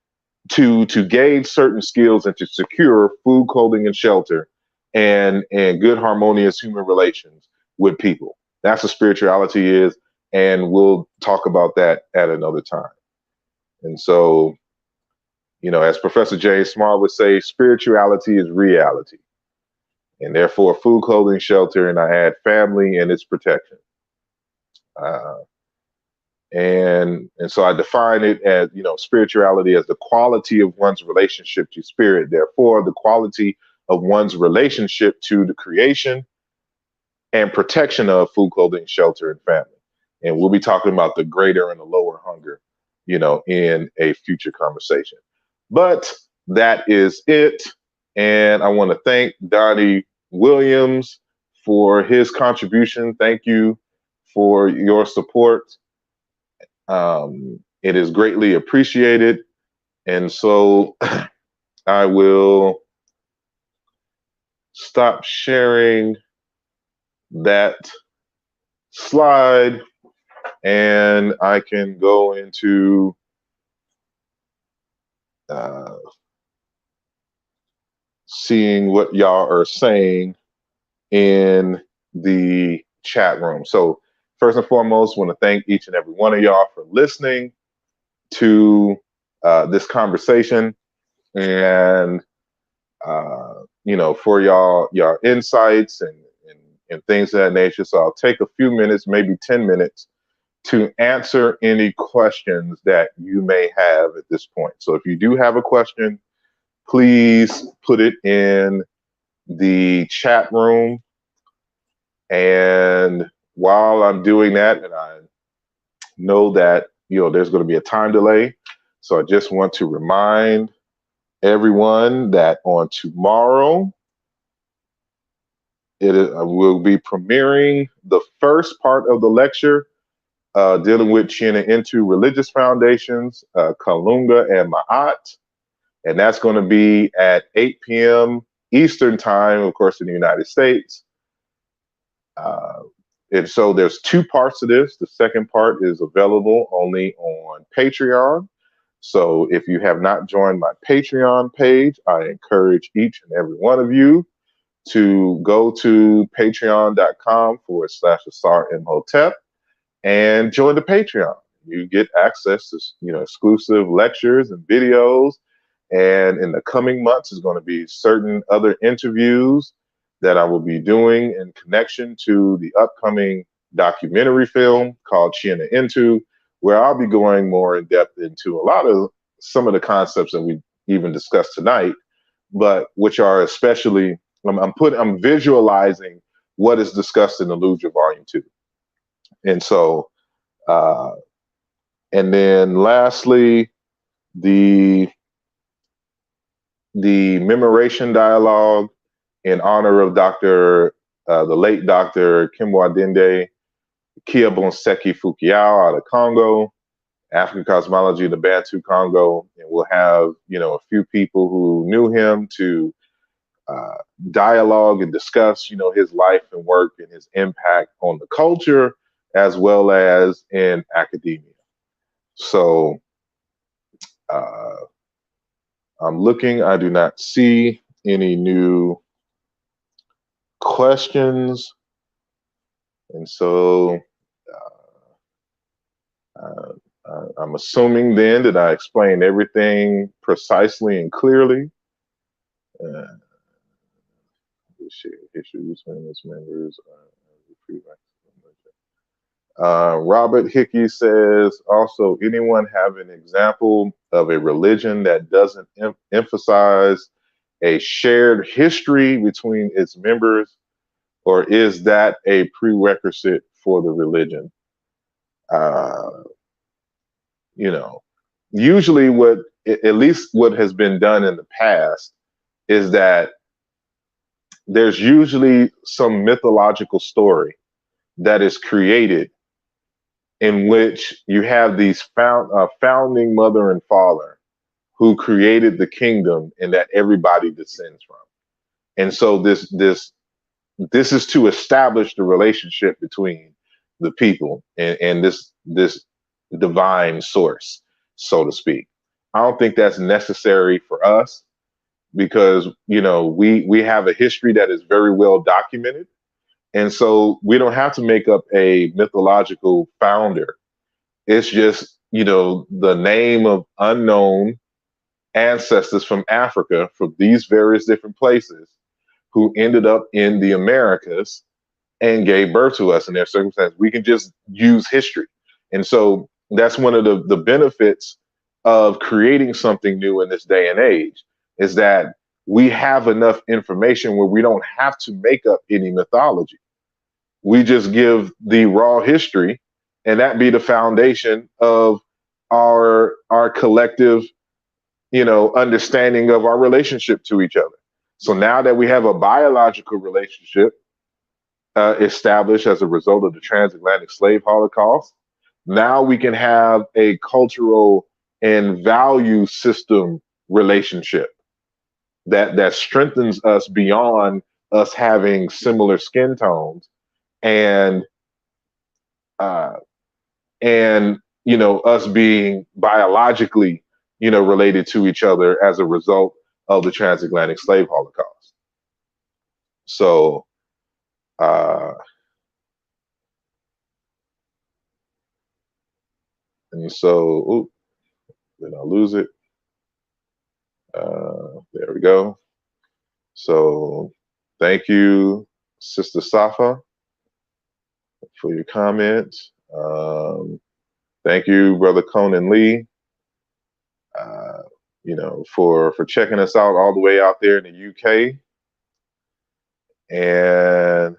to gain certain skills and to secure food, clothing, and shelter, and good harmonious human relations with people. That's what spirituality is. And we'll talk about that at another time. And so, as Professor James Smart would say, spirituality is reality. And therefore, food, clothing, shelter, and I add family and its protection. And so I define it as, spirituality as the quality of one's relationship to spirit. Therefore, the quality of one's relationship to the creation and protection of food, clothing, shelter, and family. And we'll be talking about the greater and the lower hunger, in a future conversation. But that is it. And I want to thank Donnie Williams for his contribution. Thank you for your support. It is greatly appreciated. And so I will stop sharing that slide and I can go into seeing what y'all are saying in the chat room. So first and foremost, want to thank each and every one of y'all for listening to this conversation, and for y'all insights and things of that nature. So I'll take a few minutes, maybe 10 minutes, to answer any questions that you may have at this point. So if you do have a question, please put it in the chat room. And while I'm doing that, and I know that, there's going to be a time delay. So I just want to remind everyone that on tomorrow, we'll be premiering the first part of the lecture dealing with Into Religious Foundations, Kalunga and Maat. And that's going to be at 8 p.m. Eastern time, of course, in the United States. And so there's two parts to this. The second part is available only on Patreon. So if you have not joined my Patreon page, I encourage each and every one of you to go to patreon.com/asarimhotep and join the Patreon. You get access to, exclusive lectures and videos. And in the coming months, is going to be certain other interviews that I will be doing in connection to the upcoming documentary film called Into, where I'll be going more in depth into a lot of some of the concepts that we even discussed tonight, but which are especially I'm visualizing what is discussed in the Lugiah Volume 2. And so, and then lastly, the memoration dialogue in honor of the late Dr. Kimoo Adinde Kiabonseki Fukiao out of Congo, African Cosmology, the Bantu Congo, and we'll have, a few people who knew him to dialogue and discuss, his life and work and his impact on the culture as well as in academia. So I'm looking, I do not see any new questions. And so I'm assuming then that I explained everything precisely and clearly. History between its members. Robert Hickey says, also, anyone have an example of a religion that doesn't emphasize a shared history between its members, or is that a prerequisite for the religion? Usually at least what has been done in the past is that there's usually some mythological story that is created in which you have these founding mother and father who created the kingdom and that everybody descends from. And so this is to establish the relationship between the people and this divine source, so to speak. I don't think that's necessary for us because, we have a history that is very well documented. And so we don't have to make up a mythological founder. It's just, the name of unknown ancestors from Africa, from these various different places, who ended up in the Americas and gave birth to us in their circumstances. We can just use history. And so that's one of the benefits of creating something new in this day and age, is that we have enough information where we don't have to make up any mythology. We just give the raw history, and that be the foundation of our collective, understanding of our relationship to each other. So now that we have a biological relationship established as a result of the transatlantic slave holocaust, now we can have a cultural and value system relationship that strengthens us beyond us having similar skin tones and us being biologically related to each other as a result of the transatlantic slave holocaust. So and so did I lose it? There we go. So thank you, Sister Safa, for your comments. Thank you, Brother Conan Lee, for checking us out all the way out there in the UK. And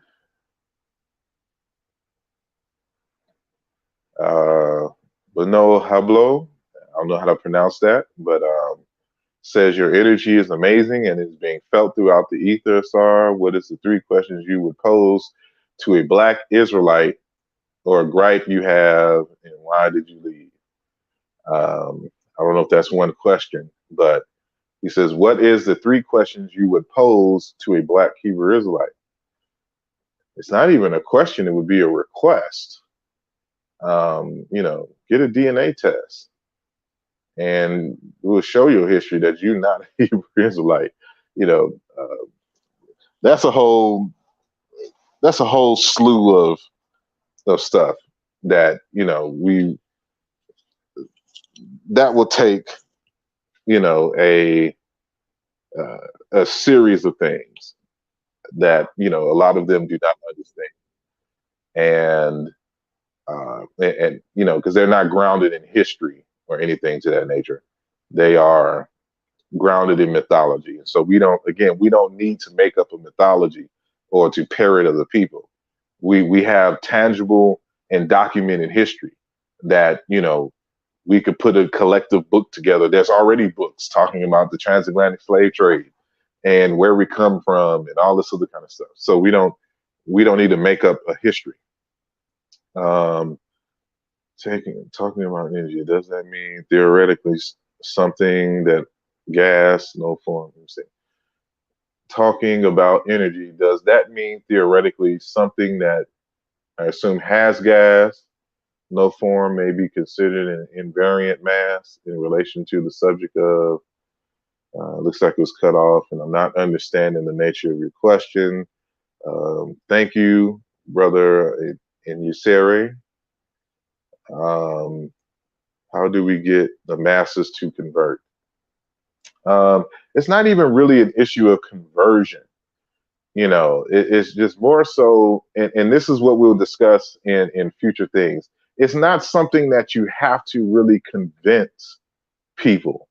Beno Hablo, I don't know how to pronounce that, but says your energy is amazing and is being felt throughout the ether, Sar. What is the 3 questions you would pose to a Black Israelite, or a gripe you have, and why did you leave? I don't know if that's one question, but he says, what is the 3 questions you would pose to a Black Hebrew Israelite? It's not even a question, it would be a request. Get a DNA test and it will show your history that you're not a Hebrew Israelite. That's a whole slew of stuff that, that will take, a series of things that, a lot of them do not understand. And because they're not grounded in history or anything to that nature. They are grounded in mythology. And so we don't need to make up a mythology or to parrot other people. We have tangible and documented history that, we could put a collective book together. There's already books talking about the transatlantic slave trade and where we come from and all this other kind of stuff. So we don't need to make up a history. Talking about energy, does that mean theoretically something that gas, no form? Let me see. Talking about energy, does that mean theoretically something that I assume has gas, no form, may be considered an invariant mass in relation to the subject of? Looks like it was cut off, and I'm not understanding the nature of your question. Thank you, brother Inyusere. How do we get the masses to convert? It's not even really an issue of conversion. It's just more so, and this is what we'll discuss in future things. It's not something that you have to really convince people,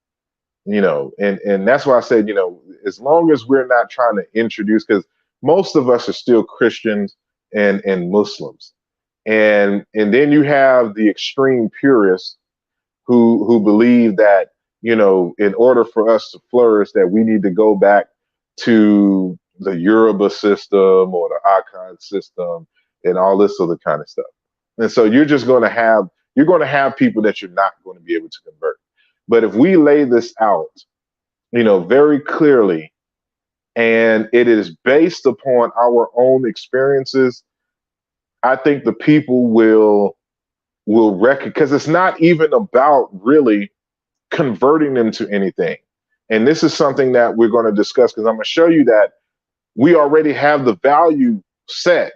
and that's why I said, as long as we're not trying to introduce, because most of us are still Christians and Muslims. And then you have the extreme purists who believe that, in order for us to flourish, that we need to go back to the Yoruba system or the Akan system and all this other kind of stuff. And so you're going to have people that you're not going to be able to convert. But if we lay this out, very clearly, and it is based upon our own experiences, I think the people will recognize, because it's not even about really converting them to anything. And this is something that we're going to discuss, because I'm going to show you that we already have the value set.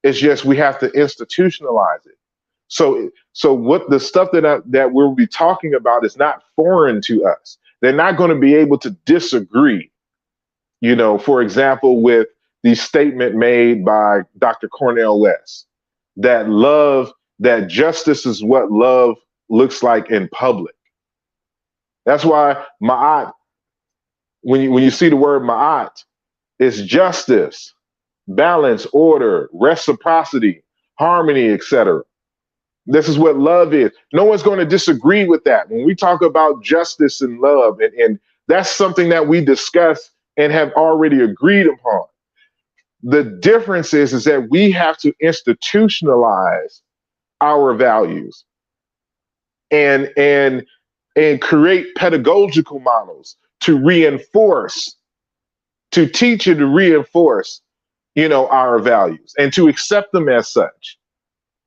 It's just we have to institutionalize it. So what the stuff that we'll be talking about is not foreign to us. They're not going to be able to disagree. For example, with the statement made by Dr. Cornel West, that justice is what love looks like in public. That's why Maat, when you see the word Maat, it's justice, balance, order, reciprocity, harmony, etc. This is what love is. No one's going to disagree with that. When we talk about justice and love, and that's something that we discuss and have already agreed upon. The difference is that we have to institutionalize our values and create pedagogical models to reinforce, to teach and to reinforce, our values and to accept them as such.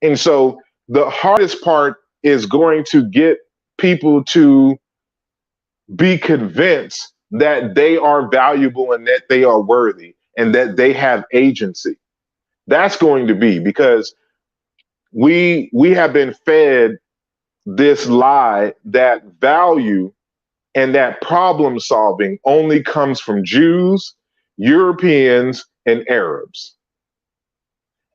And so the hardest part is going to get people to be convinced that they are valuable and that they are worthy and that they have agency. That's going to be, because we have been fed this lie that value and that problem solving only comes from Jews, Europeans, and Arabs.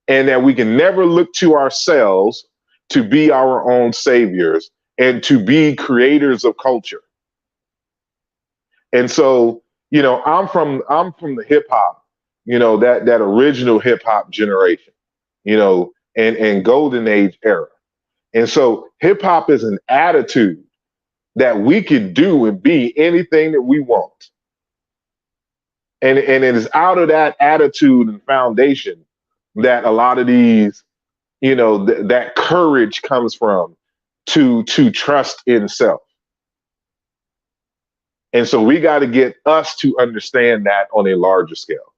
And that we can never look to ourselves to be our own saviors and to be creators of culture. And so, I'm from the hip hop, that original hip hop generation, and golden age era. And so hip hop is an attitude that we can do and be anything that we want. And it is out of that attitude and foundation that a lot of these, that courage comes from, to trust in self. And so we got to get us to understand that on a larger scale.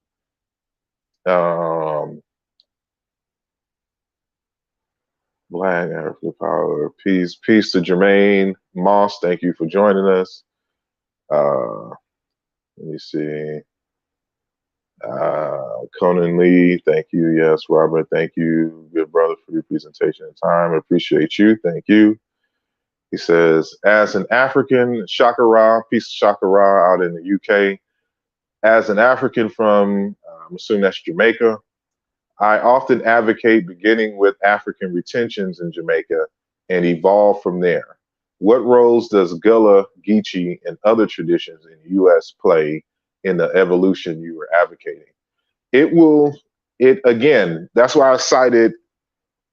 Black Africa Power. Peace to Jermaine Moss. Thank you for joining us. Let me see. Conan Lee, thank you. Yes, Robert, thank you, good brother, for your presentation and time. I appreciate you. Thank you. He says, as an African, Shakara, peace of Shakara out in the UK. As an African from, I'm assuming that's Jamaica, I often advocate beginning with African retentions in Jamaica and evolve from there. What roles does Gullah, Geechee, and other traditions in the U.S. play in the evolution you were advocating? It will, it again, that's why I cited,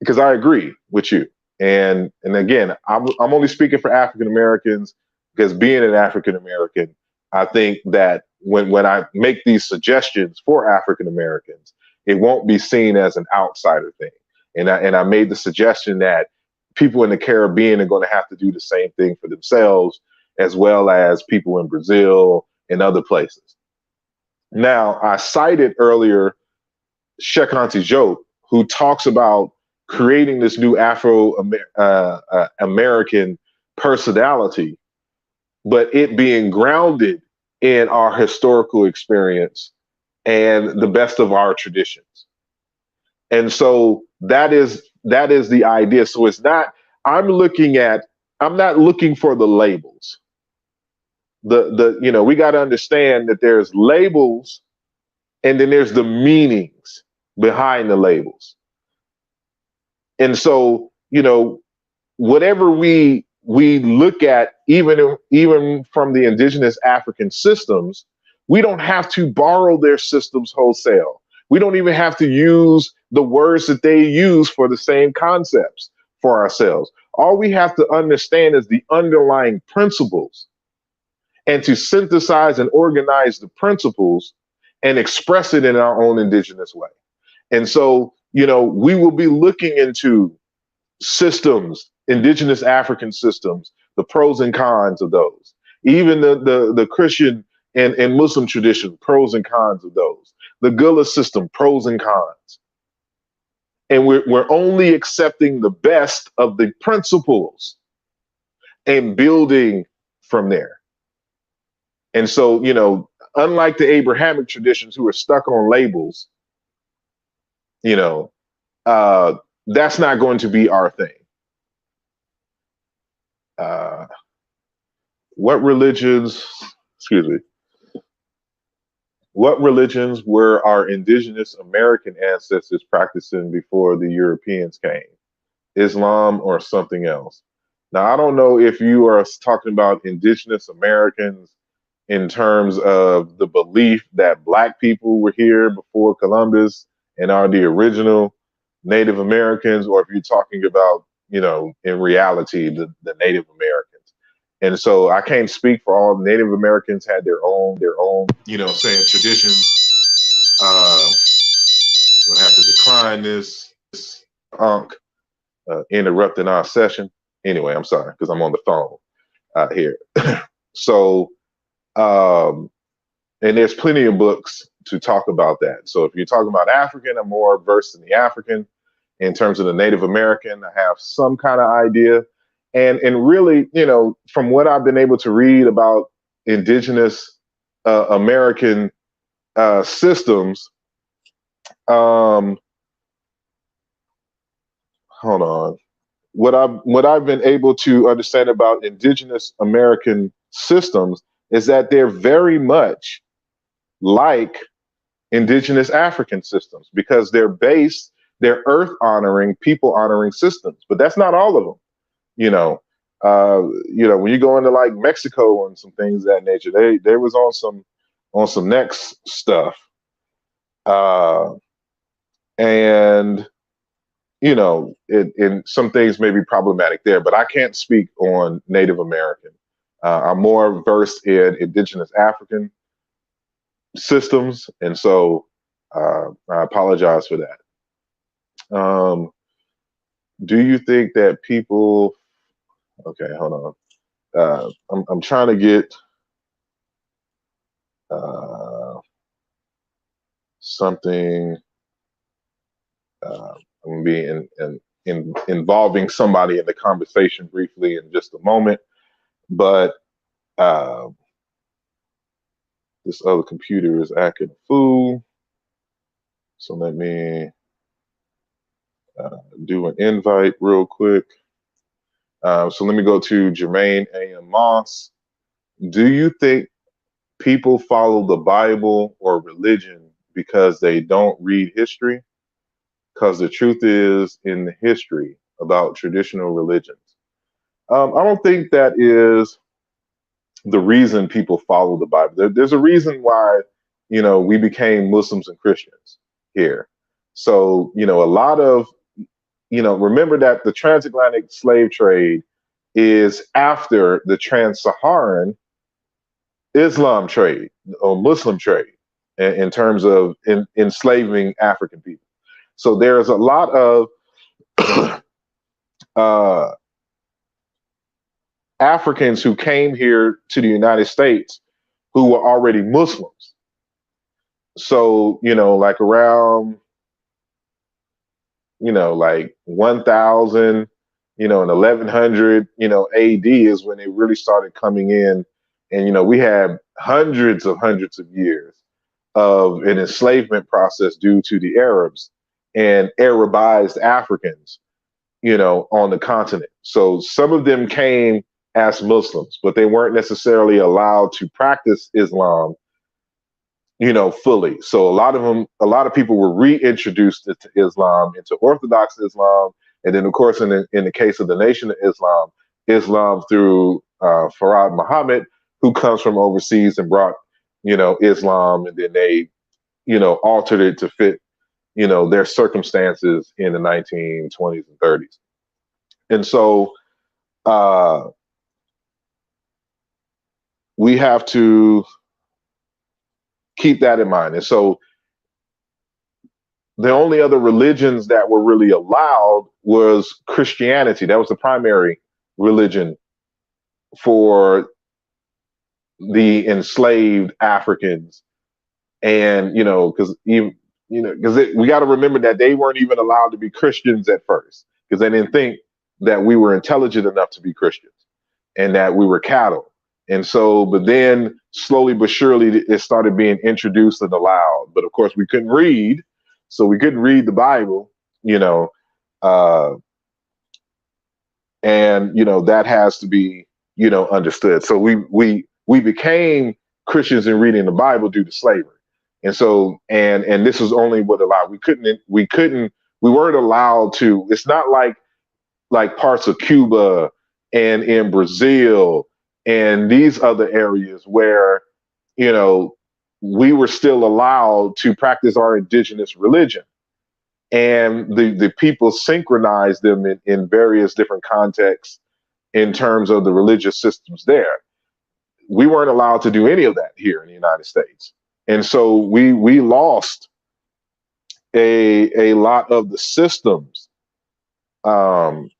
because I agree with you. And again, I'm only speaking for African Americans, because being an African American, I think that when I make these suggestions for African Americans, it won't be seen as an outsider thing. And I made the suggestion that people in the Caribbean are going to have to do the same thing for themselves, as well as people in Brazil and other places. Now, I cited earlier Shekanti Job, who talks about creating this new Afro-American personality, but it being grounded in our historical experience and the best of our traditions. And so that is the idea. So it's not, I'm not looking for the labels. We got to understand that there's labels and then there's the meanings behind the labels. And so, whatever we look at, even from the indigenous African systems, we don't have to borrow their systems wholesale. We don't even have to use the words that they use for the same concepts for ourselves. All we have to understand is the underlying principles, and to synthesize and organize the principles and express it in our own indigenous way. And so, we will be looking into systems, indigenous African systems, the pros and cons of those, even the Christian and Muslim tradition, pros and cons of those, the Gullah system, pros and cons. And we're only accepting the best of the principles and building from there. And so, unlike the Abrahamic traditions who are stuck on labels, that's not going to be our thing. What religions were our indigenous American ancestors practicing before the Europeans came? Islam or something else? Now, I don't know if you are talking about indigenous Americans in terms of the belief that Black people were here before Columbus and are the original Native Americans, or if you're talking about, in reality, the Native Americans. And so I can't speak for all. Native Americans had their own, saying traditions. We'll have to decline this interrupting our session. Anyway, I'm sorry, because I'm on the phone here. So, and there's plenty of books to talk about that. So if you're talking about African, I'm more versed in the African. In terms of the Native American, I have some kind of idea. And really, from what I've been able to read about indigenous American systems, hold on. What I've been able to understand about indigenous American systems is that they're very much like indigenous African systems, because they're earth honoring, people honoring systems. But that's not all of them. When you go into like Mexico and some things of that nature, they was on some next stuff. And some things may be problematic there, but I can't speak on Native American. I'm more versed in indigenous African systems, and so I apologize for that. Do you think that people? Okay, hold on. I'm trying to get something. I'm gonna be involving somebody in the conversation briefly in just a moment, but this other computer is acting a fool. So let me do an invite real quick. So let me go to Jermaine A.M. Moss. Do you think people follow the Bible or religion because they don't read history? Because the truth is, in the history about traditional religions, I don't think that is the reason people follow the Bible. There's a reason why, we became Muslims and Christians here. So, a lot of, remember that the transatlantic slave trade is after the trans-Saharan Islam trade or Muslim trade in terms of enslaving African people. So there's a lot of uh, Africans who came here to the United States who were already Muslims. So, like around, like 1000, and 1100, AD is when they really started coming in. And, we had hundreds of years of an enslavement process due to the Arabs and Arabized Africans, on the continent. So some of them came as Muslims, but they weren't necessarily allowed to practice Islam, fully. So a lot of people were reintroduced into Islam, into Orthodox Islam, and then of course in the case of the Nation of Islam, Islam through Farad Muhammad, who comes from overseas and brought, Islam, and then they, altered it to fit, their circumstances in the 1920s and 30s. And so we have to keep that in mind. And so the only other religions that were really allowed was Christianity. That was the primary religion for the enslaved Africans. And, because we got to remember that they weren't even allowed to be Christians at first, because they didn't think that we were intelligent enough to be Christians and that we were cattle. And so, but then slowly but surely it started being introduced and allowed. But of course we couldn't read, so we couldn't read the Bible, and that has to be, understood. So we became Christians in reading the Bible due to slavery. And so, and this was only what allowed. We weren't allowed to. It's not like parts of Cuba and in Brazil and these other areas where, we were still allowed to practice our indigenous religion. And the people synchronized them in various different contexts in terms of the religious systems there. We weren't allowed to do any of that here in the United States. And so we lost a lot of the systems and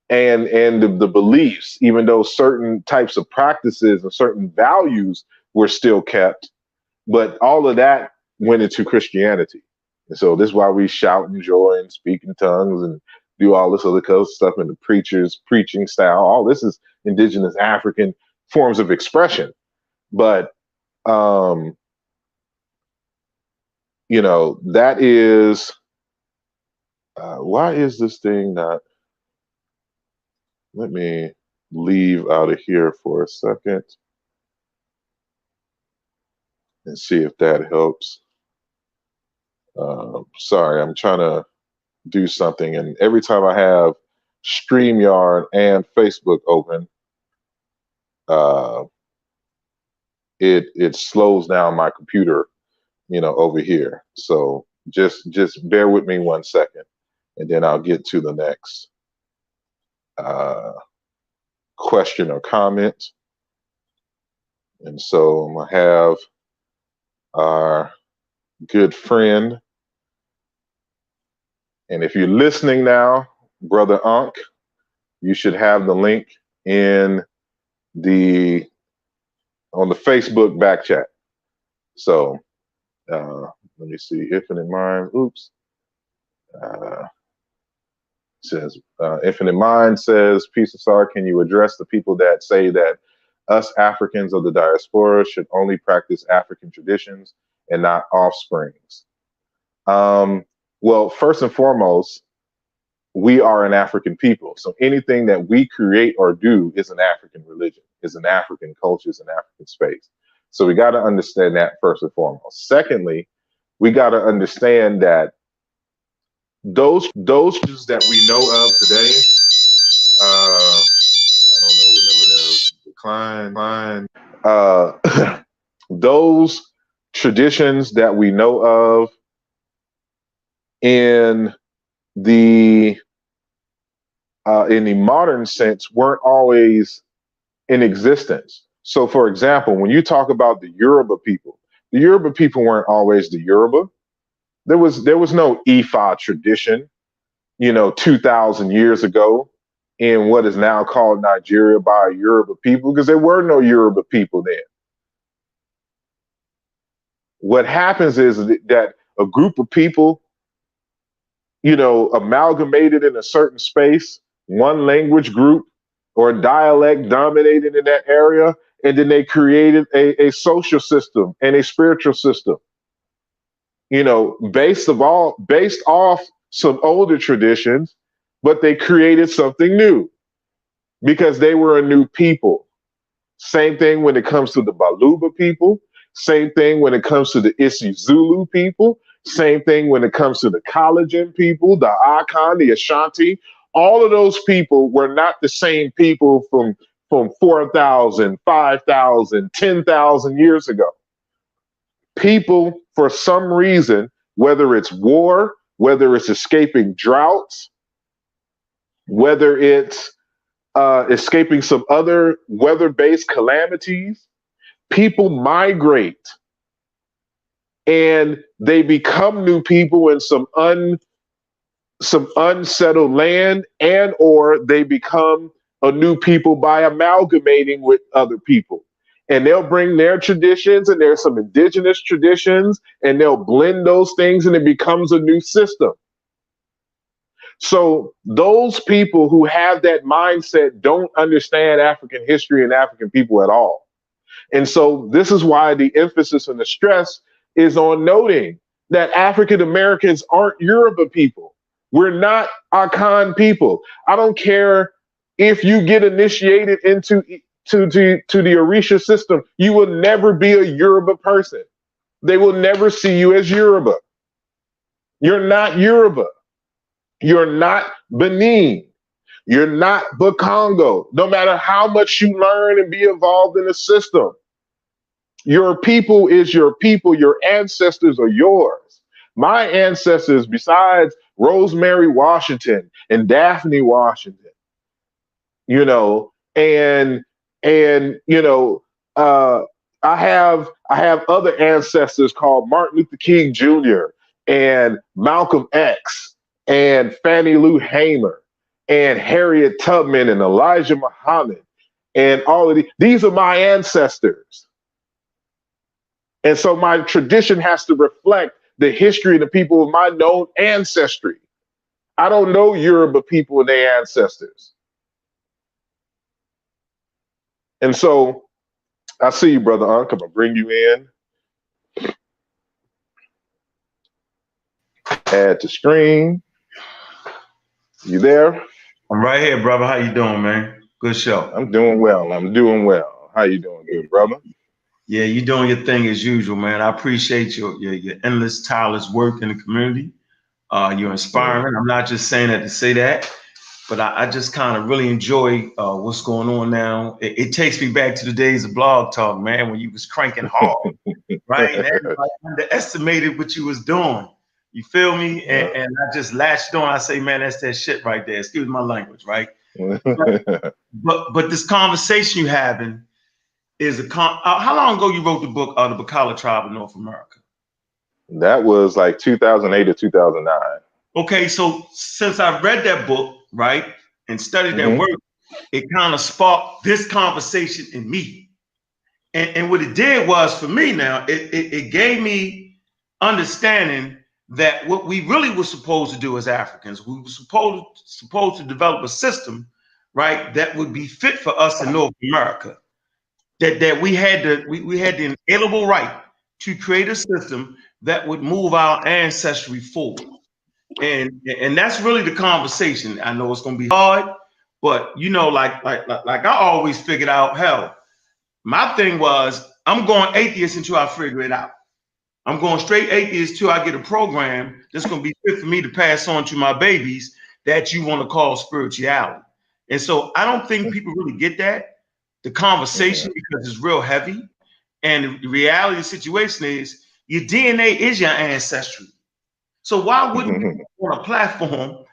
the beliefs, even though certain types of practices and certain values were still kept, but all of that went into Christianity. And so this is why we shout and joy and speak in tongues and do all this other kind of stuff in the preacher's preaching style. All this is indigenous African forms of expression. But that is why is this thing not? Let me leave out of here for a second and see if that helps. Sorry, I'm trying to do something, and every time I have StreamYard and Facebook open, it slows down my computer, over here. So just bear with me 1 second, and then I'll get to the next question or comment. And so I'm gonna have our good friend, and if you're listening now, Brother Ankh, you should have the link on the Facebook back chat. So let me see. Infinite Mind. Oops. Says Infinite Mind says, "Peace of Sar, can you address the people that say that us Africans of the diaspora should only practice African traditions and not offsprings?" Well, first and foremost, we are an African people. So anything that we create or do is an African religion, is an African culture, is an African space. So we got to understand that first and foremost. Secondly, we got to understand that those that we know of today, those traditions that we know of in the modern sense weren't always in existence. So, for example, when you talk about the Yoruba people weren't always the Yoruba. There was no Ifa tradition, 2,000 years ago in what is now called Nigeria by Yoruba people, because there were no Yoruba people then. What happens is that a group of people, amalgamated in a certain space, one language group or dialect dominated in that area, and then they created a social system and a spiritual system, based off some older traditions, but they created something new because they were a new people. Same thing when it comes to the Baluba people. Same thing when it comes to the isiZulu people. Same thing when it comes to the Collagen people, the Akan, the Ashanti. All of those people were not the same people from 4,000, 5,000, 10,000 years ago. People, for some reason, whether it's war, whether it's escaping droughts, whether it's escaping some other weather-based calamities, people migrate and they become new people in some unsettled land, and or they become a new people by amalgamating with other people. And they'll bring their traditions, and there's some indigenous traditions, and they'll blend those things, and it becomes a new system. So those people who have that mindset don't understand African history and African people at all. And so this is why the emphasis and the stress is on noting that African Americans aren't Yoruba people. We're not Akan people. I don't care if you get initiated into the Orisha system, you will never be a Yoruba person. They will never see you as Yoruba. You're not Yoruba. You're not Benin. You're not Bakongo. No matter how much you learn and be involved in the system, your people is your people. Your ancestors are yours. My ancestors, besides Rosemary Washington and Daphne Washington, and I have other ancestors called Martin Luther King Jr. and Malcolm X and Fannie Lou Hamer and Harriet Tubman and Elijah Muhammad and all of these are my ancestors. And so my tradition has to reflect the history of the people of my known ancestry. I don't know Yoruba people and their ancestors. And so I see you, Brother Unc. I'm going to bring you in. Add to screen. You there? I'm right here, brother. How you doing, man? Good show. I'm doing well. How you doing, good brother? Yeah, you're doing your thing as usual, man. I appreciate your endless, tireless work in the community. You're inspiring. I'm not just saying that to say that, but I just kind of really enjoy what's going on now. It takes me back to the days of Blog Talk, man, when you was cranking hard, right? And everybody underestimated what you was doing. You feel me? And I just latched on. I say, man, that's that shit right there. Excuse my language, right? but this conversation you having is how long ago you wrote the book, The Bacala Tribe of North America? That was like 2008 or 2009. Okay, so since I read that book, right, and studied that work, it kind of sparked this conversation in me. And what it did was, for me now, it gave me understanding that what we really were supposed to do as Africans, we were supposed to develop a system, right, that would be fit for us in North America. That we had the inalienable right to create a system that would move our ancestry forward. And that's really the conversation. I know it's gonna be hard, but like I always figured out, hell, my thing was I'm going atheist until I figure it out. I'm going straight atheist till I get a program that's gonna be fit for me to pass on to my babies that you want to call spirituality. And so I don't think people really get that. the conversation because it's real heavy. And the reality of the situation is your DNA is your ancestry. So why wouldn't you want a platform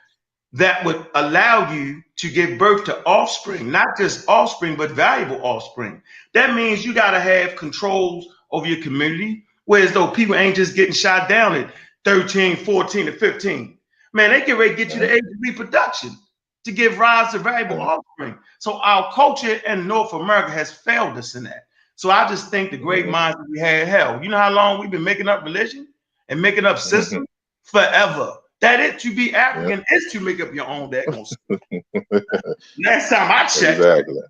that would allow you to give birth to offspring, not just offspring, but valuable offspring? That means you got to have controls over your community, whereas though people ain't just getting shot down at 13, 14, and 15. Man, they get ready to get you the age of reproduction to give rise to valuable offspring. So our culture in North America has failed us in that. So I just think the great minds that we had, hell, you know how long we've been making up religion and making up systems? Forever. That it to be African is to make up your own daggone system. Last time I checked. Exactly.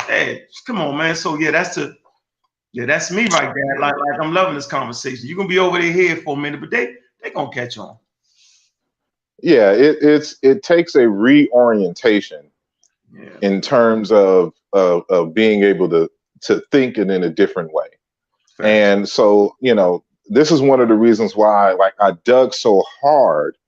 Hey, come on, man. So that's me right there. Like I'm loving this conversation. You're gonna be over their head for a minute, but they gonna catch on. Yeah, it takes a reorientation in terms of being able to think it in a different way. Fair. And so, this is one of the reasons why I dug so hard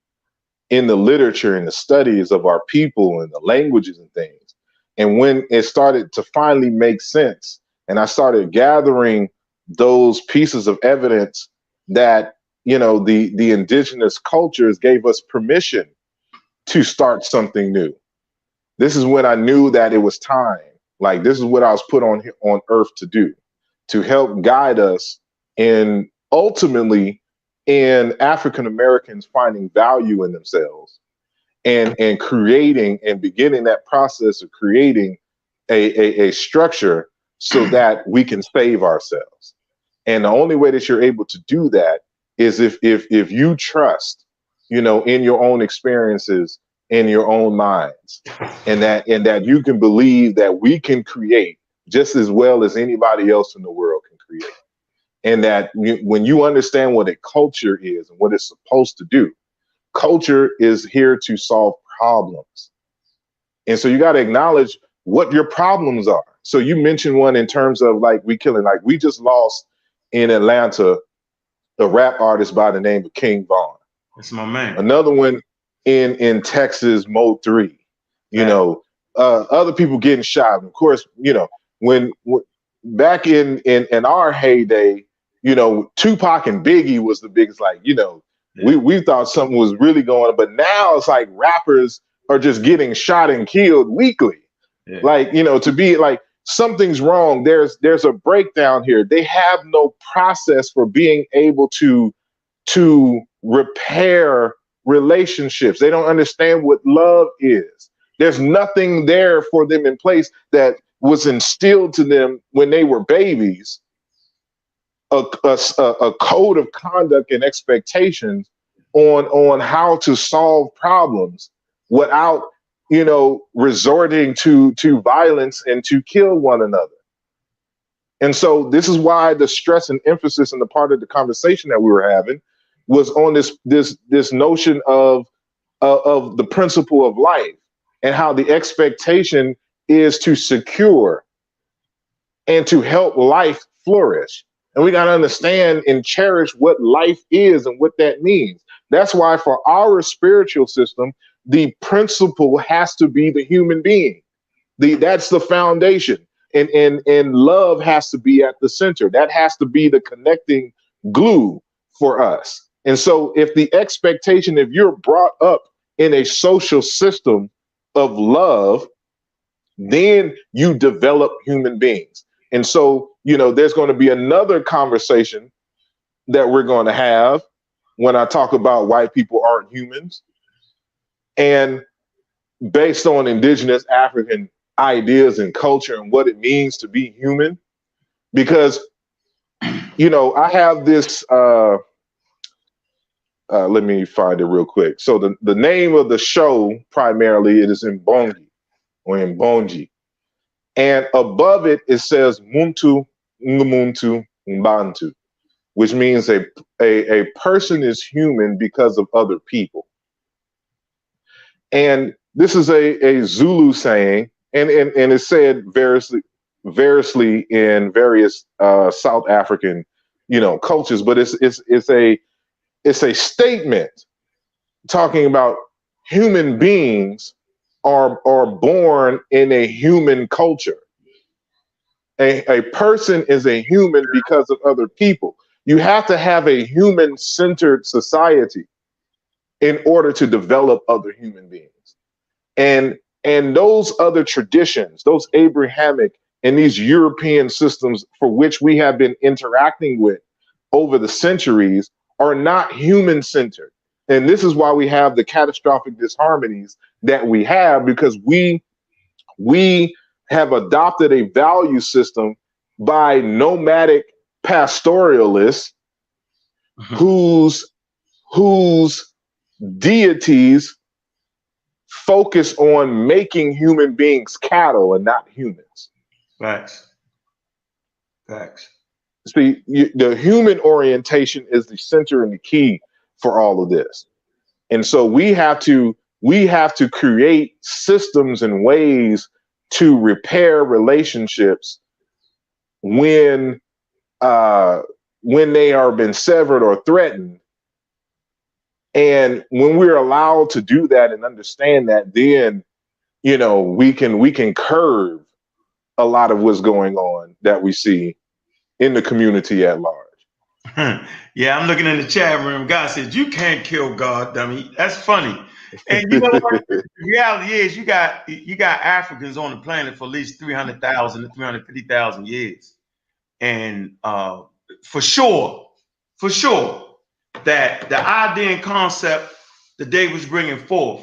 in the literature and the studies of our people and the languages and things. And when it started to finally make sense, and I started gathering those pieces of evidence that, the indigenous cultures gave us permission to start something new. This is when I knew that it was time. Like, this is what I was put on earth to do, to help guide us in ultimately in African Americans finding value in themselves and creating and beginning that process of creating a structure so that we can save ourselves. And the only way that you're able to do that is if you trust, in your own experiences, in your own minds, and that you can believe that we can create just as well as anybody else in the world can create. And that when you understand what a culture is and what it's supposed to do, culture is here to solve problems. And so you got to acknowledge what your problems are. So you mentioned one in terms of we just lost in Atlanta a rap artist by the name of King Von. That's my man. Another one in Texas, Mo 3. Other people getting shot. Of course, when back in our heyday, Tupac and Biggie was the biggest, we thought something was really going on, but now it's like rappers are just getting shot and killed weekly. Yeah. To be like, something's wrong. There's a breakdown here. They have no process for being able to repair relationships. They don't understand what love is. There's nothing there for them in place that was instilled to them when they were babies. A code of conduct and expectations on how to solve problems without, resorting to violence and to kill one another. And so this is why the stress and emphasis in the part of the conversation that we were having was on this notion of the principle of life and how the expectation is to secure and to help life flourish. And we got to understand and cherish what life is and what that means. That's why for our spiritual system, the principle has to be the human being. That's the foundation. And love has to be at the center. That has to be the connecting glue for us. And so if the expectation, if you're brought up in a social system of love, then you develop human beings. And so, there's going to be another conversation that we're going to have when I talk about white people aren't humans. And based on indigenous African ideas and culture and what it means to be human, because, I have this, let me find it real quick. So the name of the show, primarily, it is Mbongi or Mbongi. And above it, it says Muntu, Ngumuntu, Mbantu, which means a person is human because of other people. And this is a Zulu saying, and it's said variously in various South African, cultures, but it's a statement talking about human beings are born in a human culture. A person is a human because of other people. You have to have a human-centered society in order to develop other human beings. And those other traditions, those Abrahamic and these European systems for which we have been interacting with over the centuries are not human-centered. And this is why we have the catastrophic disharmonies that we have, because we have adopted a value system by nomadic pastoralists whose deities focus on making human beings cattle and not humans. Facts. Facts. See, the human orientation is the center and the key for all of this. And so we have to create systems and ways to repair relationships when they are been severed or threatened. And when we're allowed to do that and understand that, then, you know, we can curb a lot of what's going on that we see in the community at large. Yeah, I'm looking in the chat room. God said, "You can't kill God, dummy." That's funny. And you know what? The reality is, you got Africans on the planet for at least 300,000 to 350,000 years, and for sure, that the idea and concept that they was bringing forth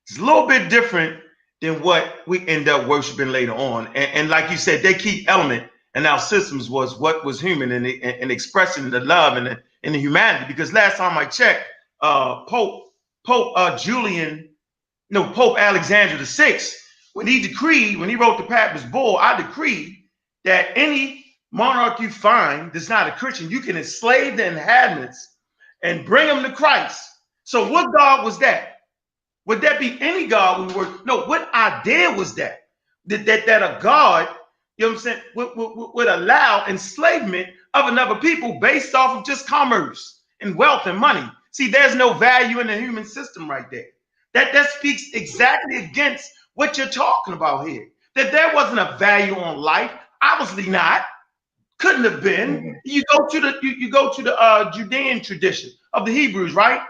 is a little bit different than what we end up worshiping later on. And like you said, they key element in our systems was what was human and expressing the love and the humanity. Because last time I checked, Pope Alexander VI, when he wrote the Papist Bull, I decree that any monarch you find that's not a Christian, you can enslave the inhabitants and bring them to Christ. So what God was that? Would that be any God? No, what idea was that? That a God, you know what I'm saying, would allow enslavement of another people based off of just commerce and wealth and money. See, there's no value in the human system right there. That speaks exactly against what you're talking about here. That there wasn't a value on life. Obviously not. Couldn't have been. You go to the Judean tradition of the Hebrews, right?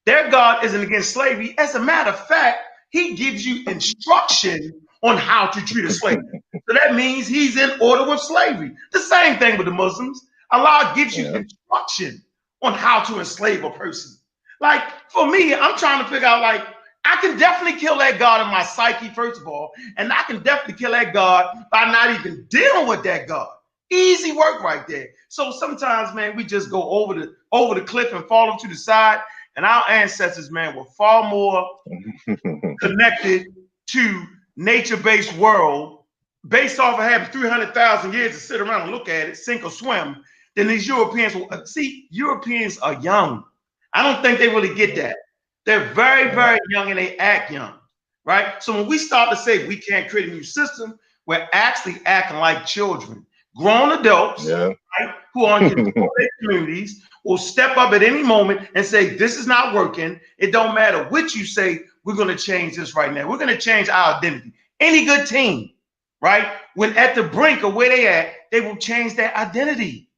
Their God isn't against slavery. As a matter of fact, he gives you instruction on how to treat a slave. So that means he's in order with slavery. The same thing with the Muslims. Allah gives you instruction on how to enslave a person. Like for me, I'm trying to figure out, like, I can definitely kill that God in my psyche, first of all, and I can definitely kill that God by not even dealing with that God. Easy work right there. So sometimes, man, we just go over the cliff and fall to the side. And our ancestors, man, were far more connected to nature-based world, based off of having 300,000 years to sit around and look at it, sink or swim, than these Europeans. See, Europeans are young. I don't think they really get that. They're very, very young and they act young, right? So when we start to say we can't create a new system, we're actually acting like children. Grown adults, right, who are in control of their communities will step up at any moment and say, this is not working. It don't matter what you say, we're going to change this right now. We're going to change our identity. Any good team, right, when at the brink of where they at, they will change their identity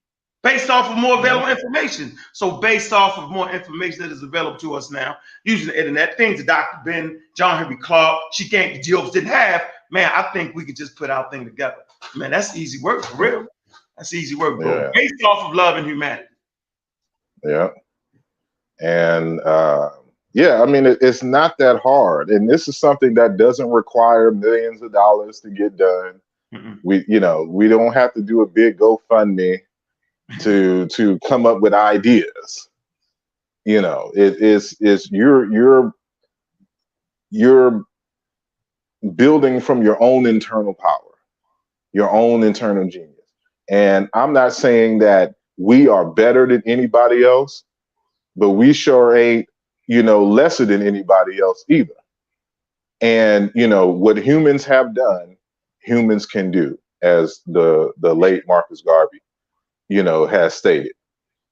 based off of more available information. So based off of more information that is available to us now, using the internet, things that Dr. Ben, John Henry Clark, Shikank Jobs didn't have, man, I think we could just put our thing together. Man, that's easy work for real. That's easy work, bro. Yeah. Based off of love and humanity. Yeah. And yeah, I mean, it's not that hard. And this is something that doesn't require millions of dollars to get done. We don't have to do a big GoFundMe to come up with ideas. You know, it's you're building from your own internal power, your own internal genius. And I'm not saying that we are better than anybody else, but we sure ain't, lesser than anybody else either. And, what humans have done, humans can do, as the late Marcus Garvey, has stated.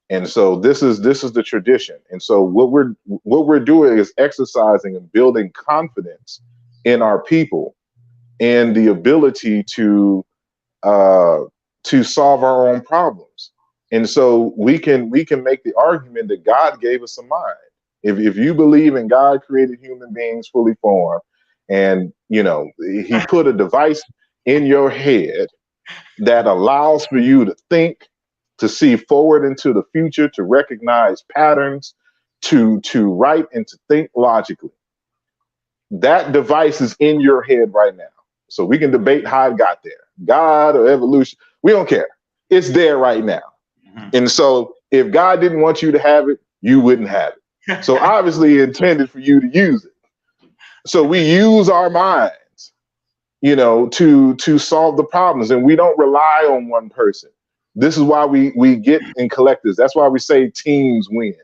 And so this is the tradition. And so what we're doing is exercising and building confidence in our people and the ability to to solve our own problems. And so we can make the argument that God gave us a mind. If you believe in God created human beings fully formed, and he put a device in your head that allows for you to think, to see forward into the future, to recognize patterns, to write and to think logically. That device is in your head right now. So we can debate how it got there, God or evolution. We don't care. It's there right now. Mm-hmm. And so if God didn't want you to have it, you wouldn't have it. So obviously intended for you to use it. So we use our minds, to solve the problems, and we don't rely on one person. This is why we get in collectives. That's why we say teams win.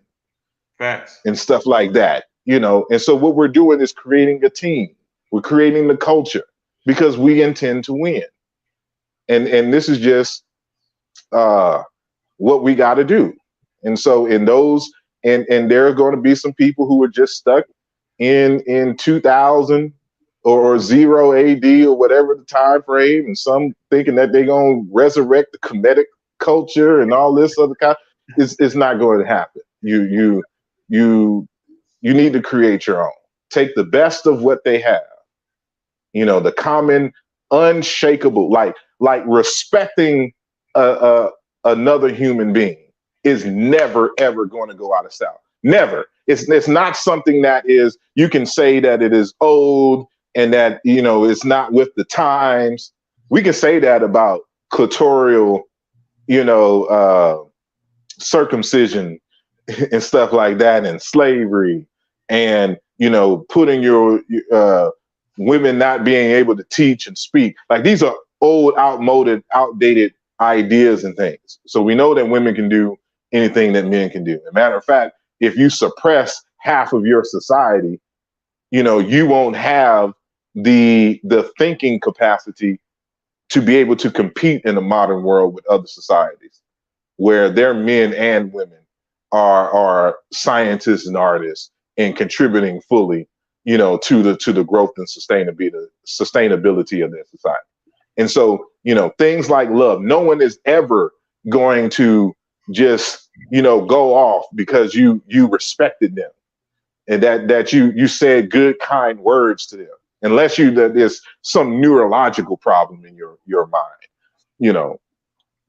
Facts. And stuff like that, And so what we're doing is creating a team. We're creating the culture because we intend to win. And this is just what we got to do. And so in those, and there are going to be some people who are just stuck in 2000 or 0 AD or whatever the time frame, and some thinking that they're going to resurrect the Kemetic culture and all this other kind. It's not going to happen. You need to create your own. Take the best of what they have. The common, unshakable, like respecting another human being is never ever going to go out of style. Never. It's not something that is, you can say that it is old and that it's not with the times. We can say that about clitoral, circumcision and stuff like that, and slavery, and putting your women not being able to teach and speak. Like, these are old, outdated ideas and things. So we know that women can do anything that men can do. As a matter of fact, if you suppress half of your society, you won't have the thinking capacity to be able to compete in the modern world with other societies where their men and women are scientists and artists and contributing fully, to the growth and sustainability of their society. And so, things like love, no one is ever going to just, go off because you respected them and that you said good, kind words to them, unless there's some neurological problem in your mind,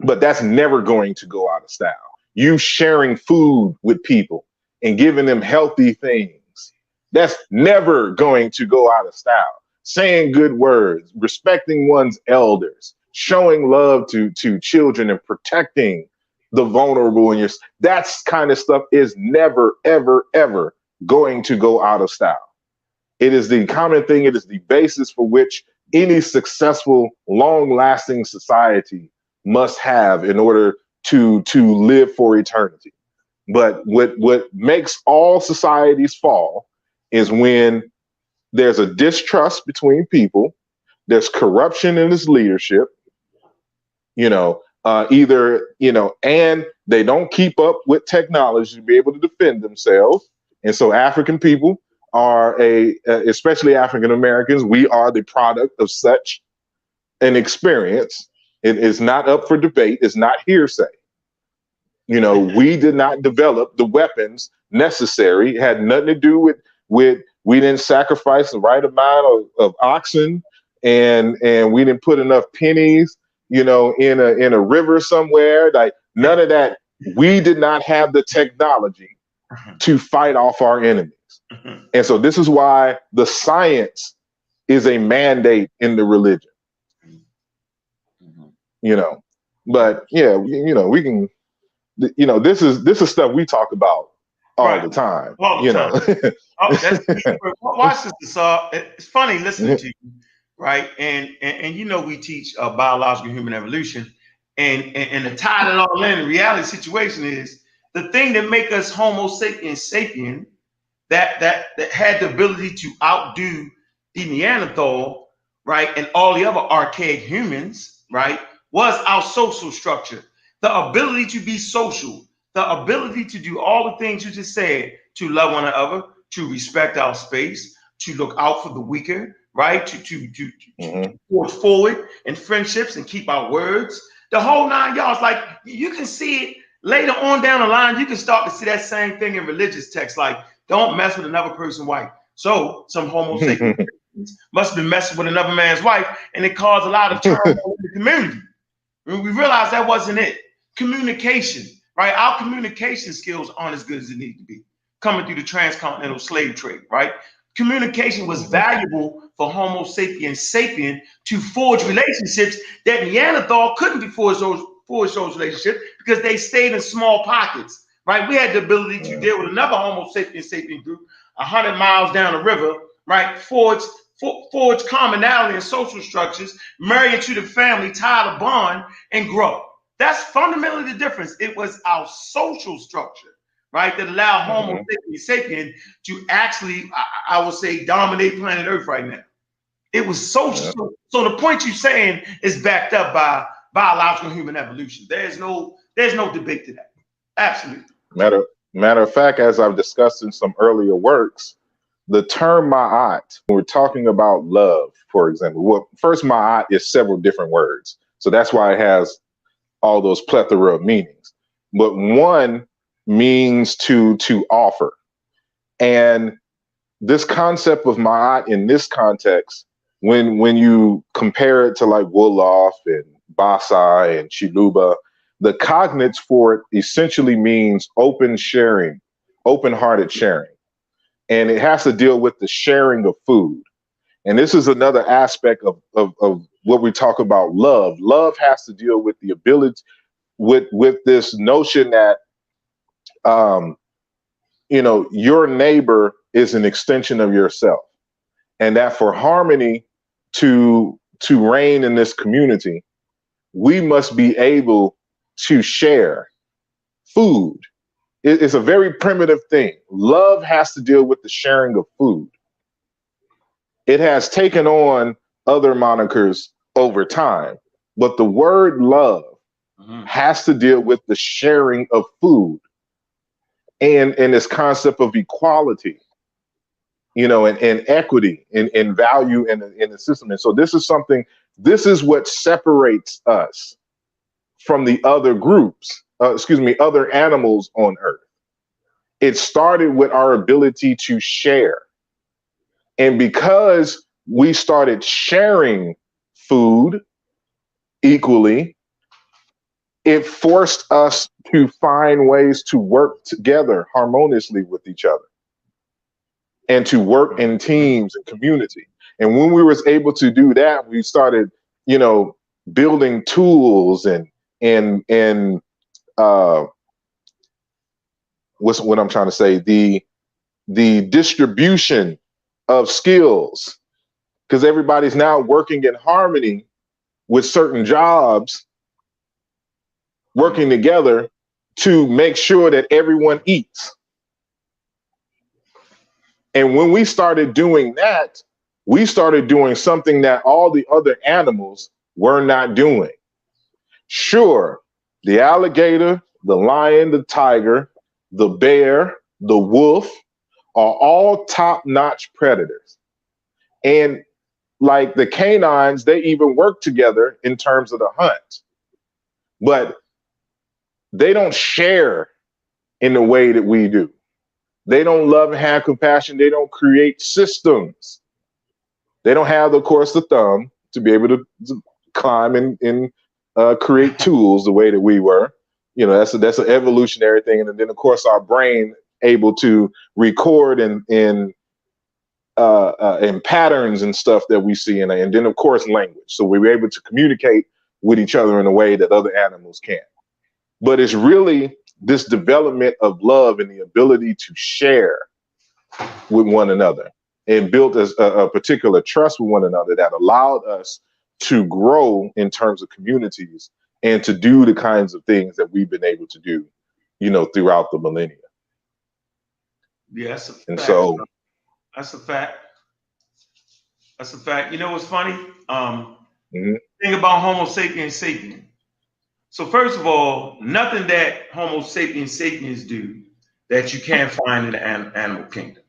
but that's never going to go out of style. You sharing food with people and giving them healthy things, that's never going to go out of style. Saying good words, respecting one's elders, showing love to children and protecting the vulnerable in that kind of stuff is never, ever, ever going to go out of style. It is the common thing. It is the basis for which any successful, long-lasting society must have in order to live for eternity. But what makes all societies fall is when there's a distrust between people, there's corruption in its leadership, and they don't keep up with technology to be able to defend themselves. And so African people are especially African Americans, we are the product of such an experience. It is not up for debate. It's not hearsay. We did not develop the weapons necessary. It had nothing to do with we didn't sacrifice the right amount of oxen, and we didn't put enough pennies, in a river somewhere. Like, none of that. We did not have the technology to fight off our enemies. And so this is why the science is a mandate in the religion. But yeah, we can. This is stuff we talk about all the time. All the time. Watch this. It's funny listening to you, right? And we teach biological human evolution, and to tie it all in, the reality situation is the thing that make us Homo sapiens sapien, that had the ability to outdo the Neanderthal, right, and all the other archaic humans, right, was our social structure. The ability to be social, the ability to do all the things you just said, to love one another, to respect our space, to look out for the weaker, right? To forge forward in friendships and keep our words, The whole 9 yards. Like you can see it later on down the line. You can start to see that same thing in religious texts, like don't mess with another person's wife. So some Homo sapiens must have been messing with another man's wife, and it caused a lot of turmoil in the community. We realized that wasn't it. Communication, right? Our communication skills aren't as good as they need to be coming through the transcontinental slave trade, right? Communication was valuable for Homo sapiens sapien to forge relationships that Neanderthal couldn't forge those relationships because they stayed in small pockets, right? We had the ability to deal with another Homo sapiens sapien group 100 miles down the river, right? Forge commonality and social structures, marry into the family, tie the bond, and grow. That's fundamentally the difference. It was our social structure, right, that allowed Homo sapiens sapien to actually, I would say, dominate planet Earth right now. It was social. So the point you're saying is backed up by biological human evolution. There's no debate to that. Absolutely. Matter of fact, as I've discussed in some earlier works, the term Maat, when we're talking about love, for example, well, first Maat is several different words. So that's why it has all those plethora of meanings. But one means to offer. And this concept of Maat in this context, when you compare it to like Wolof and Basai and Chiluba, the cognates for it essentially means open sharing, open-hearted sharing. And it has to deal with the sharing of food. And this is another aspect of what we talk about love. Love has to deal with the ability, with this notion that, your neighbor is an extension of yourself. And that for harmony to reign in this community, we must be able to share food. It's a very primitive thing. Love has to deal with the sharing of food. It has taken on other monikers over time, but the word love has to deal with the sharing of food and this concept of equality, and equity and value in the system. And so this is what separates us from the other groups, other animals on Earth. It started with our ability to share. And because we started sharing food equally, it forced us to find ways to work together harmoniously with each other and to work in teams and community. And when we was able to do that, we started, building tools and what's what I'm trying to say, the distribution of skills, because everybody's now working in harmony with certain jobs, working together to make sure that everyone eats. And when we started doing that, we started doing something that all the other animals were not doing. Sure, the alligator, the lion, the tiger, the bear, the wolf are all top-notch predators. And like the canines, they even work together in terms of the hunt. But they don't share in the way that we do. They don't love and have compassion. They don't create systems. They don't have, of course, the thumb to be able to climb and create tools the way that we were. That's an evolutionary thing. And then, of course, our brain able to record in patterns and stuff that we see, and then, of course, language. So we were able to communicate with each other in a way that other animals can't. But it's really this development of love and the ability to share with one another and build a particular trust with one another that allowed us to grow in terms of communities and to do the kinds of things that we've been able to do, throughout the millennia. Yes. And so that's a fact. That's a fact. You know what's funny? Thing about Homo sapiens sapien. So first of all, nothing that Homo sapiens sapiens do that you can't find in the animal kingdom.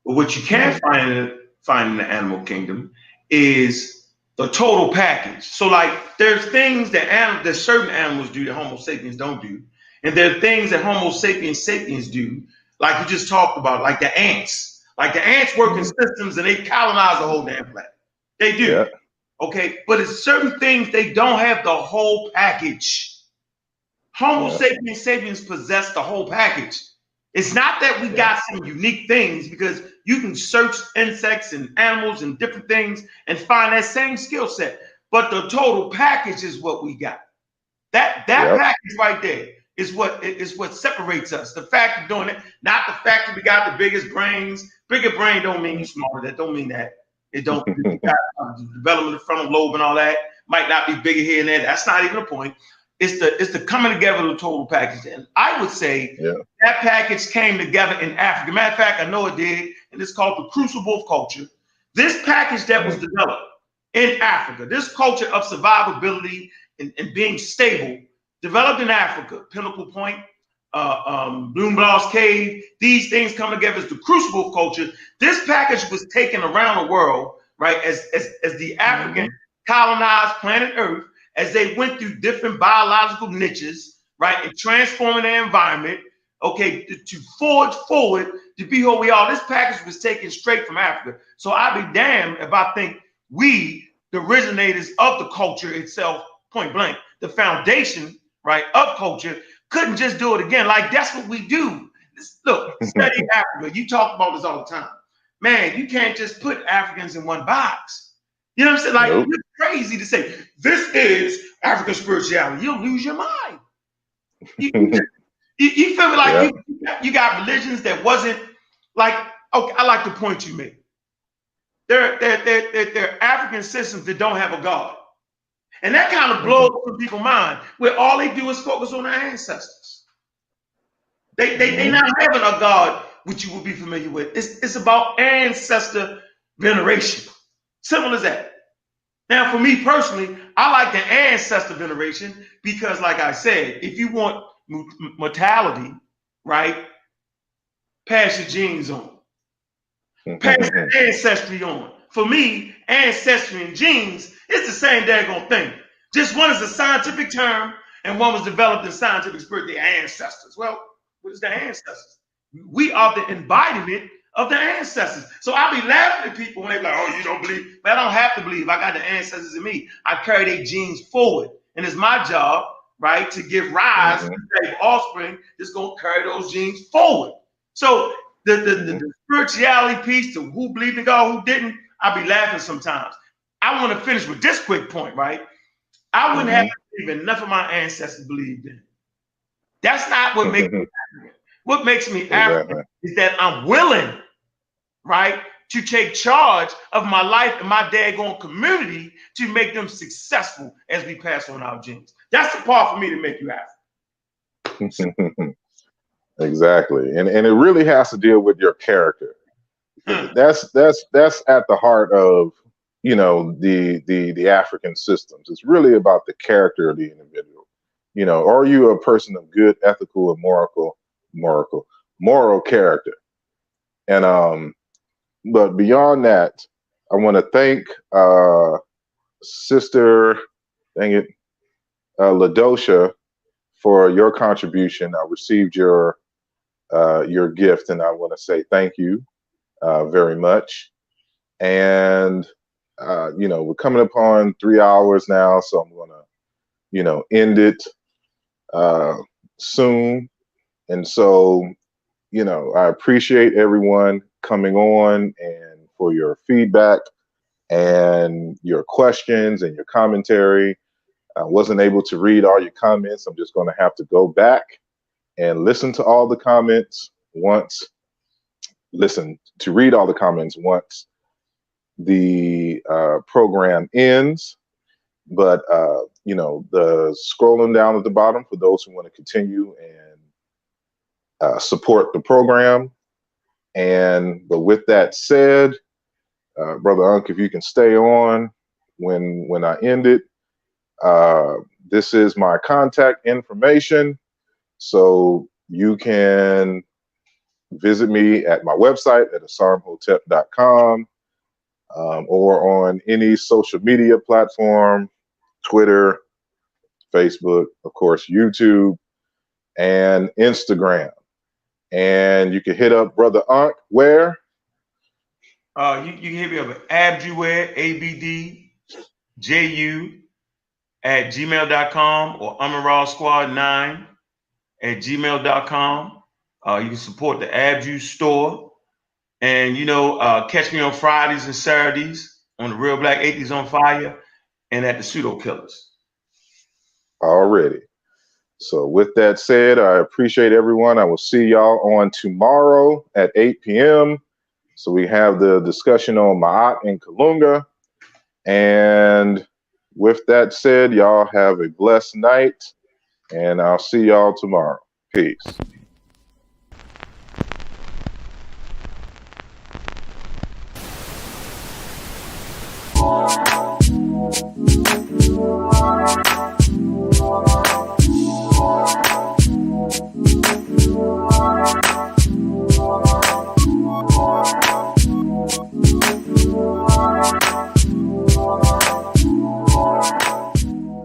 But what you can find in the animal kingdom is the total package. So like there's things that certain animals do that Homo sapiens don't do. And there are things that Homo sapiens do, like you just talked about, like the ants. Like the ants work in systems and they colonize the whole damn planet. They do. Yeah. Okay. But it's certain things they don't have the whole package. Homo sapiens possess the whole package. It's not that we got some unique things, because you can search insects and animals and different things and find that same skill set. But the total package is what we got. That package right there is what separates us. The fact of doing it, not the fact that we got the biggest brains. Bigger brain don't mean you smarter. That don't mean that. It don't. You got development of the frontal lobe and all that might not be bigger here and there. That's not even the point. It's the coming together of the total package. And I would say that package came together in Africa. Matter of fact, I know it did, and it's called the Crucible of culture. This package that was developed in Africa, this culture of survivability and being stable, developed in Africa, Pinnacle Point, Bloomblaw's Cave, these things come together as the Crucible of culture. This package was taken around the world, right, as the African colonized planet Earth, as they went through different biological niches, right, and transforming their environment, okay, to forge forward to be who we are. This package was taken straight from Africa. So I'd be damned if I think we, the originators of the culture itself, point blank, the foundation, right, of culture, couldn't just do it again. Like, that's what we do. Look, study Africa. You talk about this all the time. Man, you can't just put Africans in one box. You know what I'm saying? Like, you're crazy to say, this is African spirituality. You'll lose your mind. You feel me? Like you got religions that wasn't like, okay, I like the point you made. They're African systems that don't have a God. And that kind of blows up people's mind, where all they do is focus on their ancestors. They not having a God, which you will be familiar with. It's about ancestor veneration. Simple as that. Now, for me personally, I like the ancestor veneration because, like I said, if you want mortality, right, pass your genes on. Pass your ancestry on. For me, ancestry and genes is the same daggone thing. Just one is a scientific term and one was developed in scientific spirit, the ancestors. Well, what is the ancestors? We are the embodiment of the ancestors. So I'll be laughing at people when they're like, oh, you don't believe. But I don't have to believe. I got the ancestors in me. I carry their genes forward. And it's my job, right, to give rise to the offspring that's going to carry those genes forward. So the spirituality piece, to who believed in God, who didn't, I'll be laughing sometimes. I want to finish with this quick point, right? I wouldn't have to believe enough of my ancestors believed in. That's not what makes me African. What makes me African is that I'm willing, right, to take charge of my life and my daggone community to make them successful as we pass on our genes. That's the part for me to make you African. Exactly. And it really has to deal with your character. That's at the heart of, you know, the African systems. It's really about the character of the individual. You know, are you a person of good, ethical, and moral character? And but beyond that, I want to thank Sister, Ladosha, for your contribution. I received your gift, and I want to say thank you very much. And you know, we're coming upon 3 hours now, so I'm gonna, you know, end it soon. And so, you know, I appreciate everyone coming on and for your feedback and your questions and your commentary. I wasn't able to read all your comments. I'm just going to have to go back and listen to all the comments once, read all the comments once the program ends. But, you know, the scrolling down at the bottom for those who want to continue and support the program. But with that said, Brother Unc, if you can stay on when I end it, this is my contact information. So you can visit me at my website at asarimhotep.com. or on any social media platform, Twitter, Facebook, of course, YouTube, and Instagram. And you can hit up Brother Ankh where? You can hit me up at abdjuware, ABDJU at gmail.com or Squad9 at gmail.com. You can support the Abju store. And, catch me on Fridays and Saturdays on the Real Black Atheists on Fire and at the Pseudo Killers. Already. So with that said, I appreciate everyone. I will see y'all on tomorrow at 8 p.m. So we have the discussion on Maat and Kalunga. And with that said, y'all have a blessed night, and I'll see y'all tomorrow. Peace.